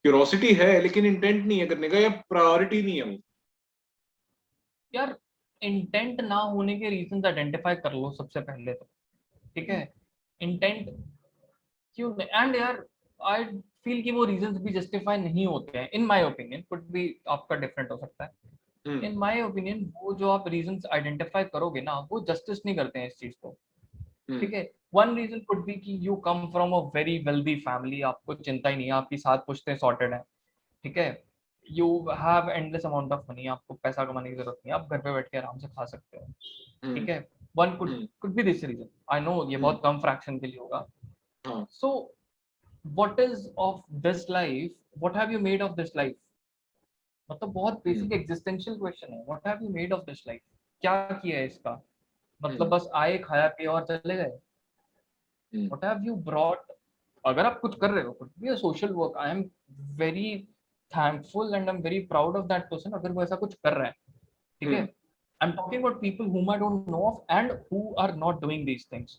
Speaker 2: क्यूरोसिटी है लेकिन इंटेंट नहीं है करने का, या प्रायोरिटी नहीं है वो।
Speaker 1: यार, इंटेंट ना होने के रीजंस आइडेंटिफाई कर लो सबसे पहले तो, ठीक है। इंटेंट क्यों नहीं, एंड यार, आई फील कि वो रीजंस भी जस्टिफाई नहीं होते हैं, इन माय ओपिनियन। कुछ भी आपका डिफरेंट हो सकता है।
Speaker 2: हम्म
Speaker 1: इन माय ओपिनियन वो जो आप रीजंस आइडेंटिफाई करोगे ना, वो जस्टिस नहीं करते हैं इस चीज को,
Speaker 2: हम्म
Speaker 1: ठीक है। वन रीजन कुड बी कि you come from a very wealthy family, आपको चिंता ही नहीं है, आपकी सात पुश्तें सॉर्टेड है, ठीक है। You have endless amount of money, आपको पैसा कमाने की जरूरत नहीं है, आप घर पे बैठ के आराम से खा सकते हो,
Speaker 2: हम्म
Speaker 1: ठीक है। One could
Speaker 2: hmm
Speaker 1: could be this reason, I know ये
Speaker 2: हम्म
Speaker 1: बहुत कम फ्रैक्शन के लिए होगा।
Speaker 2: हाँ
Speaker 1: सो what is of this life, what have you made of this life? मतलब बहुत
Speaker 2: हम्म
Speaker 1: बेसिक एग्जिस्टेंशियल क्वेश्चन है, what have you made of this life? क्या किया है इसका? मतलब
Speaker 2: हम्म
Speaker 1: बस आए, खाया पिया और चले गए?
Speaker 2: हम्म
Speaker 1: what have you brought? अगर आप कुछ कर रहे हो, कुछ भी social work, I am very thankful and I am very proud of that person अगर वो ऐसा कुछ कर रहा है, ठीक है।
Speaker 2: Hmm
Speaker 1: I am talking about people whom I don't know of and who are not doing these things,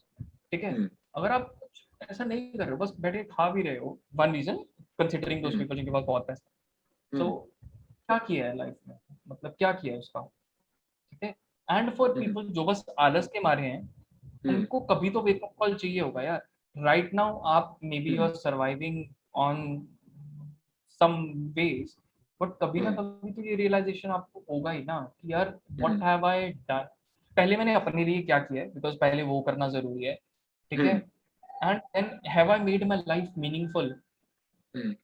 Speaker 1: ठीक है।
Speaker 2: हम्म
Speaker 1: अगर आप कुछ ऐसा नहीं कर रहे हो, बस बैठे खा भी रहे हो, वन रीजन, कंसिडरिंग दोस
Speaker 2: हम्म
Speaker 1: पीपल जिनके पास बहुत पैसा, सो
Speaker 2: हम्म
Speaker 1: क्या किया है लाइफ में, मतलब क्या किया है उसका, ठीक है। एंड फॉर
Speaker 2: हम्म
Speaker 1: पीपल जो बस आलस के मारे हैं,
Speaker 2: हम्म
Speaker 1: उनको कभी तो वेकअप कॉल चाहिए होगा यार। राइट नाउ आप may be you
Speaker 2: hmm
Speaker 1: are surviving on some ways, but कभी ना
Speaker 2: हम्म
Speaker 1: कभी तो ये रियलाइजेशन आपको होगा ही ना कि यार, what
Speaker 2: hmm
Speaker 1: have I done, पहले मैंने अपने लिए क्या किया है, बिकॉज पहले वो करना जरूरी है, ठीक है।
Speaker 2: Hmm
Speaker 1: and then have I made my life meaningful,
Speaker 2: hmm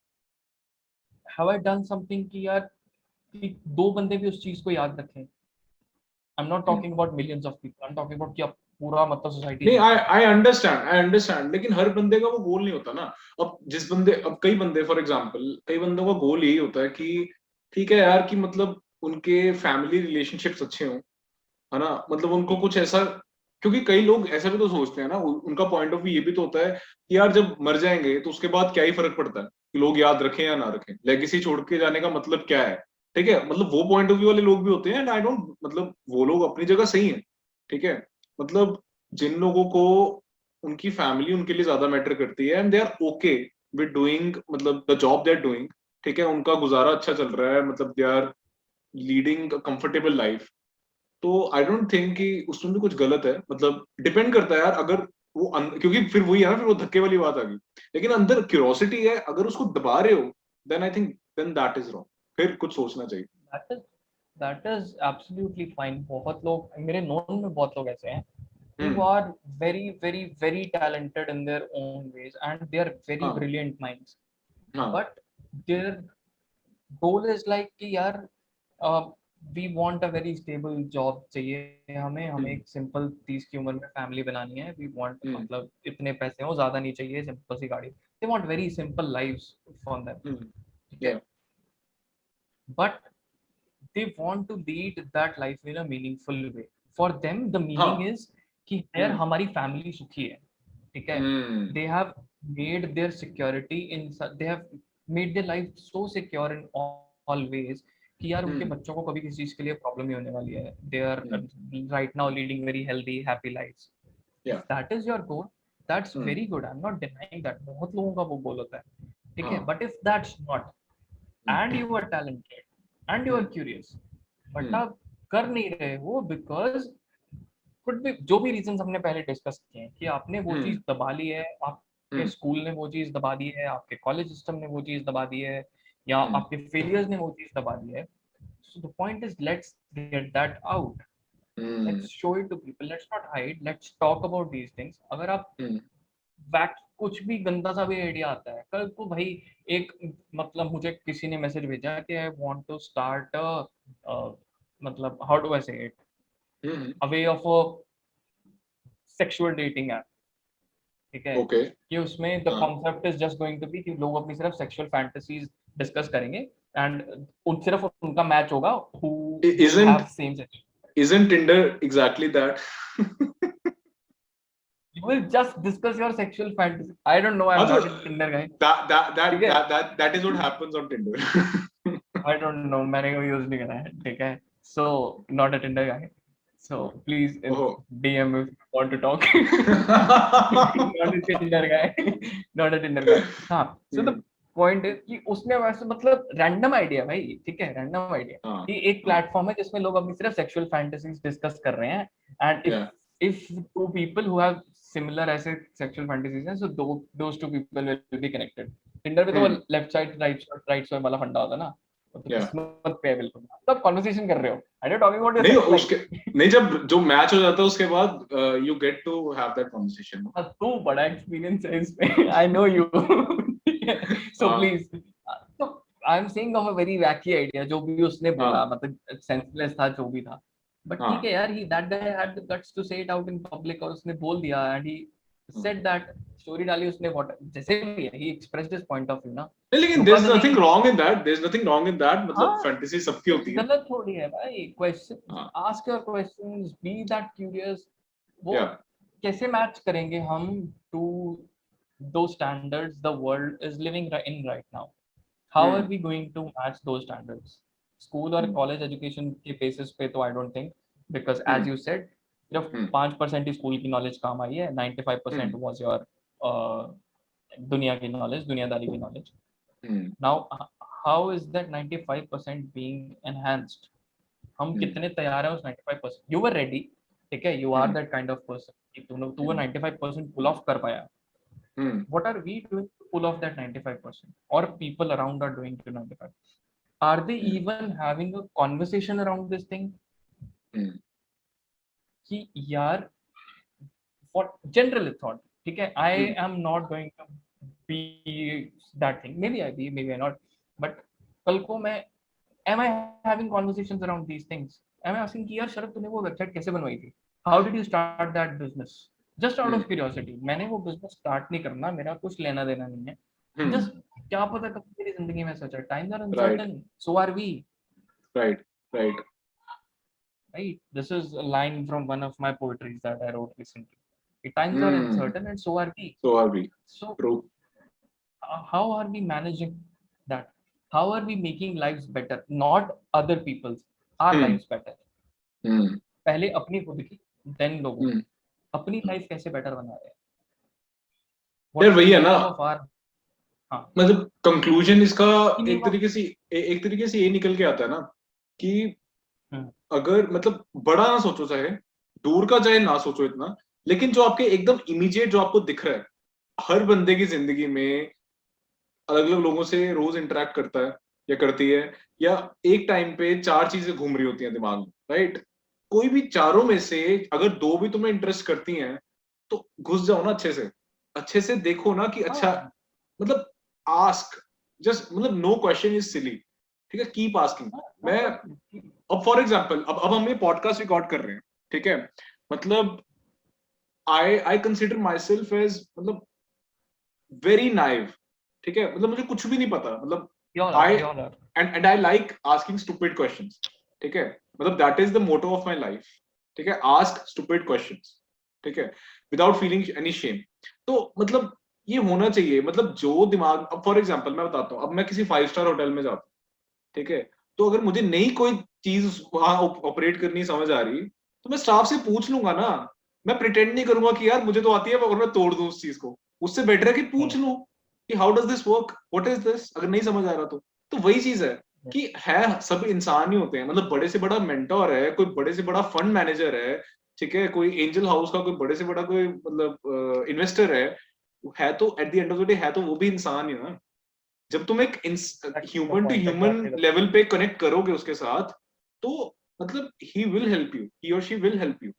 Speaker 1: have I done something कि यार, कि दो बंदे भी उस चीज को याद रखें। आई am not
Speaker 2: hmm.
Speaker 1: Talking about millions of people, I am talking about कि आप पूरा मतलब सोसाइटी
Speaker 2: नहीं,
Speaker 1: चेंज
Speaker 2: आई
Speaker 1: कर दो।
Speaker 2: आई अंडरस्टैंड, लेकिन हर बंदे का वो गोल नहीं होता ना। अब कई बंदे, फॉर एग्जांपल कई बंदों का गोल यही होता है कि ठीक है यार, कि मतलब उनके फैमिली रिलेशनशिप्स अच्छे हों, है ना। मतलब उनको कुछ ऐसा, क्योंकि कई लोग ऐसा भी तो सोचते हैं ना, उनका पॉइंट ऑफ व्यू ये भी तो होता है कि यार जब मर जाएंगे तो उसके बाद क्या ही फर्क पड़ता है कि लोग याद रखें या ना रखें, लेगेसी छोड़ के जाने का मतलब क्या है। ठीक है, मतलब वो पॉइंट ऑफ व्यू वाले लोग भी होते हैं, एंड आई डोंट, मतलब वो लोग अपनी जगह सही है, ठीक है। मतलब जिन लोगों को उनकी फैमिली उनके लिए ज्यादा मैटर करती है, and they are okay with doing, मतलब the job they are doing, ठीक है, उनका गुजारा अच्छा चल रहा है, मतलब they are leading comfortable life, तो आई डोंट थिंक कि उसमें भी कुछ गलत है। मतलब डिपेंड करता है यार, अगर वो क्योंकि फिर वही है ना, फिर वो धक्के वाली बात आ गई। लेकिन अंदर क्यूरोसिटी है, अगर उसको दबा रहे हो, then I think then that is wrong, फिर कुछ सोचना चाहिए।
Speaker 1: That is that is absolutely fine. बहुत लोग मेरे नोन में, बहुत लोग ऐसे हैं who
Speaker 2: hmm
Speaker 1: are very very very talented in their own ways and they are very
Speaker 2: हाँ
Speaker 1: brilliant minds,
Speaker 2: हाँ
Speaker 1: but their goal is like कि यार, we want a very stable job चाहिए हमें, हमें एक सिंपल 30 की उम्र में फैमिली बनानी है, वी वांट
Speaker 2: हम्म
Speaker 1: मतलब इतने पैसे हो, ज्यादा नहीं चाहिए, सिंपल सी गाड़ी, they want very simple lives for them,
Speaker 2: hmm
Speaker 1: ठीक
Speaker 2: या
Speaker 1: है, but they want to lead that life in a meaningful way. For them the meaning
Speaker 2: हाँ
Speaker 1: is कि यार
Speaker 2: हम्म
Speaker 1: हमारी फैमिली सुखी है, ठीक है,
Speaker 2: हम्म
Speaker 1: they have made their security in they have made their life so secure in all ways कि यार उनके
Speaker 2: हम्म
Speaker 1: बच्चों को कभी किसी चीज के लिए प्रॉब्लम नहीं होने वाली है, they are
Speaker 2: hmm
Speaker 1: right now leading very healthy happy lives.
Speaker 2: या
Speaker 1: If that is your goal, that's
Speaker 2: hmm
Speaker 1: very good, I'm not denying that, बहुत लोगों का वो गोल होता है, ठीक है,
Speaker 2: हाँ
Speaker 1: but if that's not
Speaker 2: hmm
Speaker 1: and you are talented and you are
Speaker 2: hmm
Speaker 1: curious but
Speaker 2: hmm
Speaker 1: आप कर नहीं रहे हो बिकॉज कुछ भी जो भी रीजन हमने पहले डिस्कस किए हैं कि आपने वो चीज
Speaker 2: हम्म
Speaker 1: दबा ली है, आपके
Speaker 2: हम्म
Speaker 1: स्कूल ने वो चीज दबा दी है, आपके कॉलेज सिस्टम ने वो चीज दबा दी है, या
Speaker 2: हम्म
Speaker 1: आपके फेलियर्स ने वो चीज दबा दी है, so the point is let's get that out,
Speaker 2: hmm
Speaker 1: let's show it to people, let's not hide, let's talk about these things. अगर आप
Speaker 2: हम्म
Speaker 1: फैक्ट कुछ भी गंदा सा भी आइडिया आता है कल को भाई, एक मतलब मुझे किसी ने मैसेज भेजा कि आई वांट टू स्टार्ट मतलब how do I say it,
Speaker 2: hmm
Speaker 1: a way of a sexual dating app, ठीक है,
Speaker 2: ओके
Speaker 1: कि उसमें द
Speaker 2: हाँ
Speaker 1: concept is just going to be कि लोग अपनी सिर्फ सेक्सुअल फैंटेसीज डिस्कस करेंगे एंड उन सिर्फ उनका मैच होगा who will
Speaker 2: isn't
Speaker 1: have same sex,
Speaker 2: isn't Tinder exactly that?
Speaker 1: you will just discuss your sexual fantasy. I don't know, I'm
Speaker 2: Also,
Speaker 1: not a Tinder guy,
Speaker 2: that
Speaker 1: ठीक है,
Speaker 2: that is what happens on Tinder.
Speaker 1: I don't know, मैंने कभी use नहीं करा है, ठीक है, so not a Tinder guy, so please
Speaker 2: Oh.
Speaker 1: DM if you want to talk. Not a Tinder guy, not a Tinder guy. हाँ, so the
Speaker 2: hmm,
Speaker 1: point is कि उसने वैसे मतलब रैंडम आइडिया भाई, ठीक है, रैंडम आइडिया
Speaker 2: हाँ
Speaker 1: कि एक
Speaker 2: हाँ
Speaker 1: प्लेटफॉर्म है जिसमें लोग अपनी सिर्फ सेक्सुअल फैंटेसीज डिस्कस कर रहे हैं, and
Speaker 2: yeah
Speaker 1: if two people who have similar ऐसे sexual fantasies हैं, so those two people will be connected. Tinder पे तो वो
Speaker 2: हम्म
Speaker 1: लेफ्ट साइड राइट स्वाइप वाला फंडा होता है ना, वो तो
Speaker 2: yeah
Speaker 1: किस्मत पे है बिल्कुल, तब कॉन्वर्सेशन कर रहे हो, are you talking about your
Speaker 2: नहीं
Speaker 1: sex life?
Speaker 2: उसके नहीं जब जो मैच हो जाता है उसके बाद you get to have that conversation.
Speaker 1: तू बड़ा एक्सपीरियंस है इसमें, आई नो यू, सो
Speaker 2: हाँ
Speaker 1: प्लीज, तो I am saying of a very वैकी idea जो भी उसने बोला,
Speaker 2: हाँ
Speaker 1: मतलब सेंसलेस था जो भी था, बट ठीक
Speaker 2: हाँ
Speaker 1: है यार, he that guy had the guts to say it out in public, और उसने बोल दिया एंड ही
Speaker 2: हाँ।
Speaker 1: सेड दैट, स्टोरी डाली उसने, व्हाट जैसे भी है, he expressed his point of view ना,
Speaker 2: नहीं लेकिन
Speaker 1: रुका
Speaker 2: there's
Speaker 1: तो
Speaker 2: nothing
Speaker 1: नहीं,
Speaker 2: wrong in that, there's nothing wrong in that, मतलब
Speaker 1: हाँ,
Speaker 2: फैंटेसी सबकी
Speaker 1: कुछ
Speaker 2: होती है.
Speaker 1: गलत थोड़ी है भाई, क्वेश्चन
Speaker 2: हाँ
Speaker 1: ask your questions, be that curious, वो
Speaker 2: yeah
Speaker 1: कैसे मैच करेंगे हम to those standards the world is living in right now, how are
Speaker 2: hmm
Speaker 1: we going to match those standards, school और
Speaker 2: हम्म
Speaker 1: college education के basis पे तो I don't think, because as
Speaker 2: hmm
Speaker 1: you said सिर्फ
Speaker 2: हम्म
Speaker 1: 5% ही school की knowledge काम आई है, 95%
Speaker 2: हम्म
Speaker 1: was your दुनिया की नॉलेज, दुनियादारी की knowledge.
Speaker 2: Hmm
Speaker 1: now how is that 95% being enhanced, हम
Speaker 2: हम्म
Speaker 1: कितने तैयार हैं उस 95%, यू वर रेडी, ठीक है, you are
Speaker 2: hmm
Speaker 1: that kind of person कि तू वो
Speaker 2: हम्म
Speaker 1: 95% पुल ऑफ कर पाया,
Speaker 2: हम्म
Speaker 1: what are we doing to pull off that 95%, or people around are doing to 95, are they
Speaker 2: hmm
Speaker 1: even having a conversation around this thing
Speaker 2: हम्म
Speaker 1: कि यार what general thought, ठीक है, I
Speaker 2: hmm
Speaker 1: am not going to be that thing, maybe I be, maybe I not, but कल को मैं, am I having conversations around these things, am I asking कि यार शरद तूने वो वेबसाइट कैसे बनवाई थी, how did you start that business, just out
Speaker 2: hmm
Speaker 1: of curiosity, मैंने वो बिजनेस स्टार्ट नहीं करना, मेरा कुछ लेना देना नहीं है,
Speaker 2: हम्म
Speaker 1: जस्ट क्या पता कब मेरी जिंदगी में सच है, times are
Speaker 2: right
Speaker 1: uncertain, so are we,
Speaker 2: right right
Speaker 1: right, this is a line from one of my poetries that I wrote recently, the times are
Speaker 2: hmm
Speaker 1: uncertain and so are we,
Speaker 2: so are we.
Speaker 1: so
Speaker 2: True.
Speaker 1: how are we managing that, how are we making lives better, not other people's, our
Speaker 2: hmm
Speaker 1: lives better,
Speaker 2: hmm
Speaker 1: पहले अपनी खुद की, then लोगों की,
Speaker 2: hmm
Speaker 1: अपनी life कैसे better बना रहे हैं,
Speaker 2: यार
Speaker 1: व्हाट इज द
Speaker 2: वही है ना,
Speaker 1: मीनिंग ऑफ आवर, हाँ,
Speaker 2: मतलब कंक्लूजन इसका
Speaker 1: मीनिंग ऑफ,
Speaker 2: एक तरीके से ये निकल के आता है ना कि अगर मतलब बड़ा ना सोचो, चाहे दूर का चाहे ना सोचो इतना, लेकिन जो आपके एकदम इमीडिएट जो आपको दिख रहा है, हर बंदे की जिंदगी में अलग अलग लोगों से रोज इंटरेक्ट करता है या करती है, या एक टाइम पे चार चीजें घूम रही होती हैं दिमाग में, राइट? कोई भी चारों में से अगर दो भी तुम्हें इंटरेस्ट करती हैं तो घुस जाओ ना, अच्छे से देखो ना कि अच्छा,
Speaker 1: हाँ,
Speaker 2: मतलब आस्क, जस्ट मतलब नो क्वेश्चन इज सिली, ठीक है, कीप आस्किंग.
Speaker 1: हाँ, no
Speaker 2: मैं
Speaker 1: question.
Speaker 2: अब फॉर एग्जाम्पल अब हम ये पॉडकास्ट रिकॉर्ड कर रहे हैं, ठीक है, मतलब I consider myself as मतलब वेरी नाइव, ठीक है, मतलब मुझे कुछ भी नहीं पता, मतलब
Speaker 1: You're
Speaker 2: I
Speaker 1: not, you're not.
Speaker 2: And I like asking stupid questions, ठीक है, मतलब that is the motto of my life, ठीक है, आस्क स्टूपिड क्वेश्चंस, ठीक है, विदाउट फीलिंग एनी शेम। तो मतलब ये होना चाहिए, मतलब जो दिमाग, अब फॉर एग्जाम्पल मैं बताता हूँ, अब मैं किसी 5 स्टार होटल में जाता हूँ, ठीक है, तो अगर मुझे नई कोई चीज वहां ऑपरेट करनी समझ आ रही, तो मैं स्टाफ से पूछ लूंगा ना, मैं प्रिटेंड नहीं करूंगा कि यार मुझे तो आती है और मैं तोड़ दूं उस चीज को। उससे बेटर है कि पूछ लूं कि how does this work, what is this, अगर नहीं समझ आ रहा तो वही चीज है कि है सब इंसान ही होते हैं, मतलब बड़े से बड़ा मेंटोर है, कोई बड़े से बड़ा फंड मैनेजर है, ठीक है, कोई एंजल हाउस का कोई बड़े से बड़ा कोई मतलब इन्वेस्टर है तो at the end of the day है तो वो भी इंसान ही है ना। जब तुम एक
Speaker 1: That's the
Speaker 2: human to
Speaker 1: point,
Speaker 2: human
Speaker 1: exactly the
Speaker 2: level पे कनेक्ट करोगे उसके साथ, तो मतलब he will help you, he और शी विल हेल्प यू।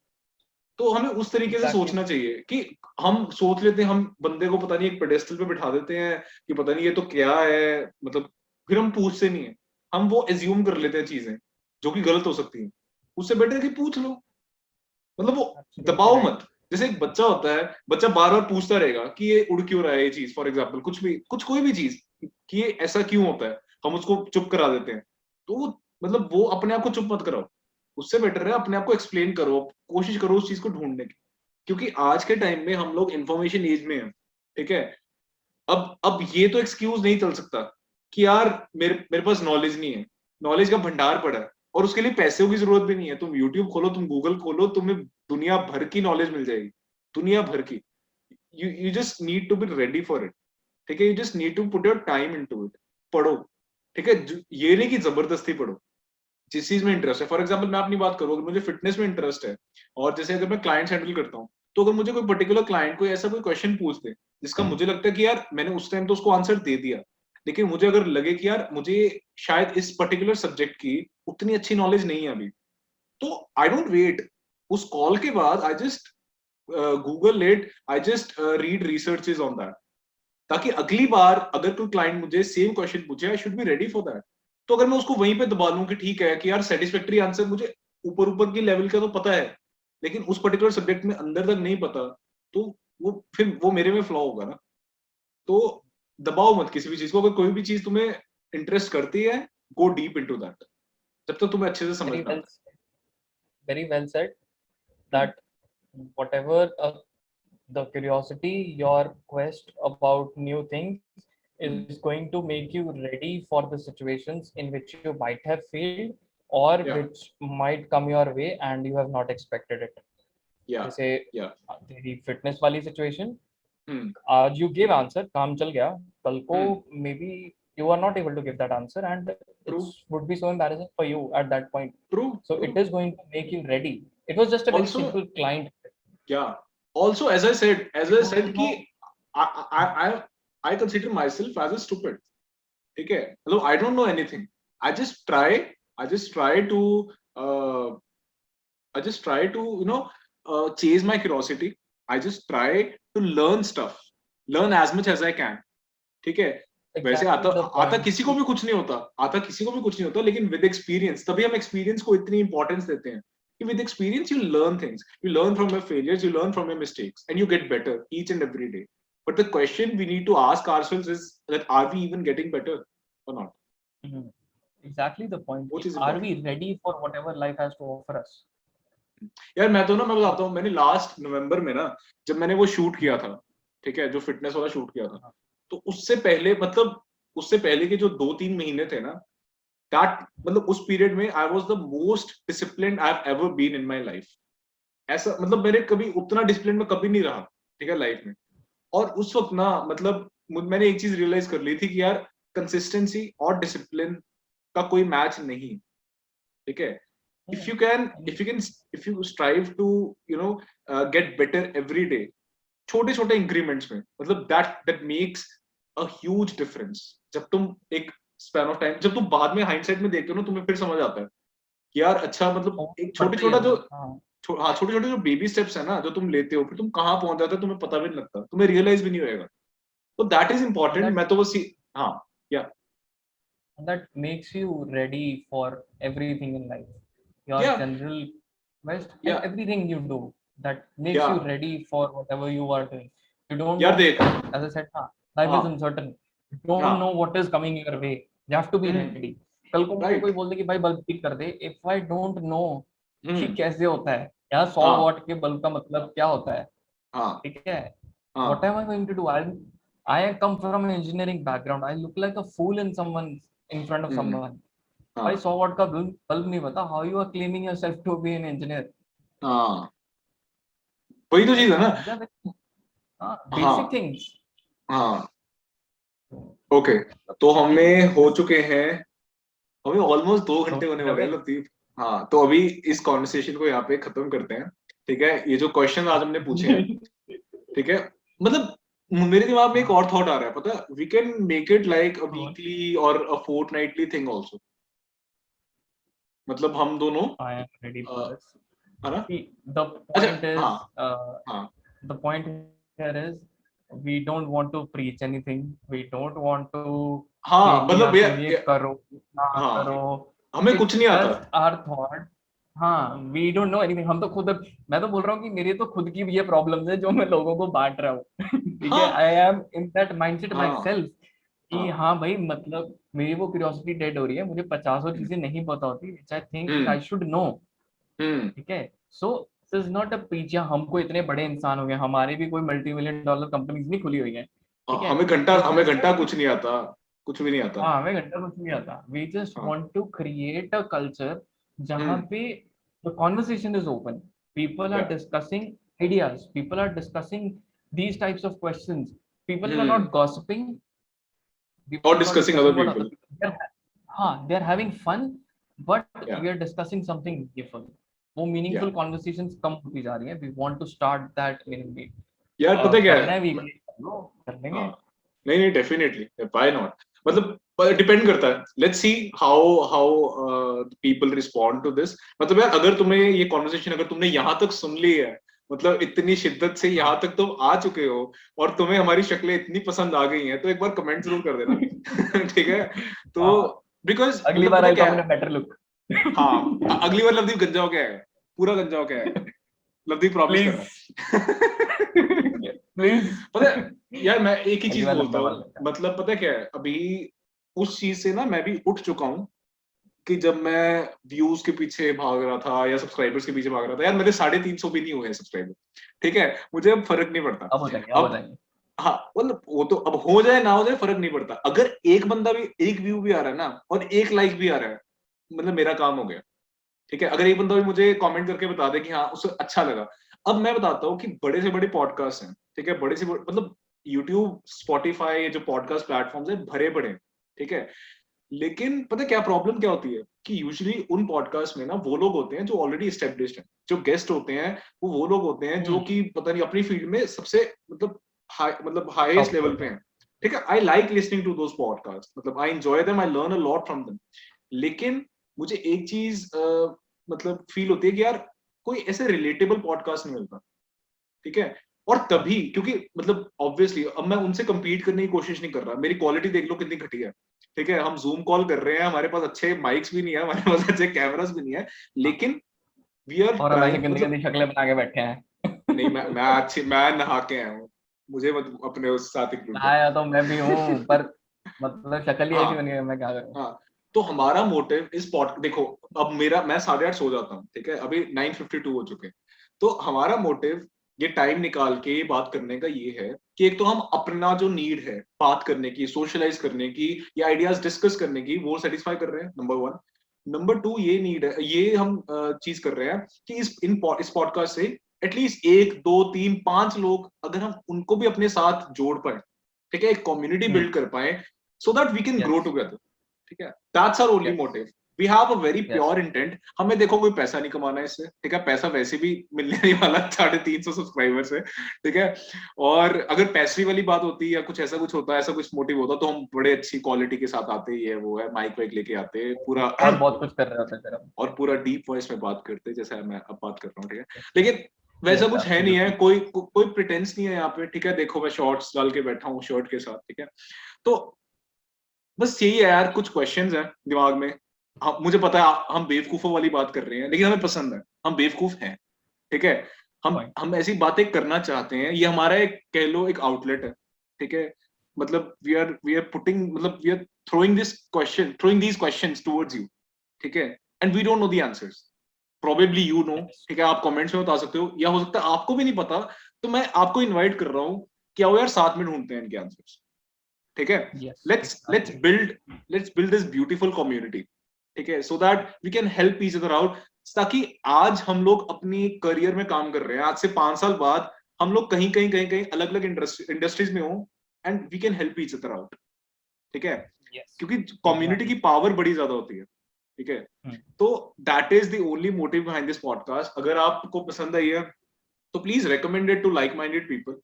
Speaker 2: तो हमें उस तरीके से
Speaker 1: exactly
Speaker 2: सोचना चाहिए कि हम सोच लेते हैं हम बंदे को पता नहीं एक पेडेस्टल पे बिठा देते हैं कि पता नहीं ये तो क्या है, मतलब फिर हम पूछते नहीं है, हम वो एज्यूम कर लेते हैं चीजें जो कि गलत हो सकती हैं। उससे बेटर है कि पूछ लो, मतलब वो
Speaker 1: absolutely
Speaker 2: दबाओ
Speaker 1: right.
Speaker 2: मत। जैसे एक बच्चा होता है, बच्चा बार बार पूछता रहेगा कि ये उड़ क्यों रहा है, ये चीज फॉर एग्जाम्पल कुछ भी, कुछ कोई भी चीज कि ये ऐसा क्यों होता है, हम उसको चुप करा देते हैं। तो मतलब वो अपने आप को चुप मत कराओ, उससे बेटर है अपने आप को एक्सप्लेन करो, कोशिश करो उस चीज को ढूंढने की। क्योंकि आज के टाइम में हम लोग इंफॉर्मेशन एज में हैं, ठीक है। अब ये तो एक्सक्यूज नहीं चल सकता कि यार मेरे मेरे पास नॉलेज नहीं है, नॉलेज का भंडार पड़ा है और उसके लिए पैसों की जरूरत भी नहीं है। तुम यूट्यूब खोलो, तुम गूगल खोलो, तुम्हें दुनिया भर की नॉलेज मिल जाएगी, दुनिया भर की। You just need to be ready for it, ठीक है, you just need to put your time into it. पढ़ो, ठीक है, ये नहीं कि जबरदस्ती पढ़ो, जिस चीज में इंटरेस्ट है। फॉर एग्जाम्पल मैं अपनी बात करूँ, अगर मुझे फिटनेस में इंटरेस्ट है और जैसे अगर मैं क्लाइंट्स हैंडल करता हूँ, तो अगर मुझे कोई पर्टिकुलर क्लाइंट कोई ऐसा कोई क्वेश्चन पूछ दे जिसका मुझे लगता है कि यार मैंने उस टाइम तो उसको आंसर दे दिया, लेकिन मुझे अगर लगे कि यार मुझे शायद इस पर्टिकुलर सब्जेक्ट की उतनी अच्छी नॉलेज नहीं है अभी, तो आई डोंट वेट। उस कॉल के बाद I just Google it, I just read researches on that, ताकि अगली बार अगर कोई क्लाइंट मुझे सेम क्वेश्चन पूछे I should be ready for that. तो अगर मैं उसको वहीं पे दबा लूं कि ठीक है कि यार सेटिस्फैक्ट्री आंसर मुझे ऊपर ऊपर की लेवल का तो पता है, लेकिन उस पर्टिकुलर सब्जेक्ट में अंदर तक नहीं पता, तो वो फिर वो मेरे में फ्लॉ होगा ना। तो दबाओ मत किसी भी चीज को, अगर कोई भी चीज तुम्हें इंटरेस्ट करती है, गो डीप इनटू दैट, जब तक तुम्हें अच्छे से समझ
Speaker 1: Very
Speaker 2: में
Speaker 1: well,
Speaker 2: आता
Speaker 1: very well said.
Speaker 2: है।
Speaker 1: That whatever the curiosity, your quest about new things is going to make you ready for the situations in which you might have failed or
Speaker 2: या
Speaker 1: which might come your way and you have not expected it.
Speaker 2: या
Speaker 1: जैसे
Speaker 2: या
Speaker 1: तेरी fitness वाली situation,
Speaker 2: हम्म
Speaker 1: आज you give answer, काम चल गया, कल को
Speaker 2: hmm
Speaker 1: may B you are not able to give that answer and
Speaker 2: true
Speaker 1: it would be so embarrassing for you at that point.
Speaker 2: True
Speaker 1: So
Speaker 2: true
Speaker 1: it is going to make you ready. It was just a very
Speaker 2: also
Speaker 1: simple client.
Speaker 2: Yeah. Also, as I
Speaker 1: There
Speaker 2: said
Speaker 1: was
Speaker 2: कि
Speaker 1: no.
Speaker 2: I consider myself as a stupid. ठीक है, मतलब I don't know anything. I just try. I just try to. Uh, I just try to chase my curiosity. I just try to learn stuff. Learn as much as I can. ठीक है। वैसे
Speaker 1: Exactly
Speaker 2: आता
Speaker 1: the
Speaker 2: आता
Speaker 1: point.
Speaker 2: किसी को भी कुछ नहीं होता, आता किसी को भी कुछ नहीं होता, लेकिन विद एक्सपीरियंस, तभी हम एक्सपीरियंस को इतनी इंपॉर्टेंस देते हैं कि with experience you learn things, you learn from your failures, you learn from your mistakes and you get better each and every day. But the question we need to ask ourselves is that are we even getting better or not.
Speaker 1: Mhm. Exactly the point.
Speaker 2: वो चीज
Speaker 1: Are
Speaker 2: important.
Speaker 1: we ready for whatever life has to offer us?
Speaker 2: यार मैं बताता हूँ, मैंने last नवंबर में ना, जब मैंने वो शूट किया था, ठीक है, जो फिटनेस वाला शूट किया था, तो उससे पहले मतलब उससे पहले के जो 2-3 महीने थे ना, दैट मतलब उस पीरियड में I was the most disciplined I have ever been in my life. ऐसा मतलब मेरे कभी उतना डिसिप्लिन में कभी नहीं रहा, ठीक है, लाइफ में। और उस वक्त ना मतलब मैंने एक चीज रियलाइज कर ली थी कि यार कंसिस्टेंसी और डिसिप्लिन का कोई मैच नहीं, ठीक है।
Speaker 1: Yeah. And
Speaker 2: if you strive to get better every day, छोटे छोटे इंक्रीमेंट्स में, मतलब that makes a huge difference. जब तुम एक स्पैन ऑफ टाइम, जब तुम बाद में हाइंडसाइट में देखते हो ना, तुम्हें फिर समझ आता है कि यार अच्छा, मतलब
Speaker 1: वो
Speaker 2: एक छोटे
Speaker 1: पड़ता ही है
Speaker 2: छोटा जो
Speaker 1: वो, हाँ.
Speaker 2: हाँ, छोटे छोटे जो बेबी स्टेप्स है ना, जो तुम लेते हो, फिर तुम कहाँ पहुंच जाते हो तुम्हें पता भी नहीं लगता, तुम्हें रियलाइज भी नहीं होएगा। तो that is
Speaker 1: And
Speaker 2: important.
Speaker 1: that
Speaker 2: मैं तो बस हाँ, या
Speaker 1: and that makes you ready for everything in life. your
Speaker 2: Yeah,
Speaker 1: general quest, and
Speaker 2: yeah,
Speaker 1: everything you do that makes you
Speaker 2: yeah.
Speaker 1: ready for whatever you are doing. You don't
Speaker 2: यार
Speaker 1: know,
Speaker 2: देख,
Speaker 1: as I said, life is
Speaker 2: हाँ,
Speaker 1: uncertain. You don't know
Speaker 2: हाँ,
Speaker 1: what is coming your way. You have to be ready. कल को मुझे कोई
Speaker 2: right,
Speaker 1: बोल दे कि भाई बल्ब ठीक कर दे, इफ आई डोंट नो कि
Speaker 2: हम्म,
Speaker 1: कैसे होता है, या 100
Speaker 2: हाँ,
Speaker 1: वॉट के बल्ब का मतलब क्या होता है,
Speaker 2: हाँ,
Speaker 1: ठीक है, what
Speaker 2: हाँ,
Speaker 1: am I going to do? I come from an engineering background. I look like a fool in front of
Speaker 2: hmm,
Speaker 1: someone. भाई
Speaker 2: हाँ,
Speaker 1: 100 वॉट का बल्ब नहीं पता, how you are claiming yourself to be an engineer?
Speaker 2: हाँ, वही तो चीज
Speaker 1: Right?
Speaker 2: है ना।
Speaker 1: These are basic
Speaker 2: हाँ,
Speaker 1: things.
Speaker 2: हाँ, ओके, तो हमें हो चुके हैं, हमें ऑलमोस्ट 2 घंटे होने वाले हैं लतीफ। हाँ, तो अभी इस कॉन्वर्सेशन को यहाँ पे खत्म करते हैं, ठीक है। ये जो क्वेश्चन आज हमने पूछे हैं, ठीक है, मतलब मेरे दिमाग में एक और थॉट आ रहा है, पता है, we can make it like a weekly और अ फोर्टनाइटली थिंग ऑल्सो, मतलब हम दोनों,
Speaker 1: I am ready for
Speaker 2: a,
Speaker 1: this.
Speaker 2: है ना।
Speaker 1: See, the
Speaker 2: अच्छा,
Speaker 1: point
Speaker 2: हाँ,
Speaker 1: is,
Speaker 2: हाँ,
Speaker 1: the point here is, we don't want to preach anything. We don't want to
Speaker 2: हाँ,
Speaker 1: कि
Speaker 2: मतलब
Speaker 1: यार तुम ये करो ना
Speaker 2: हाँ,
Speaker 1: करो.
Speaker 2: हमें कुछ
Speaker 1: It's
Speaker 2: नहीं आता।
Speaker 1: just our thought. हाँ, we don't know anything. हम तो खुद, मैं तो बोल रहा हूँ कि मेरी तो खुद की भी ये प्रॉब्लम्स है जो मैं लोगों को बांट रहा हूँ. ठीक है,
Speaker 2: हाँ,
Speaker 1: I am in that mindset
Speaker 2: हाँ,
Speaker 1: myself कि
Speaker 2: हाँ,
Speaker 1: हाँ भाई, मतलब मेरी वो क्यूरियोसिटी डेड हो रही है, मुझे 50 चीजें नहीं पता होती, which I think
Speaker 2: hmm,
Speaker 1: I should know.
Speaker 2: हम्म,
Speaker 1: ठीक है, सो this is not a preach, या हमको इतने बड़े इंसान हो गए, हमारी भी कोई मल्टी मिलियन डॉलर कंपनीज नहीं खुली हुई है, ठीक है. इट्स
Speaker 2: हमें
Speaker 1: जस्ट
Speaker 2: घंटा कुछ नहीं आता, कुछ भी नहीं आता।
Speaker 1: हाँ, हमें घंटा कुछ नहीं आता. वी जस्ट
Speaker 2: हाँ,
Speaker 1: want to create a culture जहाँ
Speaker 2: हम्म,
Speaker 1: पे the conversation is open, people are
Speaker 2: या,
Speaker 1: discussing ideas, people are discussing these types of questions. People are
Speaker 2: hmm,
Speaker 1: not gossiping,
Speaker 2: और
Speaker 1: people are not
Speaker 2: discussing other
Speaker 1: discussing what other
Speaker 2: people,
Speaker 1: people, they're having fun, but
Speaker 2: या,
Speaker 1: we are discussing something meaningful. वो
Speaker 2: या,
Speaker 1: meaningful conversations कम होती जा रही हैं. We want to start that meaningful.
Speaker 2: यार पता है क्या
Speaker 1: करना
Speaker 2: है,
Speaker 1: है weekly, कर लेंगे.
Speaker 2: हाँ, नहीं नहीं, डेफिनेटली, व्हाई नॉट, मतलब डिपेंड करता है, let's see how how people respond to this. मतलब यार, अगर तुम्हें ये कॉन्वर्सेशन, अगर तुमने यहाँ तक सुन ली है, मतलब इतनी शिद्दत से यहाँ
Speaker 1: हाँ.
Speaker 2: तक तुम आ चुके हो, और तुम्हें हमारी शक्लें इतनी पसंद आ गई हैं, तो एक बार कमेंट जरूर कर देना। ठीक है, तो
Speaker 1: हाँ,
Speaker 2: बिकॉज
Speaker 1: अगली
Speaker 2: मतलब
Speaker 1: बार
Speaker 2: पता
Speaker 1: आई
Speaker 2: क्या
Speaker 1: कम इन
Speaker 2: है,
Speaker 1: अ बेटर लुक.
Speaker 2: हाँ, अगली बार लवदीप गंजा होके आएगा, पूरा गंजा होके आएगा, लवदीप प्रॉमिस कर
Speaker 1: प्लीज.
Speaker 2: रहा है।
Speaker 1: प्लीज.
Speaker 2: पता है यार, मैं एक ही
Speaker 1: अगली
Speaker 2: चीज
Speaker 1: बार
Speaker 2: बोलता
Speaker 1: लंबा
Speaker 2: हूँ,
Speaker 1: वाला लगा.
Speaker 2: मतलब पता है क्या है, अभी उस चीज से ना मैं भी उठ चुका हूँ, कि जब मैं व्यूज के पीछे भाग रहा था या सब्सक्राइबर्स के पीछे भाग रहा था, यार मेरे 350 भी नहीं हुए हैं सब्सक्राइबर, ठीक है, मुझे अब फर्क नहीं पड़ता।
Speaker 1: अब हो जाएंगे, अब हो
Speaker 2: अब
Speaker 1: जाएंगे.
Speaker 2: हाँ, मतलब वो तो अब हो जाए ना हो जाए फर्क नहीं पड़ता, अगर एक बंदा भी, एक व्यू भी आ रहा है ना, और एक लाइक भी आ रहा है, मतलब मेरा काम हो गया। ठीक है, अगर एक बंदा भी मुझे कमेंट करके बता दे कि हाँ उसे अच्छा लगा। अब मैं बताता हूँ कि बड़े से बड़े पॉडकास्ट हैं, ठीक है, मतलब यूट्यूब, स्पॉटिफाई, जो पॉडकास्ट प्लेटफॉर्म्स है, भरे पड़े हैं, ठीक है। लेकिन पता है क्या प्रॉब्लम क्या होती है, कि यूजुअली उन पॉडकास्ट में ना वो लोग होते हैं जो ऑलरेडी एस्टेब्लिश्ड हैं, जो गेस्ट होते हैं वो लोग होते हैं जो कि पता नहीं अपनी फील्ड में सबसे, मतलब हाईएस्ट
Speaker 1: टॉप
Speaker 2: लेवल
Speaker 1: पर
Speaker 2: पे
Speaker 1: है.
Speaker 2: हैं। ठीक है, I like listening to those podcast, मतलब I enjoy them, I learn a lot from them. लेकिन मुझे एक चीज मतलब फील होती है कि यार कोई ऐसे रिलेटेबल पॉडकास्ट नहीं मिलता, ठीक है। और तभी क्योंकि मतलब ऑब्वियसली अब मैं उनसे compete करने की कोशिश नहीं कर रहा, मेरी क्वालिटी देख लो कितनी घटिया है, ठीक है, हम जूम कॉल कर रहे हैं, हमारे पास अच्छे माइक्स भी नहीं है, हमारे पास अच्छे कैमरास भी नहीं है, लेकिन वी आर
Speaker 1: और हम ऐसे
Speaker 2: ट्राइंग,
Speaker 1: गंदी
Speaker 2: मतलब
Speaker 1: गंदी शक्लें बना के बैठे हैं.
Speaker 2: नहीं, मैं नहा के आया हूँ, मुझे मत अपने उस साथ इंक्लूड कर।
Speaker 1: आया तो मैं भी हूँ, पर मतलब शक्ल ही ऐसी
Speaker 2: हाँ,
Speaker 1: बनी है, मैं क्या करूँ.
Speaker 2: हाँ, तो हमारा मोटिव इस पॉड, देखो, अब मेरा, मैं 8:30 सो जाता हूँ, ठीक है, अभी 9:52 हो चुके हैं, तो हमारा मोटिव ये टाइम निकाल के ये बात करने का ये है, कि एक तो हम अपना जो नीड है बात करने की, सोशलाइज करने की, या आइडियाज डिस्कस करने की, वो सेटिस्फाई कर रहे हैं, नंबर वन। नंबर टू, ये नीड है, ये हम चीज कर रहे हैं कि इस पॉडकास्ट से एटलीस्ट 1 2 3 5 लोग, अगर हम उनको भी अपने साथ जोड़ पाए, ठीक है, एक कम्युनिटी बिल्ड कर पाए, so that we can grow
Speaker 1: yes.
Speaker 2: Together, ठीक है, that's our only
Speaker 1: yes.
Speaker 2: Motive. We have a very
Speaker 1: yes.
Speaker 2: Pure intent, हमें देखो कोई पैसा नहीं कमाना है इससे, ठीक है, पैसा वैसे भी मिलने नहीं वाला 350 सब्सक्राइबर से, ठीक है। और अगर पैसे वाली बात होती या कुछ होता, ऐसा कुछ मोटिव होता, तो हम बड़े अच्छी क्वालिटी के साथ आते, ही है वो है, माइक वाइक लेके आते पूरा,
Speaker 1: और बहुत कुछ कर रहे होते हैं फिर हम.
Speaker 2: और पूरा डीप वॉइस में बात करते, जैसा मैं अब बात कर रहा हूँ, ठीक है। लेकिन वैसा
Speaker 1: यस,
Speaker 2: कुछ है नहीं है,
Speaker 1: एब्सोल्युटली.
Speaker 2: कोई प्रिटेंस नहीं है यहाँ पे, ठीक है, देखो मैं शॉर्ट्स डाल के बैठा हूँ शर्ट के साथ, ठीक है। तो बस यही है यार, कुछ क्वेश्चंस हैं दिमाग में, मुझे पता है हम बेवकूफों वाली बात कर रहे हैं, लेकिन हमें पसंद है, हम बेवकूफ हैं, ठीक है।
Speaker 1: पॉइंट।
Speaker 2: हम ऐसी बातें करना चाहते हैं, ये हमारा एक कह लो एक आउटलेट है, ठीक है। मतलब वी आर पुटिंग, मतलब we are throwing these questions towards you, ठीक है। And we don't know the answers, probably you know,
Speaker 1: yes
Speaker 2: ठीक है। आप कमेंट्स में बता सकते हो, या हो सकता है आपको भी नहीं पता, तो मैं आपको इनवाइट कर रहा हूँ कि आओ यार साथ में ढूंढते हैं इनके आंसर्स, ठीक है।
Speaker 1: Yes
Speaker 2: let's let's
Speaker 1: exactly.
Speaker 2: Build let's build this beautiful community, ठीक है, so that we can help each other out. ताकि आज हम लोग अपनी करियर में काम कर रहे हैं, आज से 5 साल बाद हम लोग कहीं कहीं कहीं कहीं अलग अलग इंडस्ट्रीज में हो, and we can help each other out, ठीक है।
Speaker 1: यस
Speaker 2: क्योंकि कम्युनिटी की
Speaker 1: एग्जैक्टली।
Speaker 2: पावर बड़ी ज्यादा होती है, ठीक है। तो that is the only motive behind this podcast. अगर आपको पसंद आई है तो please recommend it to like minded people,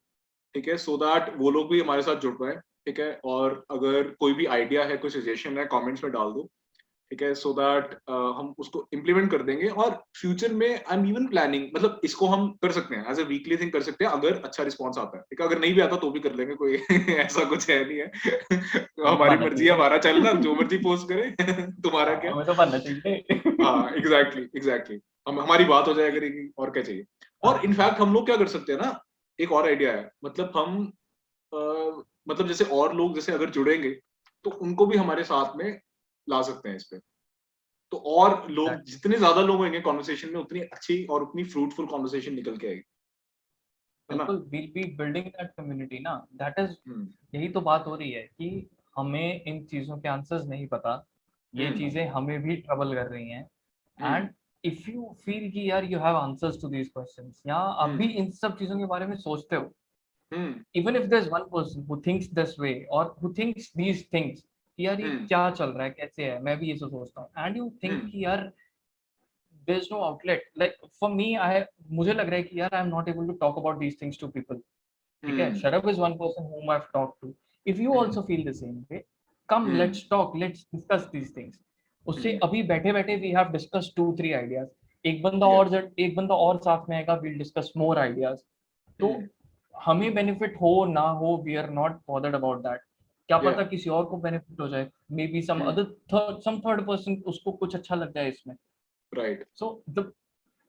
Speaker 2: ठीक है, सो दैट वो लोग भी हमारे साथ जुड़ पाए, ठीक है। और अगर कोई भी आइडिया है, कोई सजेशन है, कमेंट्स में डाल दो, ठीक है, सो दैट हम उसको इम्प्लीमेंट कर देंगे। और फ्यूचर में आई एम इवन प्लानिंग, मतलब इसको हम कर सकते हैं एज ए वीकली थिंग कर सकते हैं, अगर अच्छा रिस्पॉन्स आता है, ठीक है। अगर नहीं भी आता तो भी कर लेंगे, कोई ऐसा कुछ है नहीं है।
Speaker 1: हमें तो
Speaker 2: हमारी
Speaker 1: आना
Speaker 2: मर्जी है,
Speaker 1: चाहिए।
Speaker 2: हमारा चैनल, जो मर्जी पोस्ट करे। तुम्हारा
Speaker 1: हाँ,
Speaker 2: क्या।
Speaker 1: हमें तो आना चाहिए।
Speaker 2: हाँ एग्जैक्टली एग्जैक्टली, हम हमारी बात हो जाया करेगी, और क्या चाहिए। और
Speaker 1: हाँ,
Speaker 2: इनफैक्ट हम लोग क्या कर सकते हैं ना, एक और आइडिया है, मतलब हम अ, मतलब जैसे और लोग जैसे अगर जुड़ेंगे तो उनको भी हमारे साथ में ला सकते हैं इस पे। तो और लोग,
Speaker 1: exactly.
Speaker 2: जितने ज्यादा लोग होंगे कॉन्वर्सेशन में, उतनी अच्छी और उतनी फ्रूटफुल कॉन्वर्सेशन निकल के आएगी, है ना।
Speaker 1: बिल्कुल, will be building that community ना, दैट इज।
Speaker 2: हम्म
Speaker 1: यही तो बात हो रही है कि हमें इन चीजों के आंसर्स नहीं पता, ये
Speaker 2: हम्म
Speaker 1: चीजें हमें भी ट्रबल कर रही हैं।
Speaker 2: Hmm
Speaker 1: and if you feel कि यार you have answers to these questions, या आप
Speaker 2: हम्म
Speaker 1: भी इन सब चीजों के बारे में सोचते हो,
Speaker 2: hmm
Speaker 1: even if there is one person who thinks this way और हु थिंक्स दीज थिंग्स, कि यार ये
Speaker 2: हम्म
Speaker 1: क्या चल रहा है, कैसे है, मैं भी ये सब सोचता हूँ, एंड यू थिंक
Speaker 2: हम्म
Speaker 1: कि यार there is no outlet, like for me, I, मुझे लग रहा है कि यार I am not able to talk about these things to people, ठीक है।
Speaker 2: Hmm
Speaker 1: Sharaf is one person whom I've talked to. If you
Speaker 2: hmm
Speaker 1: also feel the same way, come,
Speaker 2: hmm
Speaker 1: let's talk, let's discuss these things. उससे
Speaker 2: हम्म
Speaker 1: अभी बैठे बैठे we have discussed 2-3 ideas.
Speaker 2: या
Speaker 1: एक बंदा और साथ में आएगा, we'll discuss more ideas. तो
Speaker 2: हम्म
Speaker 1: हमें बेनिफिट हो ना हो, we are not bothered about that. क्या
Speaker 2: या
Speaker 1: पता किसी और को बेनिफिट हो जाए, may be some third person उसको कुछ अच्छा लग जाए इसमें।
Speaker 2: Right
Speaker 1: So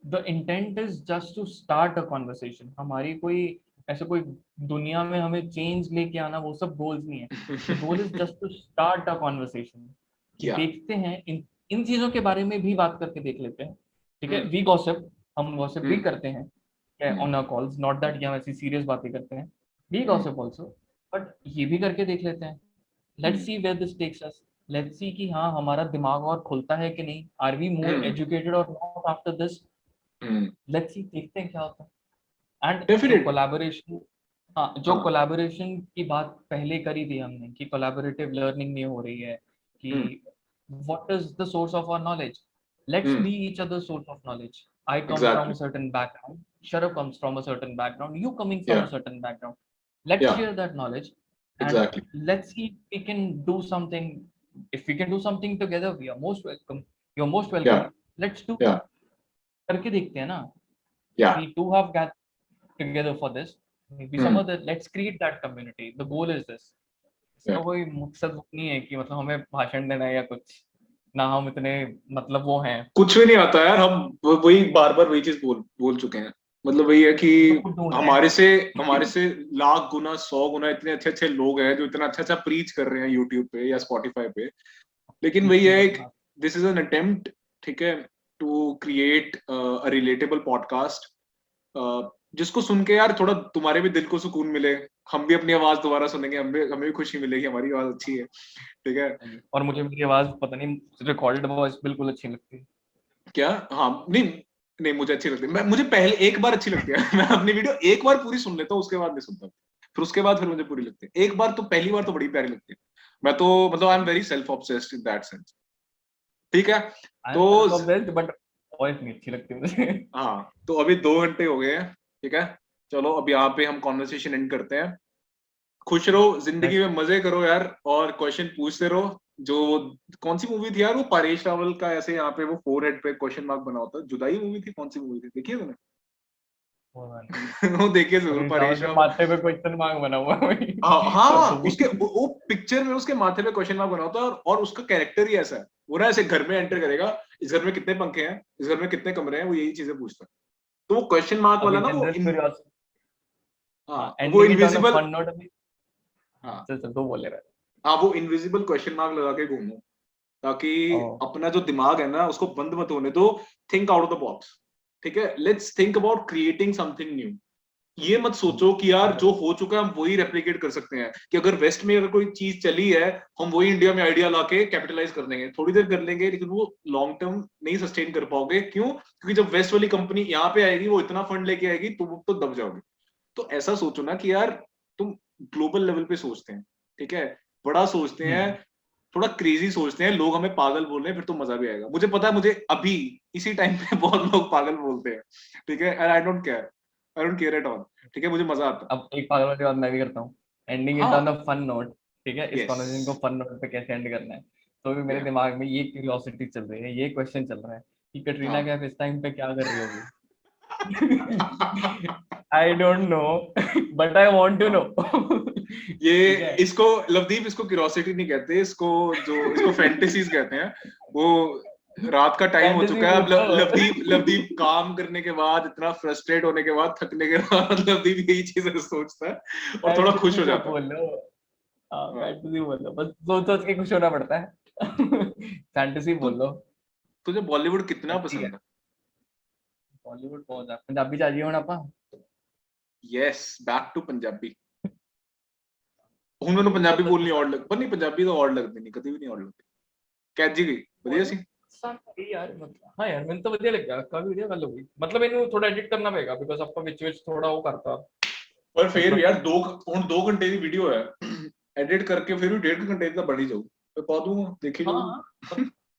Speaker 1: the intent is just to start a conversation. हमारी कोई ऐसे कोई दुनिया में हमें चेंज लेके आना, वो सब गोल्स नहीं है। The goal is just to start a conversation, कि
Speaker 2: या
Speaker 1: देखते हैं इन इन चीजों के बारे में भी बात करके देख लेते हैं, ठीक है।
Speaker 2: हम्म
Speaker 1: वी गॉसिप, हम गॉसिप भी
Speaker 2: हम्म
Speaker 1: करते हैं
Speaker 2: hmm
Speaker 1: on our calls, not that कि हम ऐसी सीरियस बातें करते हैं, we
Speaker 2: hmm
Speaker 1: gossip also, but ये भी करके देख लेते हैं। Let's
Speaker 2: hmm
Speaker 1: see where this takes us, let's see कि हाँ हमारा दिमाग और खुलता है कि नहीं, are we more
Speaker 2: hmm
Speaker 1: educated और not after this.
Speaker 2: Hmm
Speaker 1: let's see, देखते हैं क्या होता है। एंड जो
Speaker 2: डेफिनेट।
Speaker 1: कोलैबोरेशन, हाँ, जो
Speaker 2: हाँ
Speaker 1: कोलैबोरेशन की बात पहले करी थी हमने, कि कोलैबोरेटिव लर्निंग नहीं हो रही है, कि
Speaker 2: hmm
Speaker 1: what is the source of our knowledge, let's
Speaker 2: hmm
Speaker 1: be each other source of knowledge. I come from
Speaker 2: exactly
Speaker 1: a certain background, Sharaf comes from a certain background, you coming from
Speaker 2: या
Speaker 1: a certain background. Let's
Speaker 2: या
Speaker 1: share that knowledge, and
Speaker 2: exactly
Speaker 1: let's see if we can do something. If we can do something together, we are most welcome. You're most
Speaker 2: या
Speaker 1: welcome. Let's do
Speaker 2: या
Speaker 1: that. करके देखते हैं ना।
Speaker 2: या
Speaker 1: We two have gathered together for this. Maybe some
Speaker 2: hmm
Speaker 1: other. Let's create that community. The goal is this.
Speaker 2: या
Speaker 1: इसका कोई मकसद नहीं है कि मतलब हमें भाषण देना है या कुछ, ना हम इतने मतलब वो हैं,
Speaker 2: कुछ भी नहीं आता यार, हम वही बार बार वही चीज बोल बोल चुके हैं। मतलब वही है कि
Speaker 1: हम तो खुद ढूंढ रहे
Speaker 2: हमारे से
Speaker 1: हैं।
Speaker 2: हमारे से लाख गुना 100 गुना इतने अच्छे अच्छे लोग हैं जो इतना अच्छा अच्छा प्रीच कर रहे हैं यूट्यूब पे या स्पॉटिफाई पे। लेकिन वही
Speaker 1: सीखने
Speaker 2: है
Speaker 1: को
Speaker 2: एक,
Speaker 1: मिला।
Speaker 2: दिस इज एन अटेम्प्ट, ठीक है, to create a relatable podcast, जिसको सुन के यार थोड़ा तुम्हारे भी दिल को सुकून मिले। हम भी अपनी आवाज दोबारा सुनेंगे, हमें भी खुशी मिलेगी, हमारी आवाज अच्छी है, ठीक है।
Speaker 1: और मुझे मेरी आवाज पता नहीं, रिकॉर्डेड वॉइस बिल्कुल अच्छी लगती है।
Speaker 2: क्या, हाँ नहीं, नहीं मुझे अच्छी लगती है, मैं मुझे पहले एक बार अच्छी लगती है। मैं अपनी वीडियो एक बार पूरी सुन लेता हूँ, उसके बाद नहीं सुनता, फिर उसके बाद फिर मुझे पूरी लगती है। एक बार तो, पहली बार तो बड़ी प्यारी लगती है। मैं तो मतलब आई am very self obsessed in that sense, ठीक है।
Speaker 1: आई
Speaker 2: तो
Speaker 1: एम ऑब्सेस्ड, बट वॉइस नहीं अच्छी लगती मुझे।
Speaker 2: हाँ, तो अभी 2 घंटे हो गए हैं, ठीक है। चलो अब यहाँ पे हम कॉन्वर्सेशन एंड करते हैं। खुश रहो, जिंदगी में मजे करो यार, और क्वेश्चन पूछते रहो। जो, कौन सी मूवी थी यार वो, परेश रावल का ऐसे यहाँ पे वो फोर हेड पे क्वेश्चन मार्क बना होता है, जुदाई मूवी थी, कौन सी मूवी थी, देखिए तुमने।
Speaker 1: वो वाला।
Speaker 2: वो देखिए जरूर
Speaker 1: और
Speaker 2: परेश
Speaker 1: के
Speaker 2: रावल।
Speaker 1: माथे पे क्वेश्चन मार्क बना हुआ है भाई।
Speaker 2: हाँ उसके वो पिक्चर में उसके माथे पे क्वेश्चन मार्क बना होता है, और उसका कैरेक्टर ही ऐसा है। वो ना ऐसे घर में एंटर करेगा, इस घर में कितने पंखे हैं, इस घर में कितने कमरे हैं, वो यही चीजें पूछता है। तो वो क्वेश्चन मार्क
Speaker 1: अभी
Speaker 2: वाला ना वो
Speaker 1: जनरल क्यूरियोसिटी। हाँ,
Speaker 2: हाँ वो
Speaker 1: ending it on a
Speaker 2: invisible.
Speaker 1: Fun note अभी। हाँ,
Speaker 2: हाँ
Speaker 1: चल चल, तो बोले रहा
Speaker 2: हाँ वो इनविजिबल क्वेश्चन मार्क लगा के घूमो, ताकि
Speaker 1: है।
Speaker 2: अपना जो दिमाग है ना उसको बंद मत होने दो। Think out of the box. ठीक है, let's think about creating something new. ये मत सोचो कि यार जो हो चुका है हम वही रेप्लिकेट कर सकते हैं, कि अगर वेस्ट में अगर कोई चीज चली है हम वही इंडिया में आइडिया लाके कैपिटलाइज कर देंगे, थोड़ी देर कर लेंगे लेकिन वो लॉन्ग टर्म नहीं सस्टेन कर पाओगे। क्यों? क्योंकि जब वेस्ट वाली कंपनी यहाँ पे आएगी वो इतना फंड लेके आएगी तो दब जाओगे। तो ऐसा सोचो ना कि यार तुम ग्लोबल लेवल पे सोचते हैं, ठीक है, बड़ा सोचते हैं,
Speaker 1: हम्म।
Speaker 2: थोड़ा क्रेजी सोचते हैं, लोग हमें पागल बोल रहे हैं, फिर तो मजा भी आएगा। मुझे पता है मुझे अभी इसी टाइम पे बहुत लोग पागल बोलते हैं, ठीक है, and I don't care at all. ठीक है, मुझे मजा आता है।
Speaker 1: अब एक पागल वाली बात मैं भी करता हूँ। एंडिंग इट ऑन
Speaker 2: हाँ
Speaker 1: अ फन नोट। ठीक है, इस
Speaker 2: यस
Speaker 1: कॉन्वर्सेशन को फन नोट पे कैसे एंड करना है। तो भी मेरे
Speaker 2: या
Speaker 1: दिमाग में ये क्यूरियोसिटी चल रही है, ये क्वेश्चन चल रहा है कि कटरीना
Speaker 2: हाँ
Speaker 1: कैफ इस टाइम पे क्या कर रही होगी। I don't know, but I want to know.
Speaker 2: हाँ ये
Speaker 1: ठीक है।
Speaker 2: इसको लवदीप इसको क्यूरोसिटी नहीं कहते, इसको जो इसको फैंटेसीज कहते हैं। वो रात का टाइम हो
Speaker 1: फैंटेसी
Speaker 2: चुका है, अब
Speaker 1: पूछ लो।
Speaker 2: लवदीप काम करने के बाद इतना फ्रस्ट्रेट होने के बाद, थकने के बाद लवदीप यही चीजें सोचता है और थोड़ा खुश
Speaker 1: फैंटेसी
Speaker 2: हो
Speaker 1: को
Speaker 2: जाता है।
Speaker 1: बोलो। हाँ,
Speaker 2: हाँ।
Speaker 1: फैंटेसी बोलो, बस सोच सोच के खुश होना पड़ता है। फैंटेसी
Speaker 2: तो
Speaker 1: बोलो।
Speaker 2: तुझे बॉलीवुड कितना
Speaker 1: ठीक है,
Speaker 2: पसंद है?
Speaker 1: बॉलीवुड बहुत है, पंजाबी चाहिए होना पा।
Speaker 2: Yes, back to Punjabi. ਹੁਣ ਮੈਨੂੰ
Speaker 1: बॉलीवुड
Speaker 2: ਪੰਜਾਬੀ
Speaker 1: बहुत
Speaker 2: ਬੋਲਣੀ
Speaker 1: अच्छा।
Speaker 2: ਔੜ ਲੱਗ, ਪਰ ਨਹੀਂ ਪੰਜਾਬੀ ਤਾਂ ਔੜ ਲੱਗਦੀ ਨਹੀਂ, ਕਦੀ ਵੀ ਨਹੀਂ ਔੜ ਲੱਗਦੀ। कैजी गई बढ़िया सी।
Speaker 1: यार मतलब हाँ यार, मैंने तो बढ़िया लग गया, काफी बढ़िया गल होगी। मतलब इन्हें थोड़ा एडिट करना पड़ेगा बिकॉज़ आपका बीच बीच थोड़ा वो करता
Speaker 2: पर फिर भी
Speaker 1: मतलब।
Speaker 2: यार ਹੁਣ 2 घंटे ਦੀ ਵੀਡੀਓ ਹੈ, एडिट करके फिर भी 1.5 घंटे ਦਾ बन ही जाऊ, मैं पा दूंगा, देखी
Speaker 1: हाँ
Speaker 2: जाऊगी।